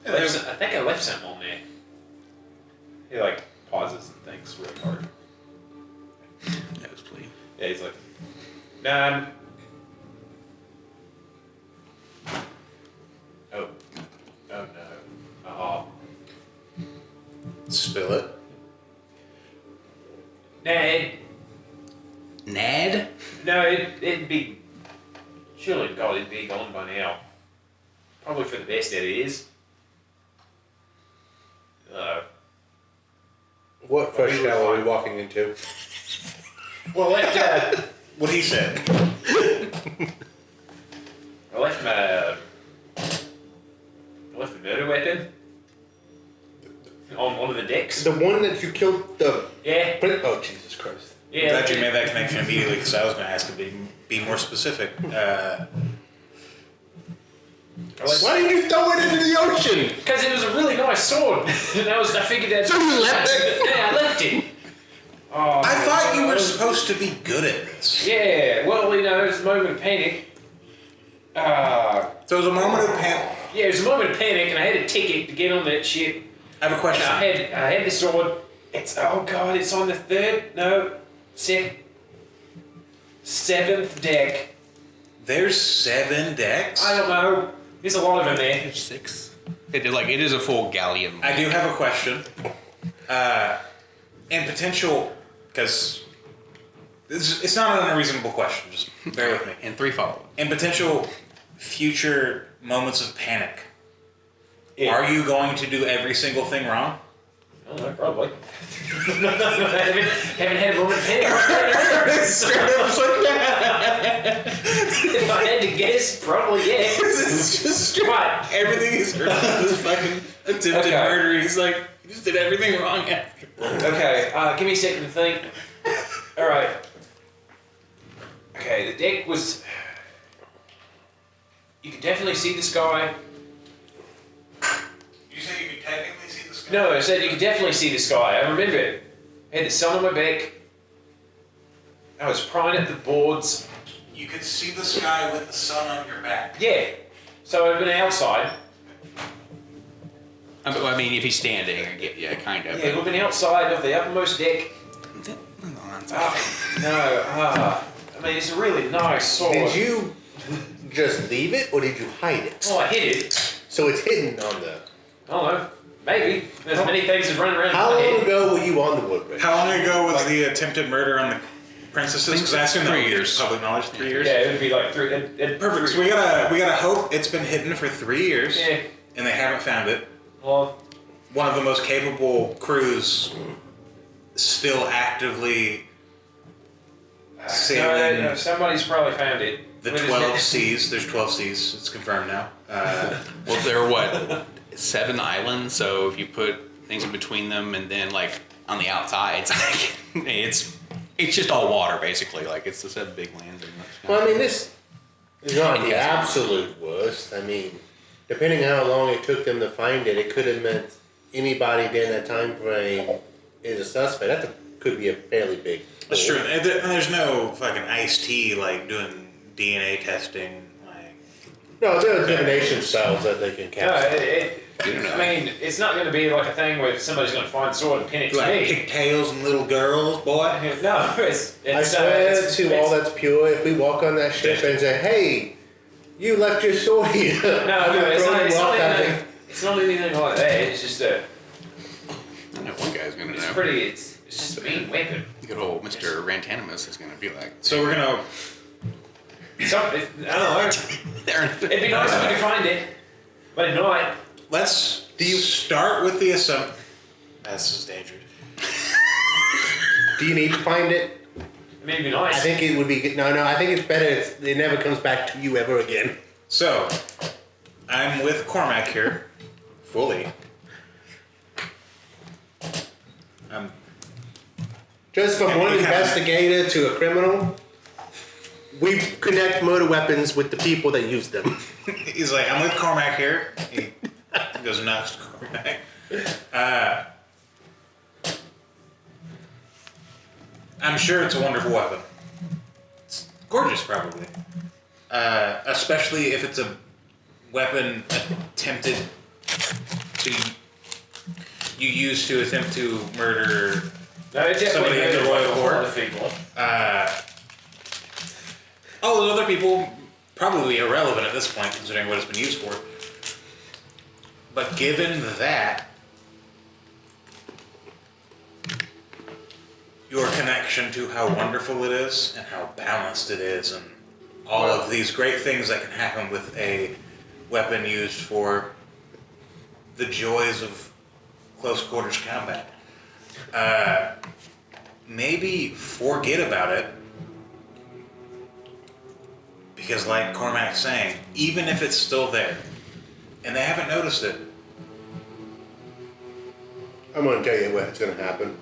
I think I left something on there. He like pauses and thinks really hard. Nosebleed. Yeah, he's like, nah. Oh no. Oh. spill it. Nah, Nad? no, it'd be. Surely, God, it'd be gone by now. Probably for the best that it is. What fresh shell are we walking into? Well, I left, What he said. I left the murder weapon on one of the decks. The one that you killed the... Yeah, Oh, Jesus Christ. yeah. Glad you made that connection immediately because I was going to ask to be more specific. Why did you throw it into the ocean? Because it was a really nice sword, and I figured that. So you left it? Yeah, I left it. Oh, I thought you were God. supposed to be good at this. Yeah, well, it was a moment of panic. So it was a moment of panic. Yeah, it was a moment of panic, and I had a ticket to get on that ship. I have a And question. I had the sword. It's it's on the seventh deck. There's 7 decks? I don't know. There's a lot of them there. There's 6. It is a full galleon. I do have a question. And potential, because it's not an unreasonable question, just bear with me. And 3 follow. And potential future moments of panic. Yeah. Are you going to do every single thing wrong? I don't know, probably. haven't had a moment of panic. If I had to guess, probably yeah. It's just What? everything he's heard of this fucking attempted Okay. murder. He's like, you just did everything wrong after. Okay, give me a second to think. Alright. Okay, the deck was... You could definitely see the sky. You say you could technically see the sky? No, I said you could definitely see the sky. I remember it. I had the sun on my back. I was prying at the boards. You could see the sky with the sun on your back. Yeah. So I've been outside. I mean, if he's standing, yeah, kind of. Yeah, we've been outside of the uppermost deck. I mean, it's a really nice sword. Did you just leave it or did you hide it? Oh, I hit it. So it's hidden on the... I don't know. Maybe. There's many things that run around. How in my long head. ago were you on the woodbridge? How long ago was the attempted murder on the princesses? Because I assume that 3 would be years. public knowledge. 3 years. Yeah, it would be like 3. Perfect. So we gotta hope it's been hidden for 3 years, Yeah. and they haven't found it. Well, One of the most capable crews still actively sailing no, somebody's probably found it. the With his 12 net. seas. There's 12 seas. It's confirmed now. Well, there are what? 7 islands, so if you put things in between them and then like on the outside, it's like it's just all water basically. Like it's the 7 big lands. And Well, I mean, this is not the Yeah. absolute worst. I mean, depending how long it took them to find it, it could have meant anybody during that time frame is a suspect. That could be a fairly big... That's true. And there's no fucking iced tea like doing DNA testing. Like No, there are divination spells that they can No, cast. I mean, it's not going to be like a thing where somebody's going to find a sword and pin it to like me. pigtails and little girls, boy. No, it's I swear it's, to all that's pure, if we walk on that ship and say, hey, you left your sword here. No, it's not, it's, not anything. anything, it's not anything like that. It's just I know one guy's gonna it's know. pretty, it's just a mean weapon. Good old Mr. Rantanimus is gonna be like. So we're gonna. I don't know. It'd be nice if we could find it, but at night. Let's start with the assumption. This is dangerous. Do you need to find it? I mean, it'd be nice. I think it would be good. No, I think it's better. It never comes back to you ever again. So, I'm with Cormac here, fully. Just from And one you have- investigator to a criminal, we connect murder weapons with the people that use them. He's like, I'm with Cormac here. He goes nuts to Cormac. I'm sure it's a wonderful weapon. It's gorgeous, probably. Especially if it's a weapon attempted to you use to attempt to murder No, it somebody in the royal court. people. All those other people probably irrelevant at this point, considering what it's been used for. But given that, your connection to how wonderful it is and how balanced it is and all of these great things that can happen with a weapon used for the joys of close quarters combat. Maybe forget about it, because like Cormac's saying, even if it's still there and they haven't noticed it, I'm gonna tell you what's gonna happen.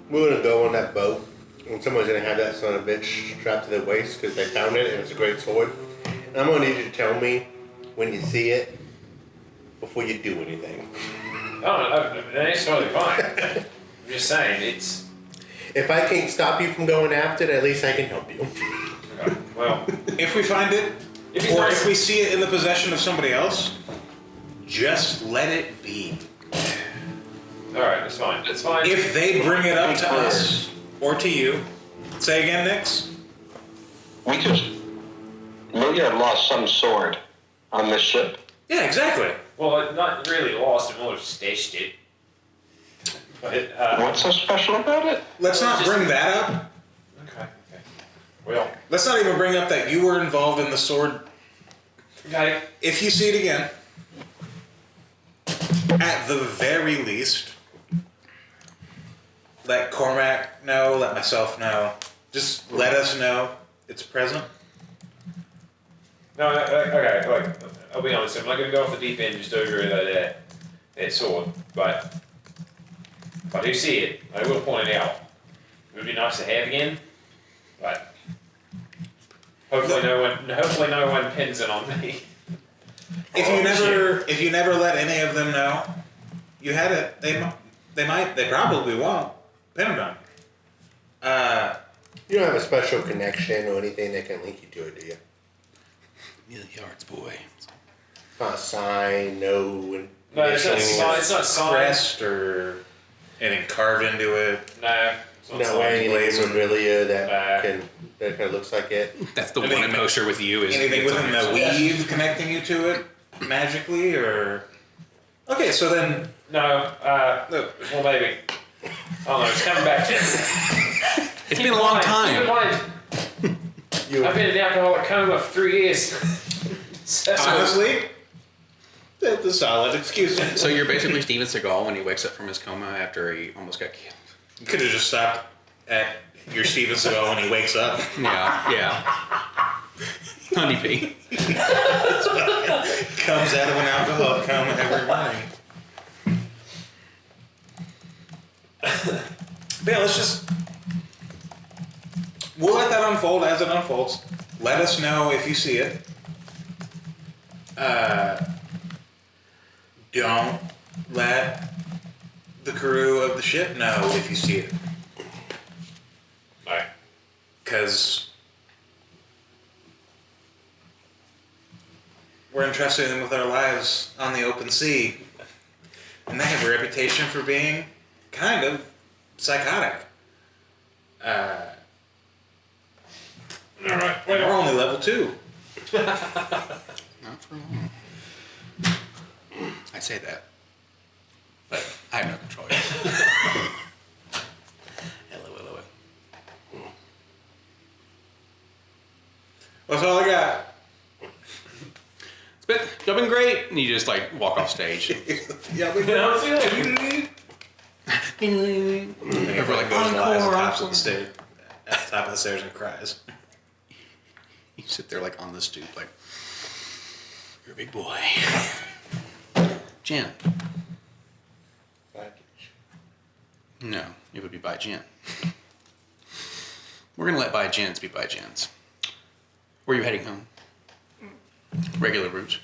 We're gonna go on that boat, and someone's gonna have that son of a bitch strapped to their waist because they found it and it's a great sword. And I'm gonna need you to tell me when you see it before you do anything. Oh, that's totally fine. I'm just saying, it's... If I can't stop you from going after it, at least I can help you. Okay, well, if we find it, or if we see it in the possession of somebody else, just let it be. alright, it's fine. It's fine. If they bring it up to us or to you, say again, Nix. We just... Milliard lost some sword on this ship. Yeah, exactly. Well, not really lost, it more stashed it. But, What's so special about it? Let's not Just- bring that up. okay. Well, Let's not even bring up that you were involved in the sword. okay. If you see it again, at the very least, let Cormac know, let myself know. Just let us know it's present. No, okay, like, I'll be honest, I'm not going to go off the deep end just over that sword, but if I do see it, I will point it out. It would be nice to have again, but hopefully no one pins it on me. If you never let any of them know you had it, they probably won't pin it on. You don't have a special connection or anything that can link you to it, do you? Milliards, boy. Not a sign, no. No, it's not initials, it's not signed. Crest or anything carved into it. No, it's not Not signed. wearing anything memorabilia that Nah. kind of looks like it. That's the Anything- one emotion with you is Anything it's within on the your- weave connecting you to it magically, or okay, so then No, look, well maybe. I don't know, it's coming back to me. It's been a long Keep in time. mind, I've been in an alcoholic coma for 3 years. So- honestly, that's a solid excuse. So you're basically Steven Seagal when he wakes up from his coma after he almost got killed. You could have just stopped at your Steven Seagal when he wakes up. Yeah. Honeybee. Comes out of an alcohol coma every morning. But yeah, let's just... We'll let that unfold as it unfolds. Let us know if you see it. Don't let the crew of the ship know if you see it. Alright. Because we're entrusting them with our lives on the open sea. And they have a reputation for being kind of psychotic. Alright, And we're only level 2. Not for long. I say that. But I have no control yet. Hello. That's all I got. It's been great. And you just like walk off stage. Yeah, we know. Everyone like goes lies at the tops of the stairs, at the top of the stairs and cries. You sit there like on the stoop like, you're a big boy. Jen. No, it would be by Jen. We're gonna let by Jens be by Jens. Where are you heading home? Regular route.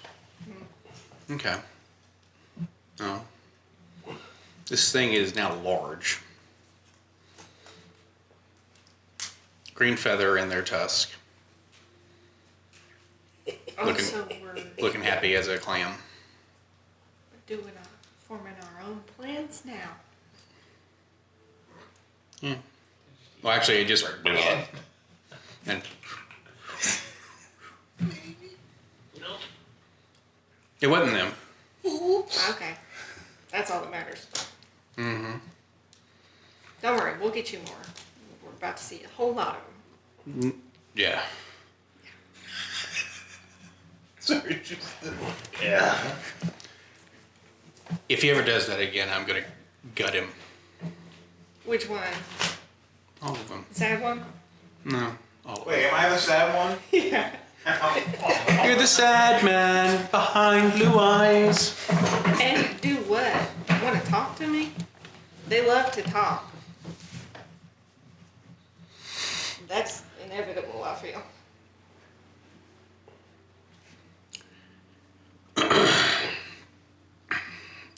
Okay. Oh. This thing is now large. green feather in their tusk, Oh, Looking- so we're looking happy as a clam. forming our own plans now. Well, actually, it just and it wasn't them. Okay, that's all that matters. Mm-hmm. Don't worry, we'll get you more. We're about to see a whole lot of them. Yeah. Sorry, just Yeah. If he ever does that again, I'm gonna gut him. Which one? All of them. Sad one? No. All of Wait, am I the sad one? Yeah. them. You're the sad man behind blue eyes. And do what? Want to talk to me? They love to talk. That's inevitable, I feel.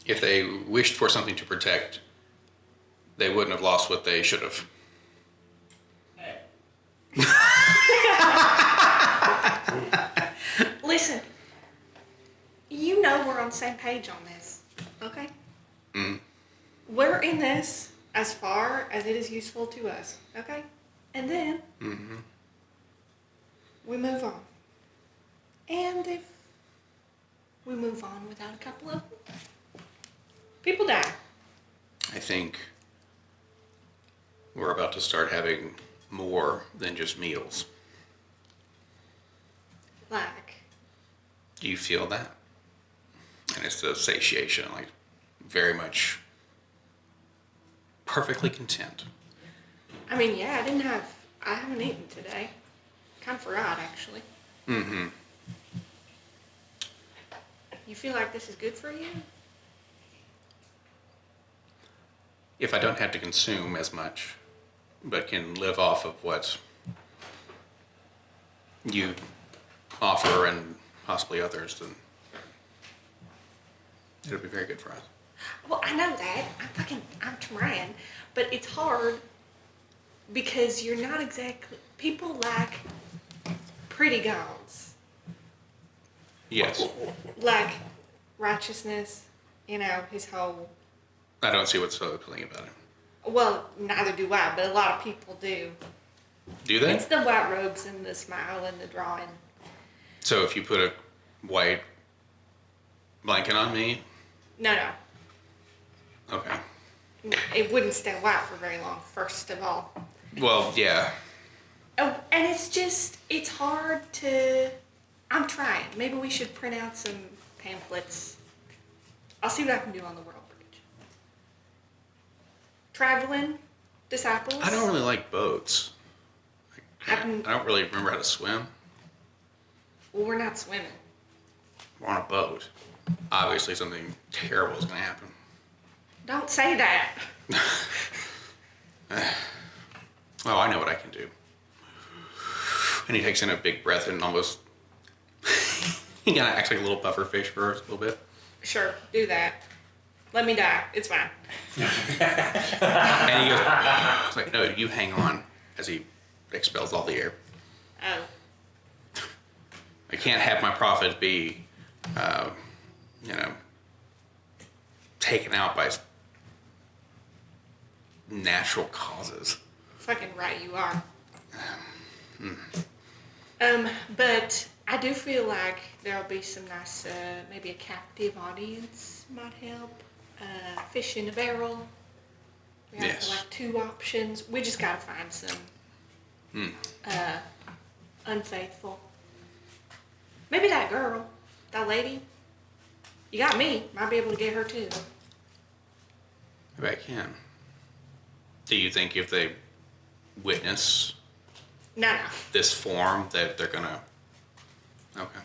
If they wished for something to protect, they wouldn't have lost what they should have. Listen, you know we're on the same page on this, okay? Mm. We're in this as far as it is useful to us, okay? And then Mm-hmm. we move on. And if we move on without a couple of them, people die. I think we're about to start having more than just meals. Like, Do you feel that? And it's the satiation, like very much perfectly content. I mean, yeah, I haven't eaten today. Kind of forgot, actually. Mm-hmm. You feel like this is good for you? If I don't have to consume as much, but can live off of what you offer and possibly others, then it'll be very good for us. Well, I know that. I'm trying. But it's hard because you're not exactly, people like pretty gods. Yes. Like righteousness, his whole, I don't see what's so appealing about it. well, neither do I, but a lot of people do. Do they? It's the white robes and the smile and the drawing. So if you put a white blanket on me, No. okay. It wouldn't stay white for very long, first of all. Well, yeah. Oh, and it's hard to, I'm trying. Maybe we should print out some pamphlets. I'll see what I can do on the World Bridge. Traveling disciples. I don't really like boats. I I've- don't really remember how to swim. Well, we're not swimming. We're on a boat. Obviously something terrible is going to happen. Don't say that. Oh, I know what I can do. And he takes in a big breath and almost, he kind of acts like a little puffer fish for a little bit. Sure, do that. Let me die. It's fine. And he goes, it's like, no, you hang on, as he expels all the air. Oh. I can't have my prophet be, taken out by natural causes. Fucking right you are. But I do feel like there'll be some nice, maybe a captive audience might help. Fish in a barrel. We have Yes. like 2 options. We just gotta find some unfaithful. Maybe that girl, that lady. You got me. Might be able to get her too. Maybe I can. Do you think if they witness No. this form that they're gonna? Okay.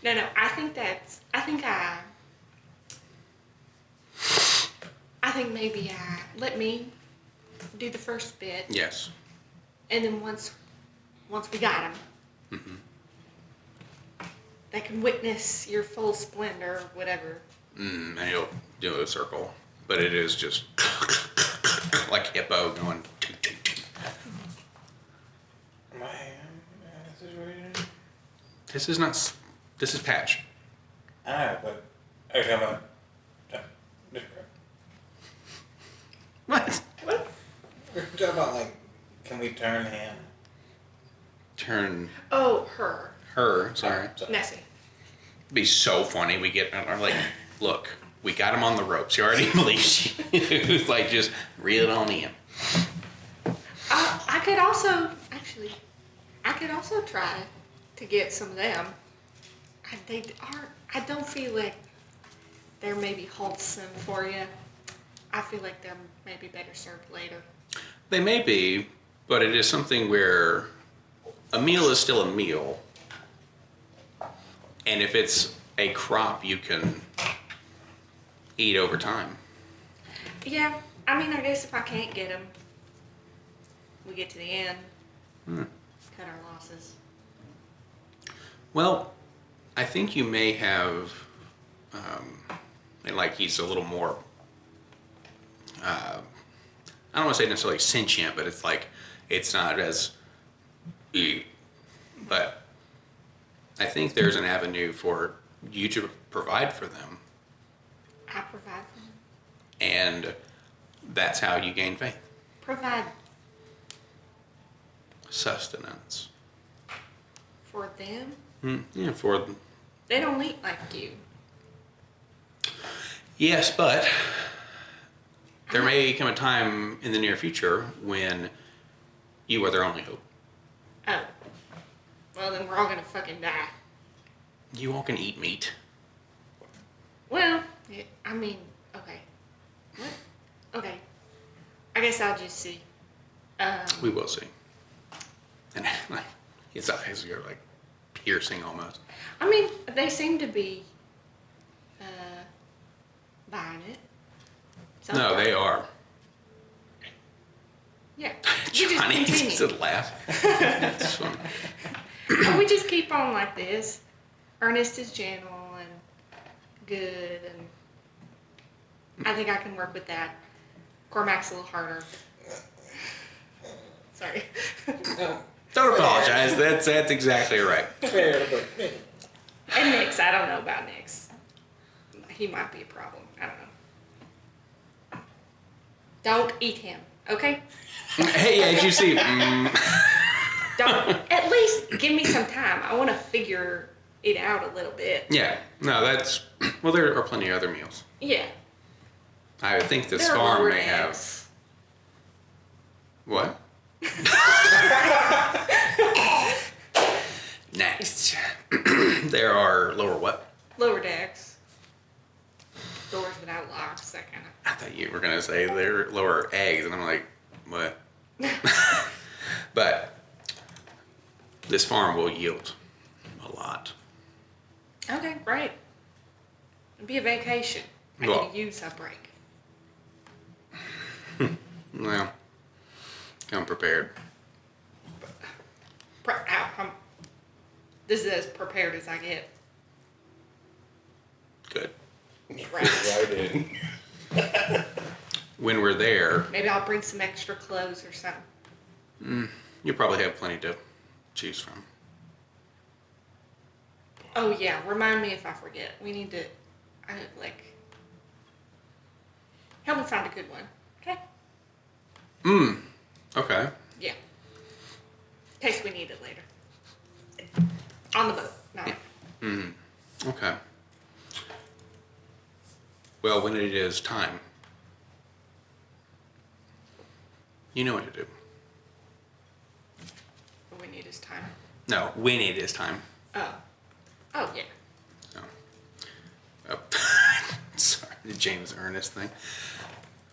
No. I think maybe let me do the first bit, Yes. and then once we got them, they can witness your full splendor, or whatever. And he'll do a circle, but it is just like hippo going. Toot, toot, toot. This is not. This is Patch. I know, but are you talking about? What? What? We're talking about like, can we turn him? Turn Oh, her. her. Sorry. Nessie. It'd be so funny. We get. I'm like, look, we got him on the ropes. He already believes you. It's like just reel it on in. I could also try to get some of them. I don't feel like they're maybe wholesome for you. I feel like they're maybe better served later. They may be, but it is something where a meal is still a meal. And if it's a crop you can eat over time. Yeah, I mean, I guess if I can't get them, we get to the end, cut our losses. Well, I think you may have, like he's a little more, I don't want to say necessarily sentient, but it's like, it's not as, but I think there's an avenue for you to provide for them. I provide for them. And that's how you gain faith. Provide Sustenance. for them. Yeah, for They don't eat like you. yes, but there may come a time in the near future when you are their only hope. Oh. Well, then we're all gonna fucking die. You all can eat meat. Well, I mean, okay. What? Okay. I guess I'll just see. We will see. And like his eyes are like piercing almost. I mean, they seem to be buying it. No, they are. Yeah. We just Johnny continue. just a laugh. It's funny. And we just keep on like this. Ernest is gentle and good, and I think I can work with that. Cormac's a little harder. Sorry. Don't apologize. That's exactly right. And Nix, I don't know about Nix. He might be a problem. I don't know. Don't eat him, okay? Hey, as you see, Don't. At least give me some time. I want to figure it out a little bit. yeah, no, that's well. There are plenty of other meals. Yeah. I think this There are farm lower may have eggs. what? Nice. There are lower what? Lower decks. Doors without locks, that kind of. I thought you were gonna say they're lower eggs, and I'm like, what? But this farm will yield a lot. Okay, great. It'll be a vacation. I Well- need to use a break. Well, come prepared. This is as prepared as I get. Good. Right. Right in. When we're there, Maybe I'll bring some extra clothes or something. you'll probably have plenty to choose from. Oh yeah, remind me if I forget. We need to, help me find a good one. Okay? Okay. Yeah. In case we need it later. On the boat. No. Okay. Well, when it is time, you know what to do. What we need is time. No, when it is time. Oh. Oh yeah. So. Oh. Sorry, the James Ernest thing.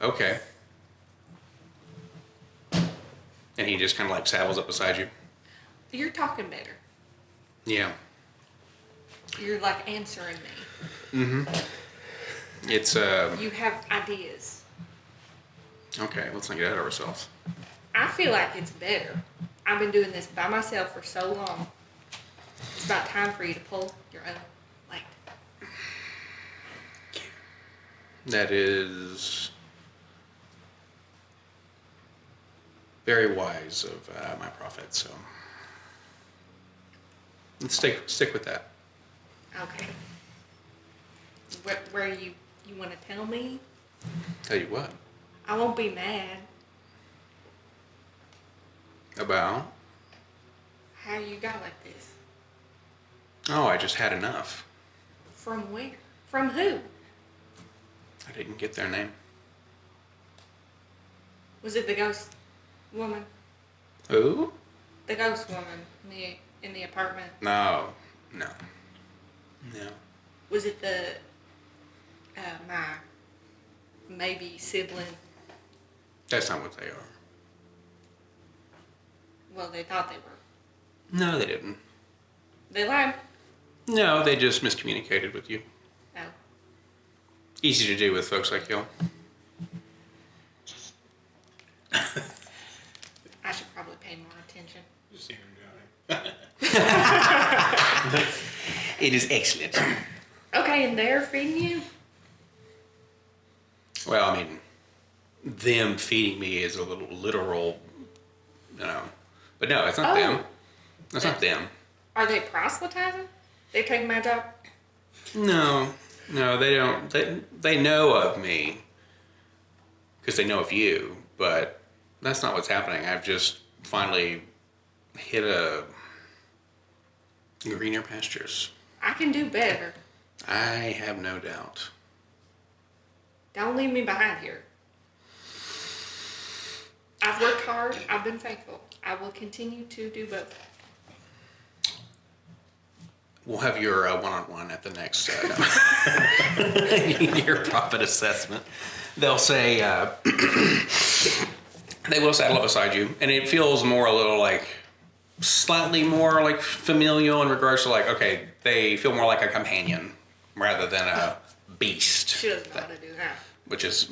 Okay. And he just kind of like saddles up beside you. You're talking better. Yeah. You're like answering me. It's You have ideas. okay. Let's not get ahead of ourselves. I feel like it's better. I've been doing this by myself for so long. It's about time for you to pull your own weight. That is very wise of my prophet. So Let's stick with that. Okay. Where you want to tell me? Tell you what. I won't be mad. About? How you got like this? Oh, I just had enough. From where? From who? I didn't get their name. Was it the ghost woman? Who? The ghost woman in the apartment? No. Was it the my maybe sibling? That's not what they are. Well, they thought they were. No, they didn't. They lied. No, they just miscommunicated with you. No. Easy to do with folks like y'all. I should probably pay more attention. Just hear him going. It is excellent. Okay, and they're feeding you? Well, I mean, them feeding me is a little literal, But no, it's not them. It's not them. Are they proselytizing? They take my job? No, they don't. They know of me because they know of you, but that's not what's happening. I've just finally hit a greener pastures. I can do better. I have no doubt. Don't leave me behind here. I've worked hard. I've been faithful. I will continue to do both. We'll have your one-on-one at the next your profit assessment. They'll say they will saddle up beside you, and it feels more a little like slightly more like familial in regards to like, okay, they feel more like a companion rather than a beast. She doesn't know how to do that. Which is,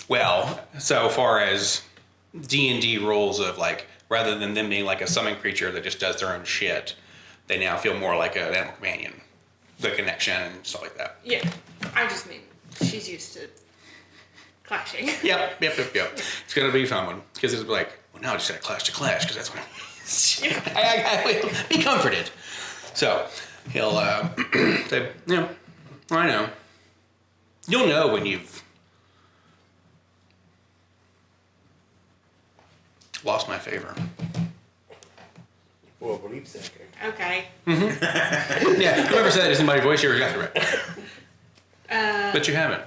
well, so far as D&D rules of like, rather than them being like a summon creature that just does their own shit, they now feel more like an animal companion. The connection and stuff like that. Yeah, I just mean she's used to clashing. Yep. It's going to be a fun one. Because it's like, well, now I just got to clash because that's what I will be comforted. So, he'll say, I know. You'll know when you've lost my favor. For a brief second. Okay. Yeah, whoever said it is in my voice, you're exactly right. But you haven't.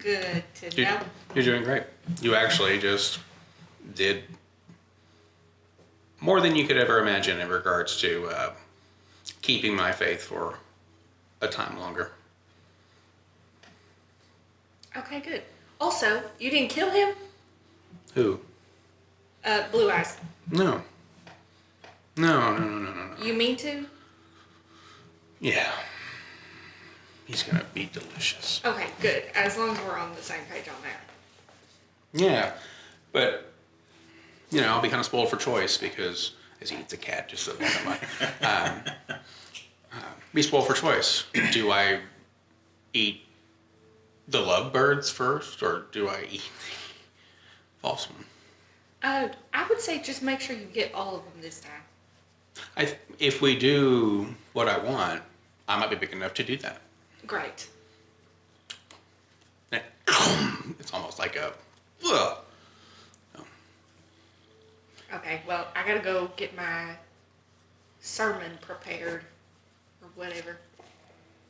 Good to know. You're doing great. You actually just did more than you could ever imagine in regards to keeping my faith for a time longer. Okay, good. Also, you didn't kill him? Who? Blue Eyes. No. No. You mean to? Yeah. He's gonna be delicious. Okay, good. As long as we're on the same page on that. Yeah, but I'll be kind of spoiled for choice because as he eats a cat, just so be spoiled for choice. Do I eat the lovebirds first, or do I eat the false one? I would say just make sure you get all of them this time. If we do what I want, I might be big enough to do that. Great. It's almost like a. Ugh. Okay, well, I gotta go get my sermon prepared or whatever.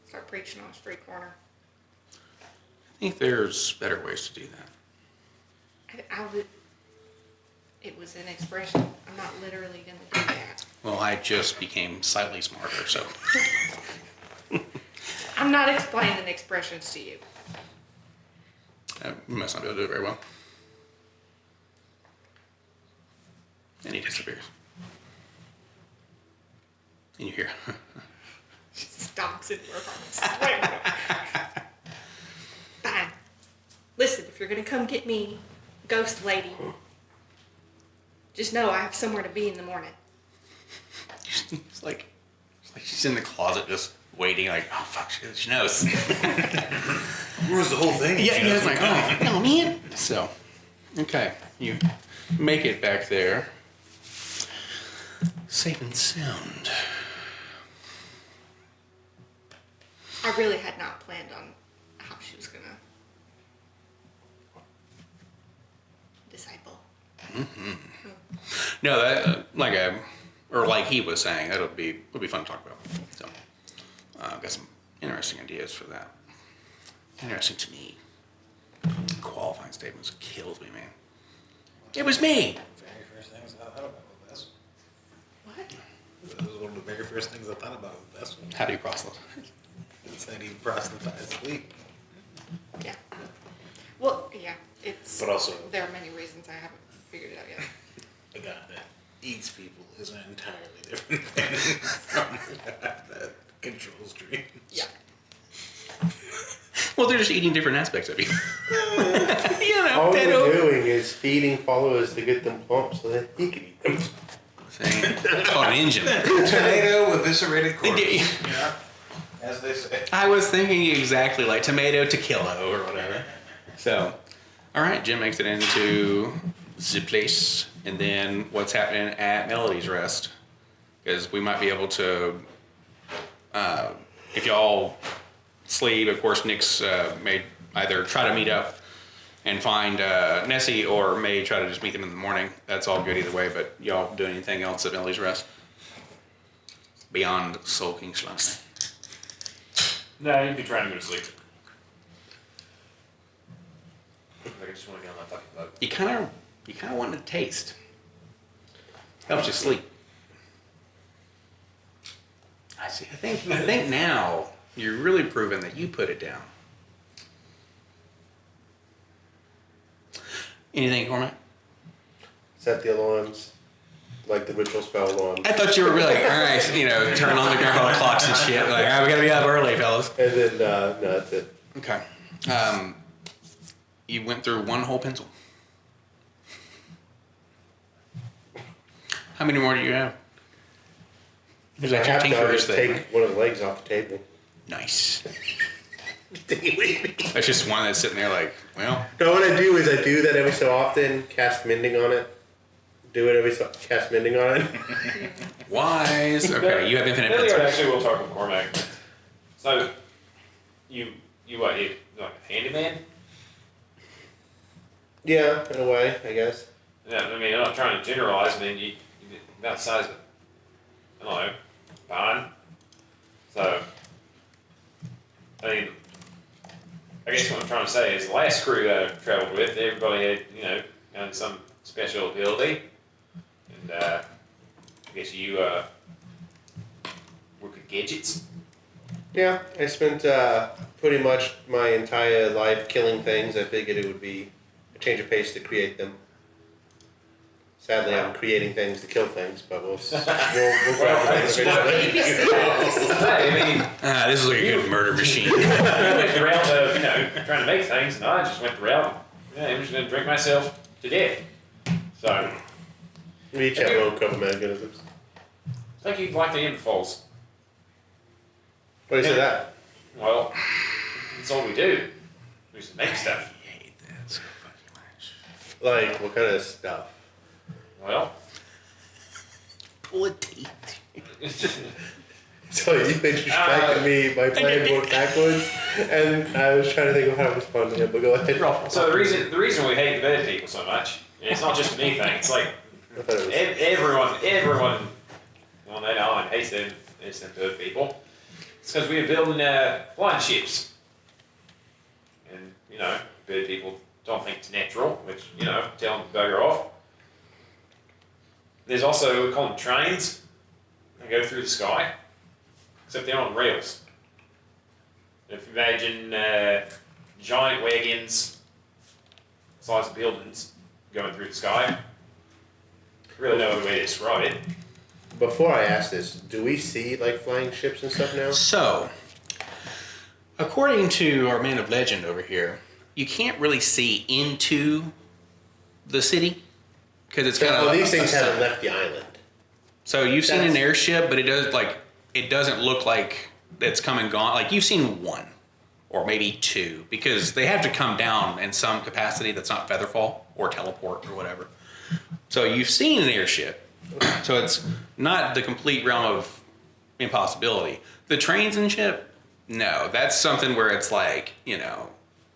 Start preaching on a street corner. I think there's better ways to do that. I would. It was an expression. I'm not literally gonna do that. Well, I just became slightly smarter, so. I'm not explaining expressions to you. You must not be able to do it very well. And he disappears. And you hear. She stomps into her apartment. Fine. Listen, if you're gonna come get me, ghost lady, just know I have somewhere to be in the morning. It's like she's in the closet just waiting, like, oh fuck, she knows. Ruins the whole thing. Yeah, it's like, oh no, man. So, okay, you make it back there, safe and sound. I really had not planned on how she was gonna disciple. No, that like he was saying, it'll be fun to talk about. So, I've got some interesting ideas for that. Interesting to me. Qualifying statements kills me, man. It was me. Very first things I thought about with this. What? That was one of the very first things I thought about with this one. How do you proselytize? It said he proselytized sleep. Yeah. Well, yeah. It's. But also, there are many reasons I haven't figured it out yet. the guy that eats people is an entirely different thing from the guy that controls dreams. Yeah. Well, they're just eating different aspects of you. You know, All pedo. we're doing is feeding followers to get them pumped so that he can eat them. Saying, it's called an engine. Tornado eviscerated corpse. Yeah. Yeah. As they say. I was thinking exactly like tomato to kilo or whatever. So, all right, Jim makes it into the place, and then what's happening at Melody's Rest? Because we might be able to, if y'all sleep, of course, Nick's may either try to meet up and find Nessie, or may try to just meet them in the morning. That's all good either way. But y'all do anything else at Melody's Rest beyond sulking slumbering? No, you'd be trying to go to sleep. I just want to get on that fucking boat. You kind of want to taste. Helps you sleep. I see. I think now you're really proving that you put it down. Anything, Cormac? Set the alarms, like the ritual spell alarm. I thought you were really like, all right, turn on the grandfather clocks and shit. Like, all right, we gotta be up early, fellas. And then, no, that's it. Okay. You went through one whole pencil. How many more do you have? There's If I that your have to, I'll tinker's just thing. take one of the legs off the table. Nice. That's just one that's sitting there like, well. No, what I do is I do that every so often, cast mending on it. Do it every so cast mending on it. Wise. Okay, you have infinite Earlier, pencils. actually, we'll talk with Cormac. So, you what? You like a handyman? Yeah, in a way, I guess. Yeah, I mean, I'm not trying to generalize. I mean, you about the size of, I don't know, barn. So, I mean, I guess what I'm trying to say is the last crew that I've traveled with, everybody had, kind of some special ability. And I guess you work with gadgets. Yeah, I spent pretty much my entire life killing things. I figured it would be a change of pace to create them. Sadly, I'm creating things to kill things, but we'll grab that's the eventually. I mean, This is like a good murder machine. I went the route of, trying to make things, and I just went the route, I'm just going to drink myself to death. So, We each have our own couple mechanisms. I think you'd like the infalls. What do you say that? Well, that's all we do. We just make stuff. I hate that so fucking much. Like, what kind of stuff? Well, Pull a teeth. So you distracted me by playing more backwards, and I was trying to think of how to respond to him, but go ahead. so the reason we hate the bed people so much, and it's not just a me thing, it's like I thought it was, everyone on that island hates them bird people. It's because we were building flying ships. And, bird people don't think it's natural, which, tell them to bugger off. There's also, we call them trains. They go through the sky, except they're on rails. If you imagine giant wagons, size of buildings, going through the sky. Really no other way to describe it. before I ask this, do we see like flying ships and stuff now? So, according to our man of legend over here, you can't really see into the city because it's kind of. Well, these things haven't left the island. So you've seen an That's- airship, but it doesn't look like it's come and gone. Like you've seen one or maybe two because they have to come down in some capacity that's not featherfall or teleport or whatever. So you've seen an airship. So it's not the complete realm of impossibility. The trains and ship, No, that's something where it's like,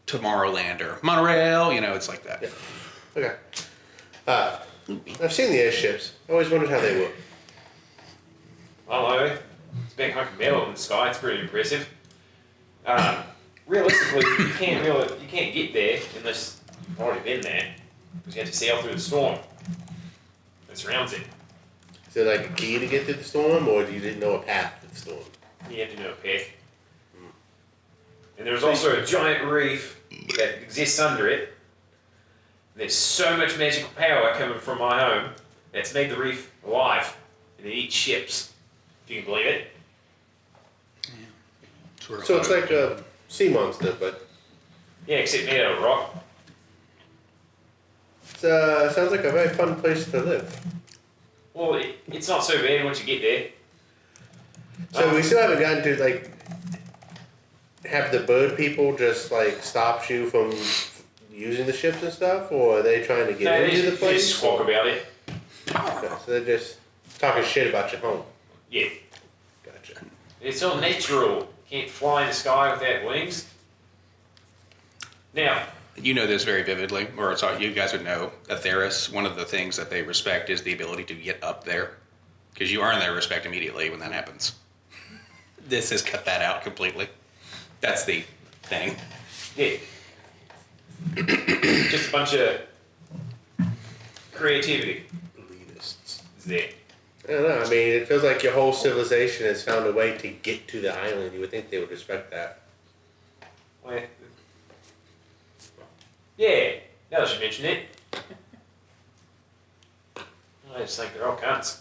Tomorrowland or Monorail, it's like that. Yeah. Okay. I've seen the airships. I always wondered how they work. I don't know. It's a big hunk of metal in the sky. It's pretty impressive. Realistically, you can't get there unless you've already been there, because you have to sail through the storm that surrounds it. Is it like a key to get through the storm, or do you didn't know a path to the storm? You have to know a path. And there's also a giant reef that exists under it. There's so much magical power coming from my home that's made the reef alive, and it eats ships. If you can believe it. So it's like a sea monster, but Yeah, except made out of rock. it sounds like a very fun place to live. Well, it's not so bad once you get there. So we still haven't gotten to like have the bird people just like stop you from using the ships and stuff, or are they trying to get into the They place? just squawk about it. Okay, so they're just talking shit about your home. Yeah. Gotcha. It's all natural. Can't fly in the sky without wings. Now, You know this very vividly, or sorry, you guys would know. Atheris, one of the things that they respect is the ability to get up there, because you earn their respect immediately when that happens. This has cut that out completely. That's the thing. yeah. Just a bunch of creativity Elitists. is there. I don't know. I mean, it feels like your whole civilization has found a way to get to the island. You would think they would respect that. Well, yeah, now that you mention it. I just think they're all cunts.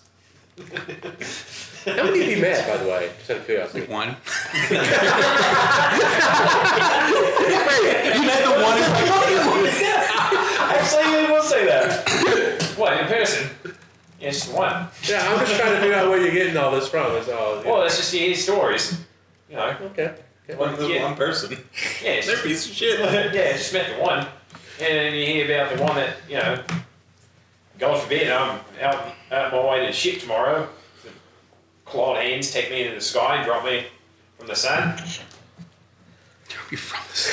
How many have you met, by the way? Just out of curiosity. One. You met the one. Actually, I will say that. What, in person? Yeah, just one. Yeah, I'm just trying to figure out where you're getting all this from. Is all. Well, that's just to hear stories. You know. Okay. One person. Yeah, it's They're a piece of shit. yeah, just met the one. And then you hear about the one that, God forbid, I'm out my way to the ship tomorrow. The clawed hands take me into the sky and drop me from the sun. You're from this.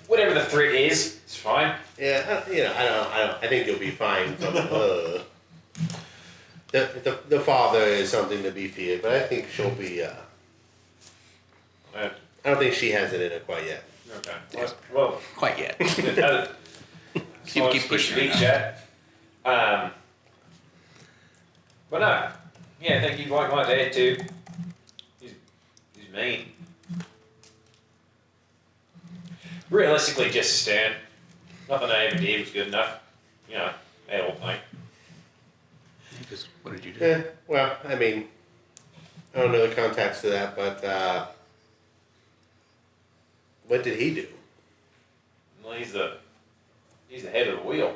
Whatever the threat is, it's fine. Yeah, I think you'll be fine. From, the father is something to be feared, but I think she'll be. I don't think she has it in her quite yet. Okay. Well, Quite yet. keep pushing big her now. chat. But no, yeah, I think you'd like my dad too. He's mean. Realistically, just Stan. Nothing I ever did was good enough. That old thing. What did you do? Yeah, well, I mean, I don't know the context to that, but what did he do? Well, he's the head of the wheel.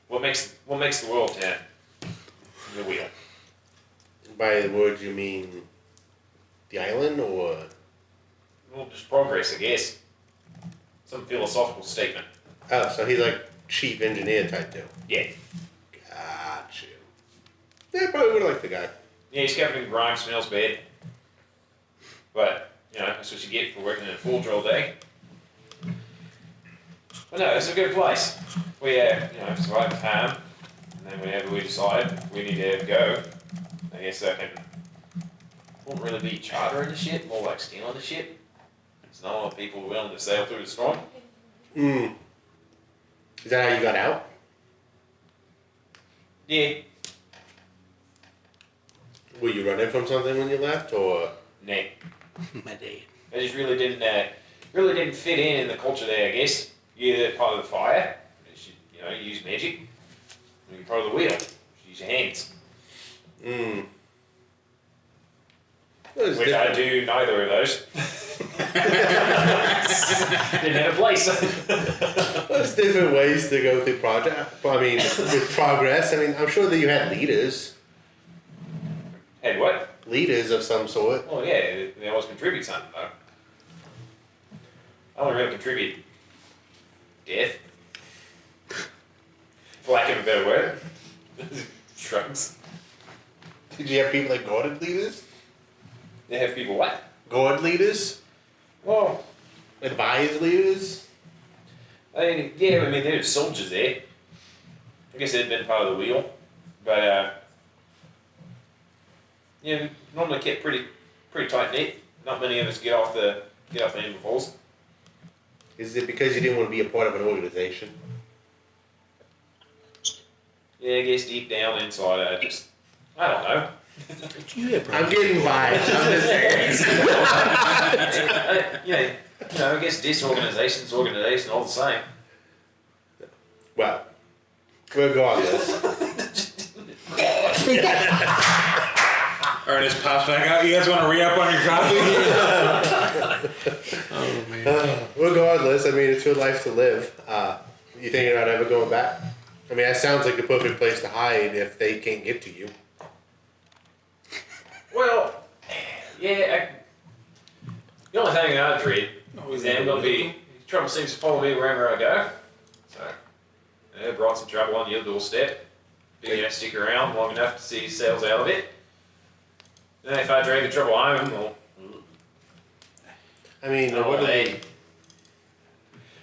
What makes the world turn? The wheel. By the word, you mean the island, or? Well, just progress, I guess. Some philosophical statement. Oh, so he's like chief engineer type deal. Yeah. Gotcha. Yeah, probably would like the guy. Yeah, he's covered in grime, smells bad. But, that's what you get for working in a full drill day. But no, it's a good place. We survive time, and then whenever we decide we need to go, I guess I can. Won't really be chartering the ship, more like stealing the ship. There's not a lot of people willing to sail through the storm. Hmm. Is that how you got out? Yeah. Were you running from something when you left, or? Nah. My dad. I just really didn't fit in the culture there, I guess. You're either part of the fire, you use magic, or you're part of the wheel, use your hands. Hmm. Which I do neither of those. Didn't have a place. There's different ways to go through project. I mean, with progress. I mean, I'm sure that you had leaders. Had what? Leaders of some sort. Oh yeah, they always contribute something though. I only really contribute death. For lack of a better word. Shrugs. Did you have people like guard leaders? They have people what? Guard leaders? Well, Advise leaders? there's soldiers there. I guess they'd been part of the wheel, but normally kept pretty tight knit. Not many of us get off the mp4s. Is it because you didn't want to be a part of an organization? Yeah, I guess deep down inside, I don't know. I'm getting vibes. I'm just saying. I guess disorganization's organization all the same. Well, regardless. Ernest pops back out. You guys want to re-up on your coffee? Oh man. Regardless, I mean, it's your life to live. You thinking about ever going back? I mean, that sounds like the perfect place to hide if they can't get to you. Well, yeah. The only thing I dread is that I'm going to be trouble seems to follow me wherever I go. So, brought some trouble on your doorstep. Figure I'd stick around long enough to see yourselves out of it. And if I drag the trouble home, well, I mean, what do hey.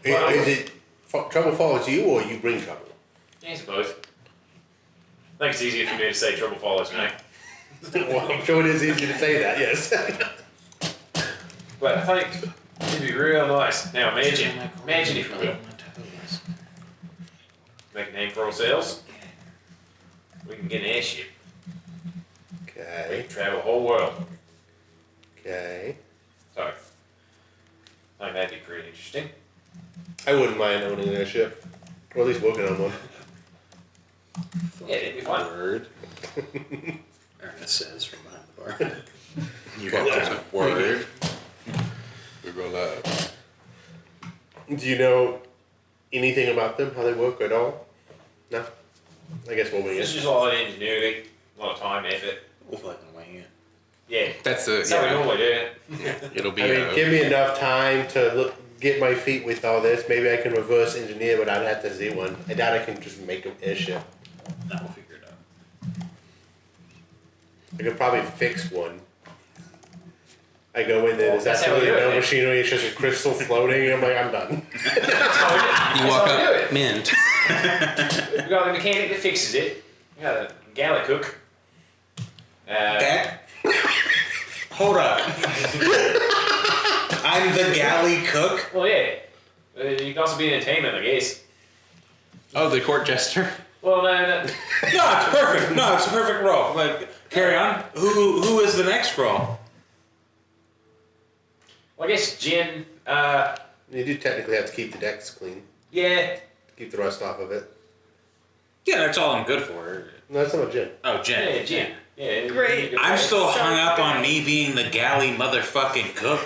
is it trouble follows you or you bring trouble? It's both. I think it's easier for me to say trouble follows me. Well, I'm sure it is easy to say that, yes. But I think it'd be real nice. Now imagine if you will. Make a name for ourselves. We can get an airship. We Okay, can travel the whole world. okay. So, I think that'd be pretty interesting. I wouldn't mind owning an airship. Or at least working on one. Yeah, it'd be fun. Word. Ernest says from behind the bar. You got that Word. We go live. Do you know anything about them, how they work at all? No? I guess we'll wing It's it. just a lot of ingenuity, a lot of time, effort. We'll fucking wing it. Yeah, That's that's how we normally do it. It'll be. I mean, give me enough time to get my feet with all this. Maybe I can reverse engineer, but I'd have to Z one. I doubt I can just make an airship. No, we'll figure it out. I could probably fix one. I go in there, there's That's how we absolutely do it, no man. machinery, it's just a crystal floating. I'm like, I'm done. That's how we do it. You walk That's how we do up, it. mint. We got the mechanic that fixes it. We got a galley cook. That? Hold up. I'm the galley cook? Well, yeah. You can also be an entertainment, I guess. Oh, the court jester. Well, no. No, it's perfect. No, it's a perfect role. Like, carry on. Who is the next role? Well, I guess Jen, You do technically have to keep the decks clean, yeah. keep the rust off of it. Yeah, that's all I'm good for. No, that's not gin. Oh, Jen. Yeah, Jen. Yeah. Great. I'm still So hung up on good. me being the galley motherfucking cook.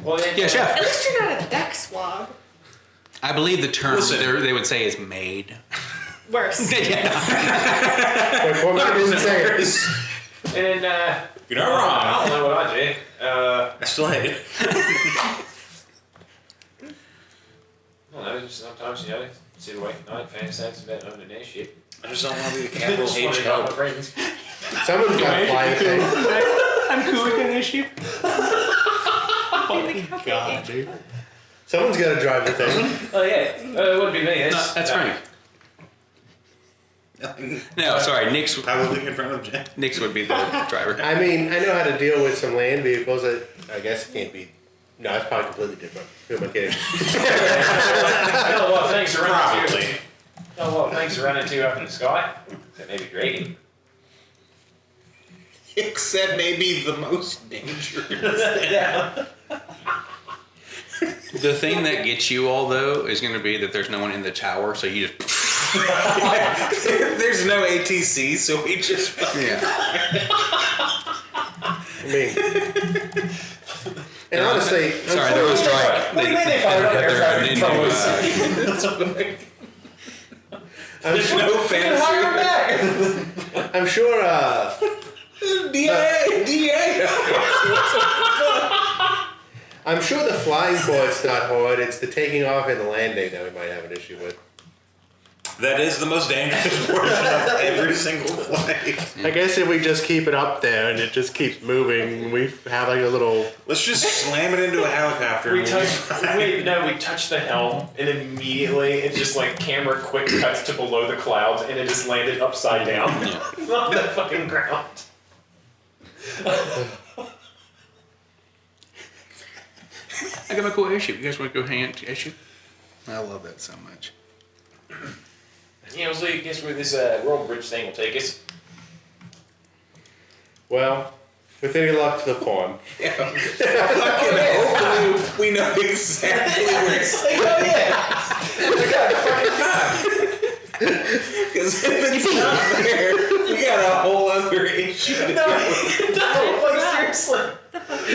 Well, then, Yeah, chef. At least you're not a deck swab. I believe the term Listen. they would say is maid. Worse. Yeah. But what didn't say it. And then, You're not I wrong. don't know what I do. I still hate it. I don't know, just sometimes, sit awake at night, fantasize about owning an airship. I just don't want to be the capital Just H wondering about my help. friends. Someone's got to fly a thing. I'm cool with an issue. God, dude. Someone's got to drive the thing. Oh, yeah. It wouldn't be me. That's Frank. No, sorry, Nick's I will look in front of Jen. would be the driver. I mean, I know how to deal with some land vehicles. I guess it can't be. No, it's probably completely different. Who am I kidding? I know a lot of things to run into. Probably. I know a lot of things to run into up in the sky. That maybe dragon. Except maybe the most dangerous. Yeah. The thing that gets you all though is going to be that there's no one in the tower, so you just There's no ATC, so we just. yeah. I mean, and honestly, Sorry, there was a strike. What do you mean they fired up They're air an traffic engine, controllers? There's no fantasy. I'm sure. DA. I'm sure the flying part's not hard. It's the taking off and the landing that we might have an issue with. That is the most dangerous portion of every single flight. I guess if we just keep it up there and it just keeps moving, we have like a little. Let's just slam it into a helicopter. We and touched the helm, and immediately it just like camera quick cuts to below the clouds, and it just landed upside down on the fucking ground. I got my cool airship. You guys want to go hang out at the airship? I love that so much. You know, so I guess where this world bridge thing will take us. Well, with any luck to the farm. Hopefully, we know exactly where it's Oh yeah! We got a fucking map. Because if it's not there, we got a whole other issue to No, deal like seriously.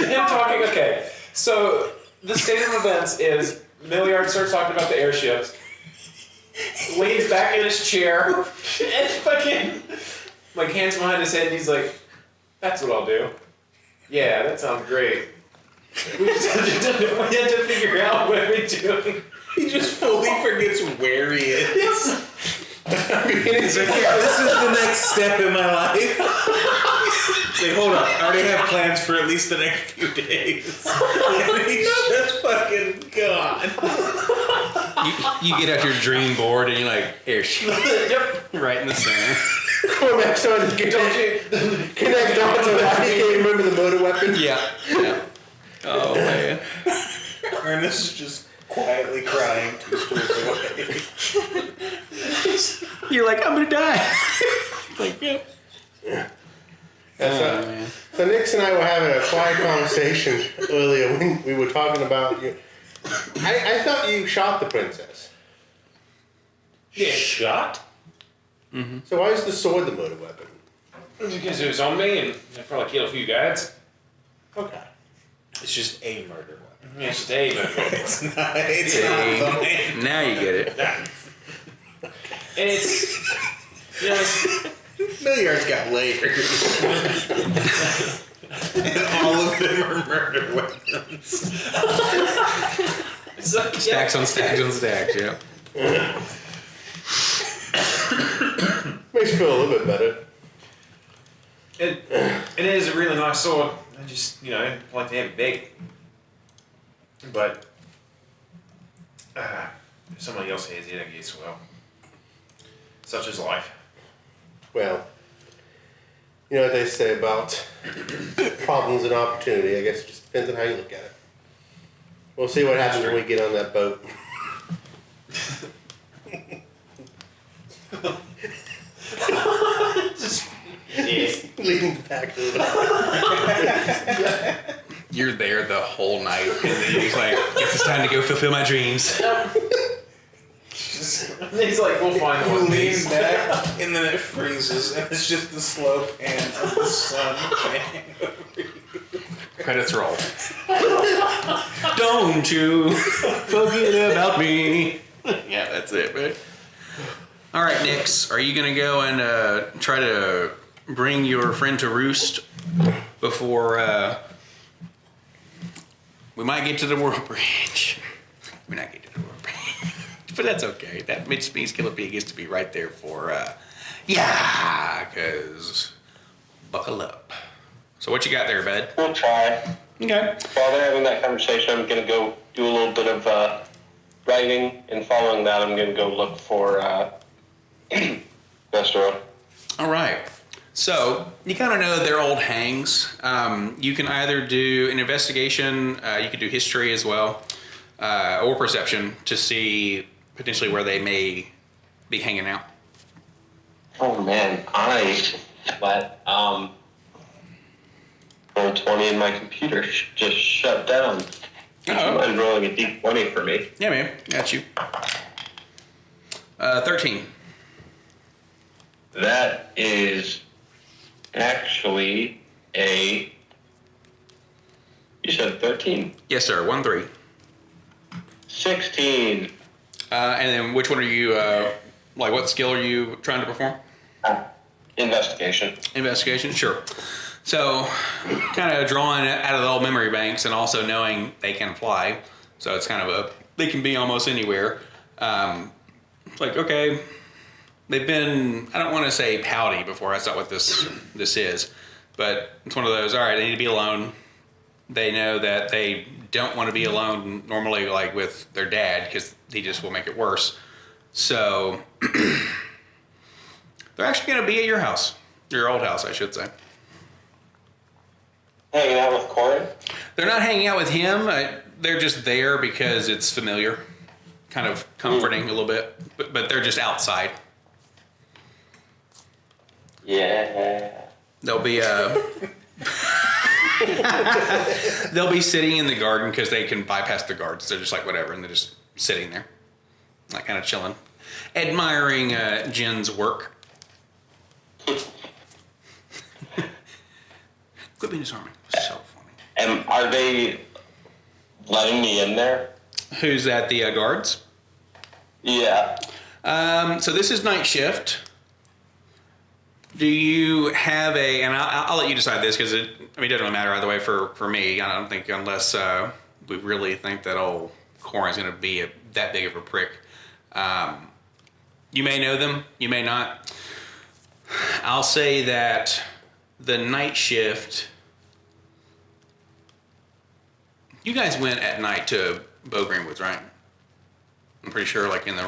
Him talking. Okay, so the state of events is Milliard starts talking about the airships. Leans back in his chair and fucking like hands behind his head and he's like, "That's what I'll do." Yeah, that sounds great. We just had to figure out what we're doing. He just fully forgets where he is. Yes. He's like, yeah, this is the next step in my life. He's like, hold on, I already have plans for at least the next few days. And he's just fucking gone. You get out your dream board and you're like, airship. Yep. Right in the center. Cormac started to connect dots on that. He can't remember the motor weapon. Yeah. Oh, man. Ernest is just quietly crying 2 stores away. You're like, I'm going to die. Like, yep. So Nix and I were having a quiet conversation earlier when we were talking about you. I thought you shot the princess. Yeah. Shot? So why is the sword the motor weapon? Because it was on me and I probably killed a few guys. Okay. It's just a murder weapon. Yeah, it's just a It's not funny. Now you get it. And it's, you know, it's, Milliard's got layers. And all of them are murder weapons. it's like, Stacks on stacks on stacks, yeah. Makes you feel a little bit better. It is a really nice sword. I just, you know, like to have it big. But if somebody else has it, I guess, well, such is life. Well, you know what they say about problems and opportunity. I guess it just depends on how you look at it. We'll see what happens when we get on that boat. Leading the pack. You're there the whole night, and then you're just like, guess it's time to go fulfill my dreams. He's like, we'll find You one of lean these. back, and then it freezes, and it's just the slow pan of the sun shining over you. Credits roll. Don't you forget about me. Yeah, that's it, man. All right, Nix, are you going to go and try to bring your friend to roost before we might get to the world bridge? We might not get to the world bridge, but that's okay. That just means Killer P gets to be right there for, because buckle up. So what you got there, bud? We'll try. Okay. While they're having that conversation, I'm going to go do a little bit of writing, and following that, I'm going to go look for Vestro. All right. So you kind of know their old hangs. You can either do an investigation, you could do history as well, or perception to see potentially where they may be hanging out. Oh man, I let roll 20 in my computer just shut down. Would you mind rolling a d20 for me? Yeah, man. Got you. 13. That is actually a. You said 13. Yes, sir. 1-3. 16. And then which one are you, like what skill are you trying to perform? Investigation. Investigation? Sure. So kind of drawing it out of the old memory banks and also knowing they can fly. So it's kind of they can be almost anywhere. It's like, okay, they've been, I don't want to say pouty before, that's not what this is, but it's one of those, all right, they need to be alone. They know that they don't want to be alone normally, like with their dad, because he just will make it worse. So they're actually going to be at your house, your old house, I should say. Hanging out with Corin? They're not hanging out with him. They're just there because it's familiar, kind of comforting a little bit. But they're just outside. Yeah. They'll be they'll be sitting in the garden because they can bypass the guards. They're just like whatever, and they're just sitting there, like kind of chilling, admiring Jen's work. Quit being disarming. So funny. And are they letting me in there? Who's at the guards? Yeah. So this is night shift. Do you have and I'll let you decide this because it doesn't really matter either way for me. I don't think unless we really think that old Corin's going to be that big of a prick. You may know them, you may not. I'll say that the night shift. You guys went at night to Bo Greenwoods, right? I'm pretty sure, like in the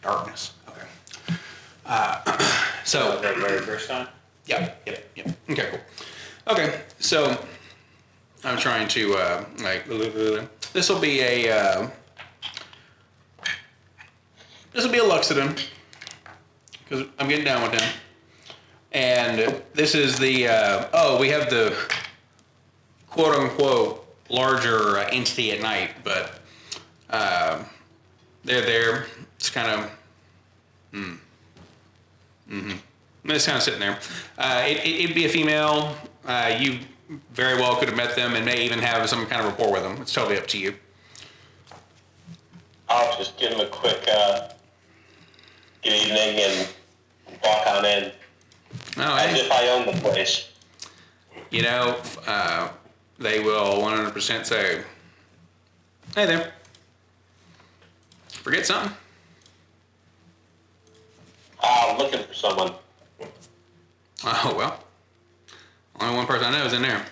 darkness. Okay. So the very first time. Yep. Okay, cool. Okay, so I'm trying to this will be a Luxodon because I'm getting down with him, and this is the we have the quote unquote larger entity at night, but they're there. It's kind of It's kind of sitting there. It'd be a female. You very well could have met them and may even have some kind of rapport with them. It's totally up to you. I'll just give them a quick good evening and walk on in. As if I own the place. You know, they will 100% say, "Hey there. Forget something?" I'm looking for someone. Oh, well. Only one person I know is in there.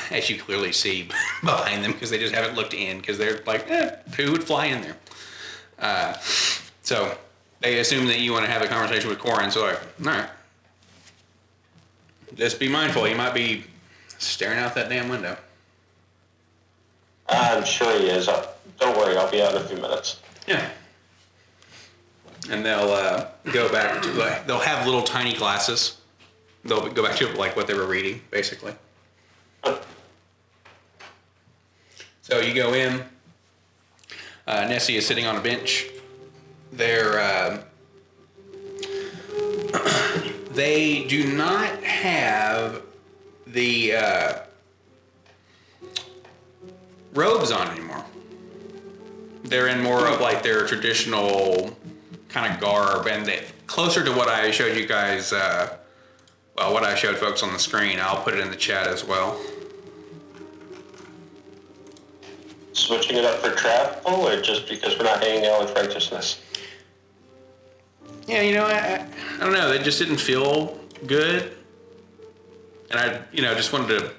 As you clearly see behind them, because they just haven't looked in, because they're like, who would fly in there? So they assume that you want to have a conversation with Corin, so like, all right. Just be mindful, he might be staring out that damn window. I'm sure he is. Don't worry, I'll be out in a few minutes. Yeah. And they'll go back to, they'll have little tiny glasses. They'll go back to like what they were reading, basically. So you go in. Nessie is sitting on a bench. They do not have the robes on anymore. They're in more of like their traditional kind of garb, and closer to what I showed you guys, what I showed folks on the screen. I'll put it in the chat as well. Switching it up for travel, or just because we're not hanging out with righteousness? Yeah, you know, I don't know. It just didn't feel good, and I just wanted to,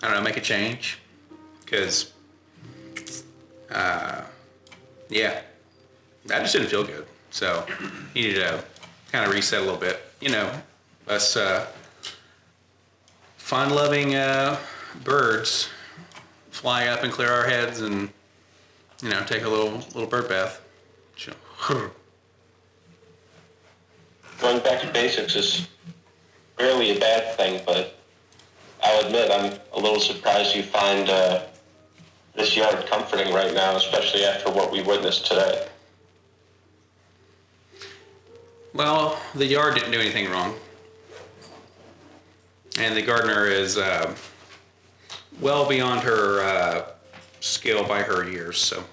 I don't know, make a change, because, yeah, that just didn't feel good. So, needed to kind of reset a little bit. You know, us fun-loving birds fly up and clear our heads, and take a little bird bath. Going back to basics is rarely a bad thing, but I'll admit I'm a little surprised you find this yard comforting right now, especially after what we witnessed today. Well, the yard didn't do anything wrong. And the gardener is well beyond her skill by her years, so.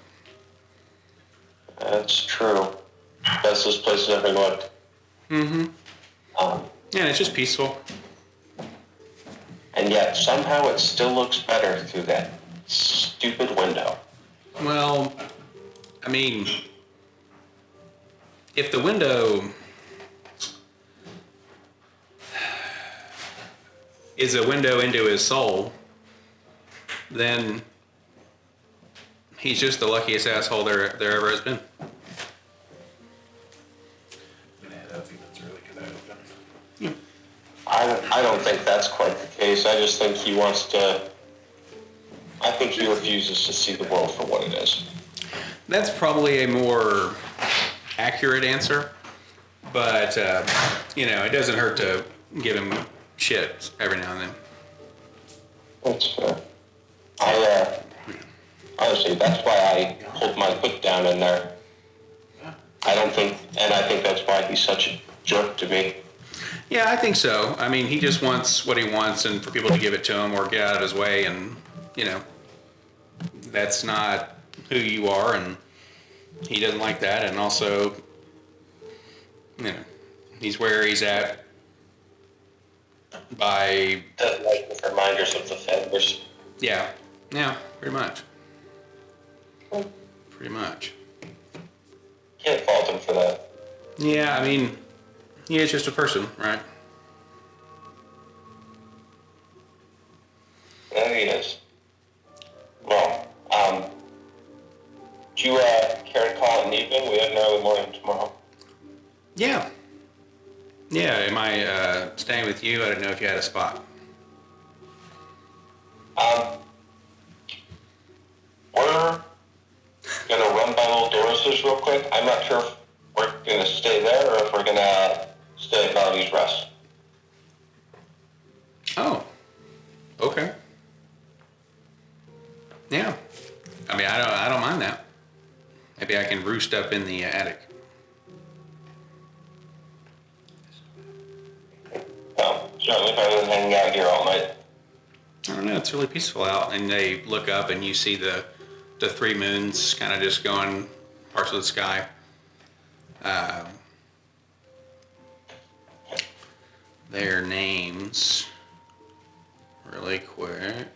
That's true. Best this place has ever looked. Mm-hmm. Yeah, it's just peaceful. And yet, somehow it still looks better through that stupid window. Well, I mean, if the window is a window into his soul, then he's just the luckiest asshole there ever has been. Yeah, I think that's a really good open. I don't think that's quite the case. I just think he wants to. I think he refuses to see the world for what it is. That's probably a more accurate answer, but it doesn't hurt to give him shit every now and then. That's fair. Honestly, that's why I hold my foot down in there. I think that's why he's such a jerk to me. Yeah, I think so. I mean, he just wants what he wants, and for people to give it to him or get out of his way, and that's not who you are, and he doesn't like that, and also, he's where he's at by... Doesn't like the reminders of the Fenders. Yeah, pretty much. Pretty much. Can't fault him for that. Yeah, I mean, he is just a person, right? Yeah, he is. Well, do you care to call it an evening? We have an early morning tomorrow. Yeah. Yeah, am I staying with you? I didn't know if you had a spot. We're gonna run by Little Doris's real quick. I'm not sure if we're gonna stay there or if we're gonna stay at Melody's Rest. Oh. Okay. Yeah. I mean, I don't mind that. Maybe I can roost up in the attic. Well, certainly better than hanging out here all night. I don't know, it's really peaceful out, and they look up and you see the three moons kind of just going parts of the sky. Their names, really quick.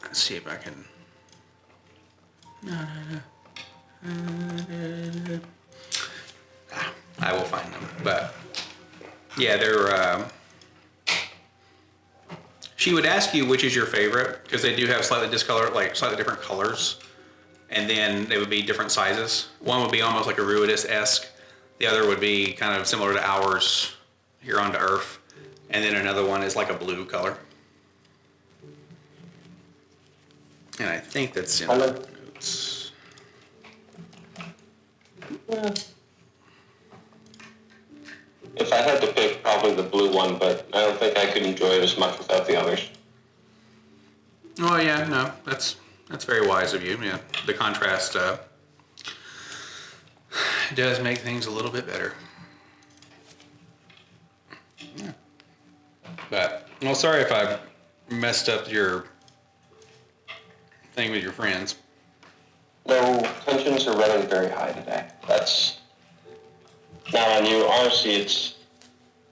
Let's see if I can. I will find them, but yeah, they're. She would ask you which is your favorite because they do have slightly different colors, and then they would be different sizes. One would be almost like a Ruidus-esque. The other would be kind of similar to ours here on Earth, and then another one is like a blue color. And I think that's in the notes. If I had to pick, probably the blue one, but I don't think I could enjoy it as much without the others. Oh yeah, no, that's very wise of you. Yeah, the contrast does make things a little bit better. Yeah. But well, sorry if I messed up your thing with your friends. No, tensions are running very high today. That's not on you. Honestly,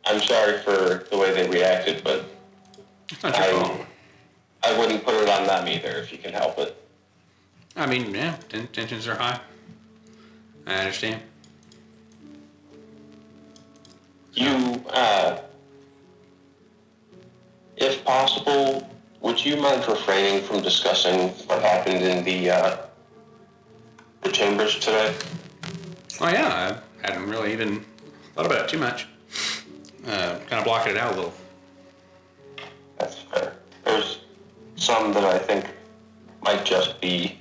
I'm sorry for the way they reacted, but It's not your fault. I wouldn't put it on them either if you can help it. I mean, yeah, tensions are high. I understand. You, if possible, would you mind refraining from discussing what happened in the chambers today? Oh yeah, I hadn't really even thought about it too much. Kind of blocking it out a little. That's fair. There's some that I think might just be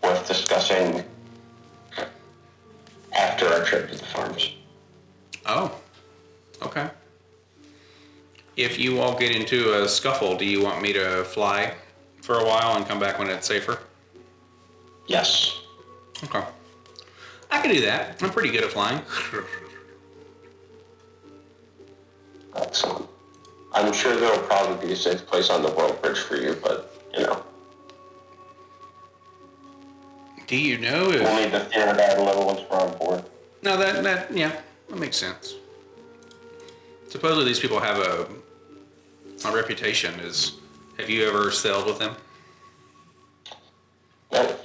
worth discussing after our trip to the farms. Oh, okay. If you all get into a scuffle, do you want me to fly for a while and come back when it's safer? Yes. Okay. I can do that. I'm pretty good at flying. Excellent. I'm sure there'll probably be a safe place on the world bridge for you, but, Do you know if... we'll need to figure it out a little once we're on board. No, that makes sense. Supposedly these people have a reputation. Have you ever sailed with them? Nope.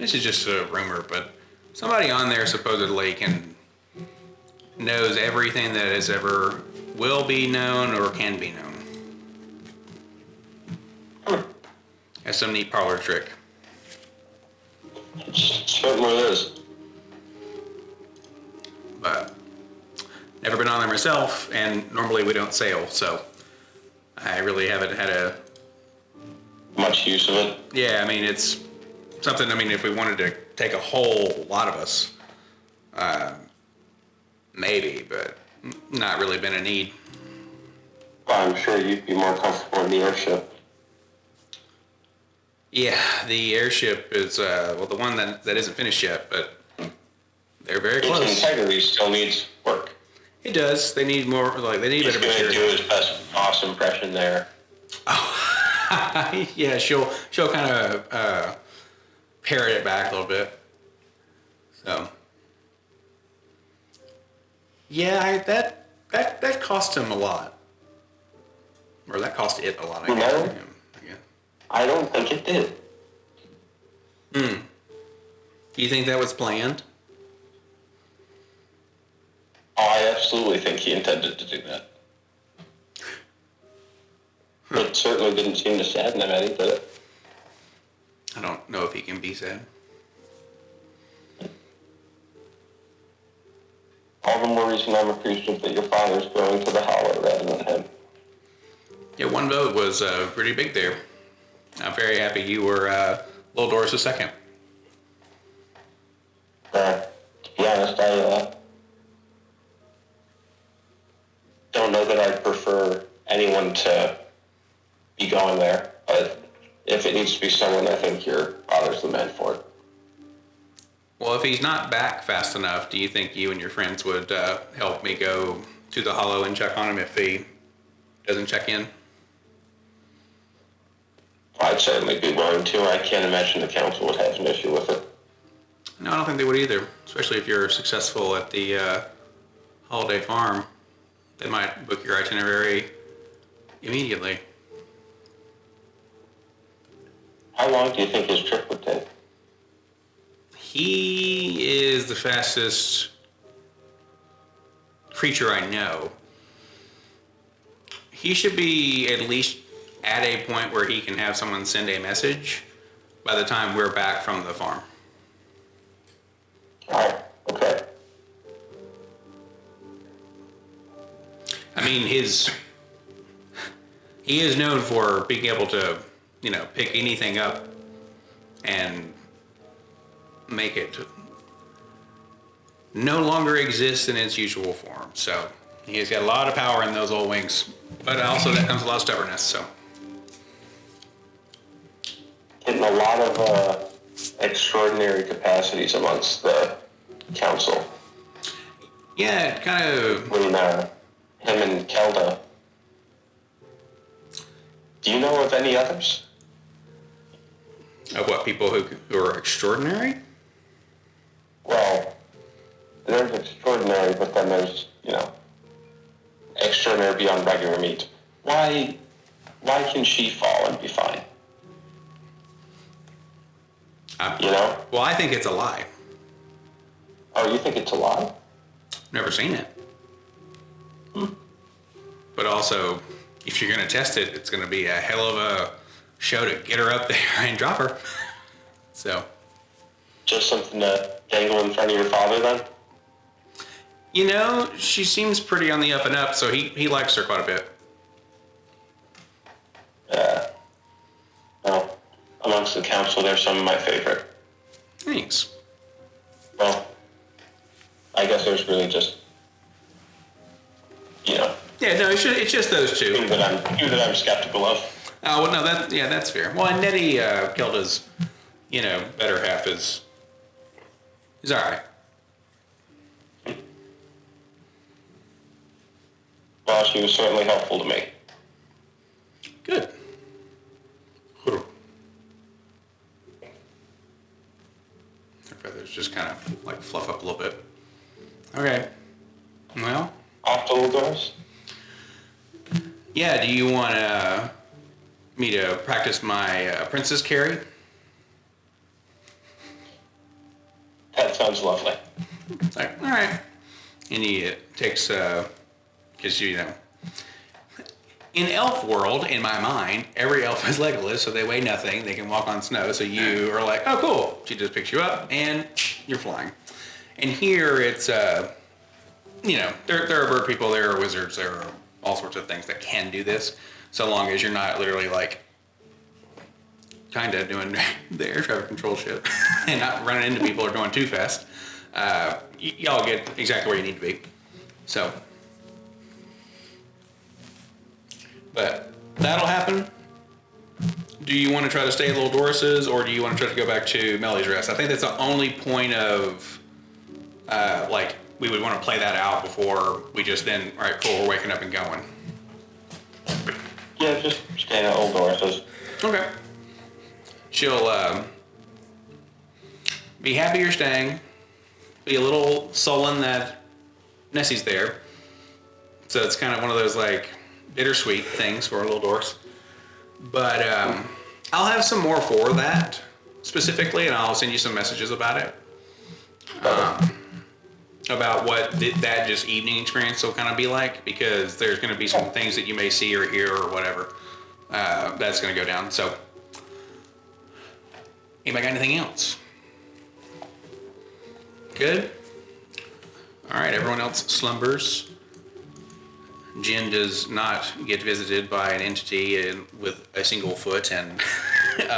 this is just a rumor, but somebody on there supposedly knows everything that is ever will be known or can be known. That's some neat parlor trick. It certainly is. But never been on there myself, and normally we don't sail, so I really haven't had Much use of it. Yeah, I mean, it's something, I mean, if we wanted to take a whole lot of us, maybe, but not really been a need. I'm sure you'd be more comfortable in the airship. Yeah, the airship is, the one that isn't finished yet, but they're very Its close. integrity still needs work. It does. They need more, they need He's better going to do material. his best boss impression there. Yeah, she'll kind of parrot it back a little bit. So, yeah, that cost him a lot, or that cost it a lot. I guess. No. Yeah. I don't think it did. Do you think that was planned? Oh, I absolutely think he intended to do that. It certainly didn't seem to sadden him any, did it? I don't know if he can be said. All the more reason I'm appreciative that your father's going to the Hollow rather than him. Yeah, one vote was pretty big there. I'm very happy you were Little Doris II. To be honest, I don't know that I'd prefer anyone to be going there, but if it needs to be someone, I think your father's the man for it. Well, if he's not back fast enough, do you think you and your friends would help me go to the Hollow and check on him if he doesn't check in? I'd certainly be willing to. I can't imagine the council would have an issue with it. No, I don't think they would either, especially if you're successful at the Holiday Farm. They might book your itinerary immediately. How long do you think his trip would take? He is the fastest creature I know. He should be at least at a point where he can have someone send a message by the time we're back from the farm. Alright, okay. I mean, he is known for being able to, pick anything up and make it no longer exist in its usual form. So he's got a lot of power in those old wings, but also that comes a lot of stubbornness. So Getting a lot of extraordinary capacities amongst the council. yeah, it kind of. When him and Kelda. Do you know of any others? Of what, people who are extraordinary? Well, there's extraordinary, but then there's, extraordinary beyond regular meat. Why can she fall and be fine? Well, I think it's a lie. Oh, you think it's a lie? Never seen it. But also, if you're going to test it, it's going to be a hell of a show to get her up there and drop her. So. Just something to dangle in front of your father then? She seems pretty on the up and up, so he likes her quite a bit. Yeah. Well, amongst the council, they're some of my favorite. Thanks. Well, I guess there's really just, Yeah, no, it's just those two. two that I'm skeptical of. Oh, well, no, that's fair. Well, and Nettie, Kelda's, better half is all right. Well, she was certainly helpful to me. Good. Her feathers just kind of fluff up a little bit. Okay. Well. Off to the doors? Yeah, do you want me to practice my princess carry? sounds lovely. It's like, all right. And he takes, because in elf world, in my mind, every elf is Legolas, so they weigh nothing. They can walk on snow. So you are like, oh, cool. She just picks you up, and you're flying. And here it's, there are bird people, there are wizards, there are all sorts of things that can do this, so long as you're not literally like, kind of doing the air traffic control shit and not running into people or going too fast. Y'all get exactly where you need to be. So. But that'll happen. Do you want to try to stay at Little Doris's, or do you want to try to go back to Melly's Rest? I think that's the only point of, we would want to play that out before we just then, all right, cool, we're waking up and going. Yeah, just stay at Old Doris's. Okay. She'll be happy you're staying, be a little sullen that Nessie's there. So it's kind of one of those, like, bittersweet things for Little Doris. But I'll have some more for that specifically, and I'll send you some messages about it. About what that just evening experience will kind of be like, because there's going to be some things that you may see or hear or whatever that's going to go down. So, anybody got anything else? Good? All right, everyone else slumbers. Jin does not get visited by an entity with a single foot and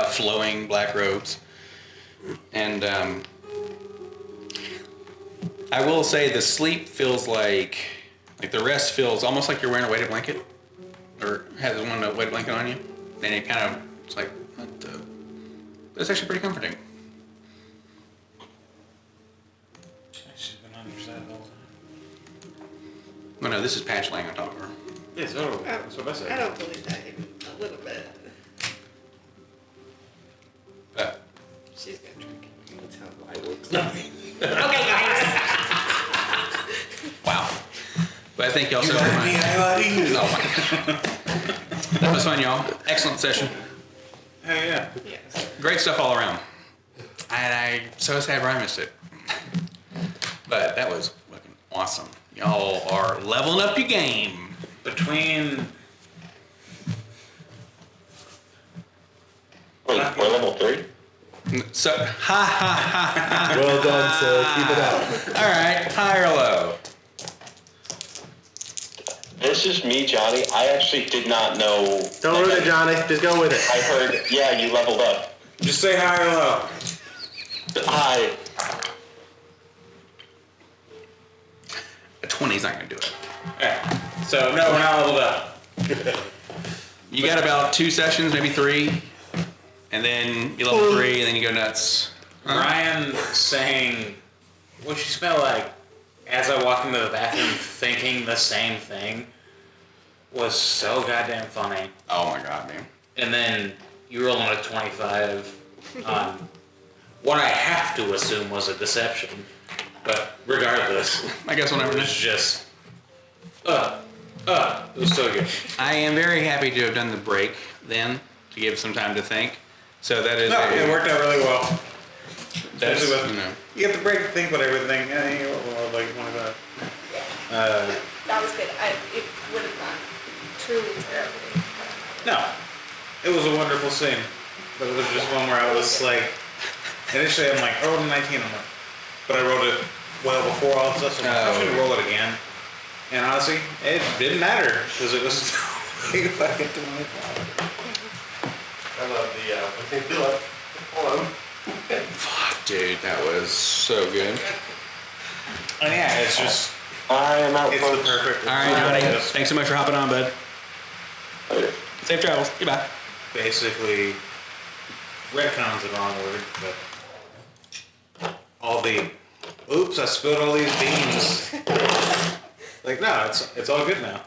flowing black robes. And I will say the sleep feels like the rest feels almost like you're wearing a weighted blanket, or has one a weighted blanket on you, and it kind of, it's like, what the? That's actually pretty comforting. She's been on your side the whole time. Well, no, this is Patch laying on top of her. Yeah, so that's what I said. I don't believe that even a little bit. But She's gonna trick you. That's how light works. Okay, guys. wow. But I think y'all You said got me, I got you. Oh my God. That was fun, y'all. Excellent session. Hey, yeah. Yes. Great stuff all around. And I'm so sad Brian missed it. But that was fucking awesome. Y'all are leveling up your game. Between Wait, we're level 3? So, ha ha ha ha. Well done, sir. Keep it up. All right, high or low? This is me, Johnny. I actually did not know. Don't ruin it, Johnny. Just go with it. I heard, yeah, you leveled up. just say high or low. Hi. A 20's not gonna do it. Alright. So no, we're not leveled up. You got about 2 sessions, maybe 3, and then you level 3, and then you go nuts. Ryan saying, "What she smell like?" as I walked into the bathroom, thinking the same thing, was so goddamn funny. Oh my God, man. And then you roll on a 25 on what I have to assume was a deception, but regardless, I guess we'll it never know. was just, it was so good. I am very happy to have done the break then, to give some time to think. So that is No, it worked out really well. that's, Especially with, you know. you get the break to think about everything. Yeah, you know, like one of the. That was good. It would have gone truly terribly. No, it was a wonderful scene, but it was just one where I was like, initially I'm like, I rolled a 19, I'm like, but I wrote it well before all this stuff, so I'm like, I should roll it again. And honestly, it didn't matter because it was fucking 25. I love the when they left. Hello. Fuck, dude, that was so good. And yeah, it's just, I am out, it's the folks. perfect. All right, Johnny. Just Thanks so much for hopping on, bud. Later. Safe travels. Goodbye. basically, retcon's the wrong word, but all the, oops, I spilled all these beans. Like, no, it's all good now.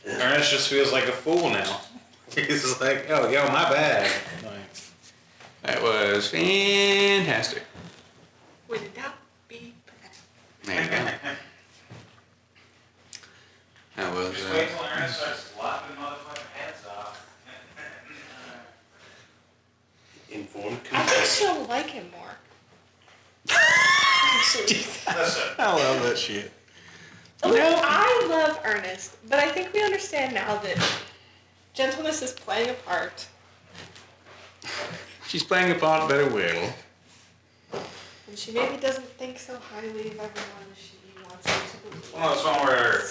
Ernest just feels like a fool now. He's just like, oh, yo, my bad. Like, That was fantastic. Would it not be bad? There you go. That was. just wait till Ernest starts lopping motherfucking heads off. Informed I think consent. she'll like him more. actually. Listen. I love that shit. Look, You know- I love Ernest, but I think we understand now that gentleness is playing a part. She's playing a part very well. And she maybe doesn't think so highly of everyone as she wants them to believe. Well, it's one where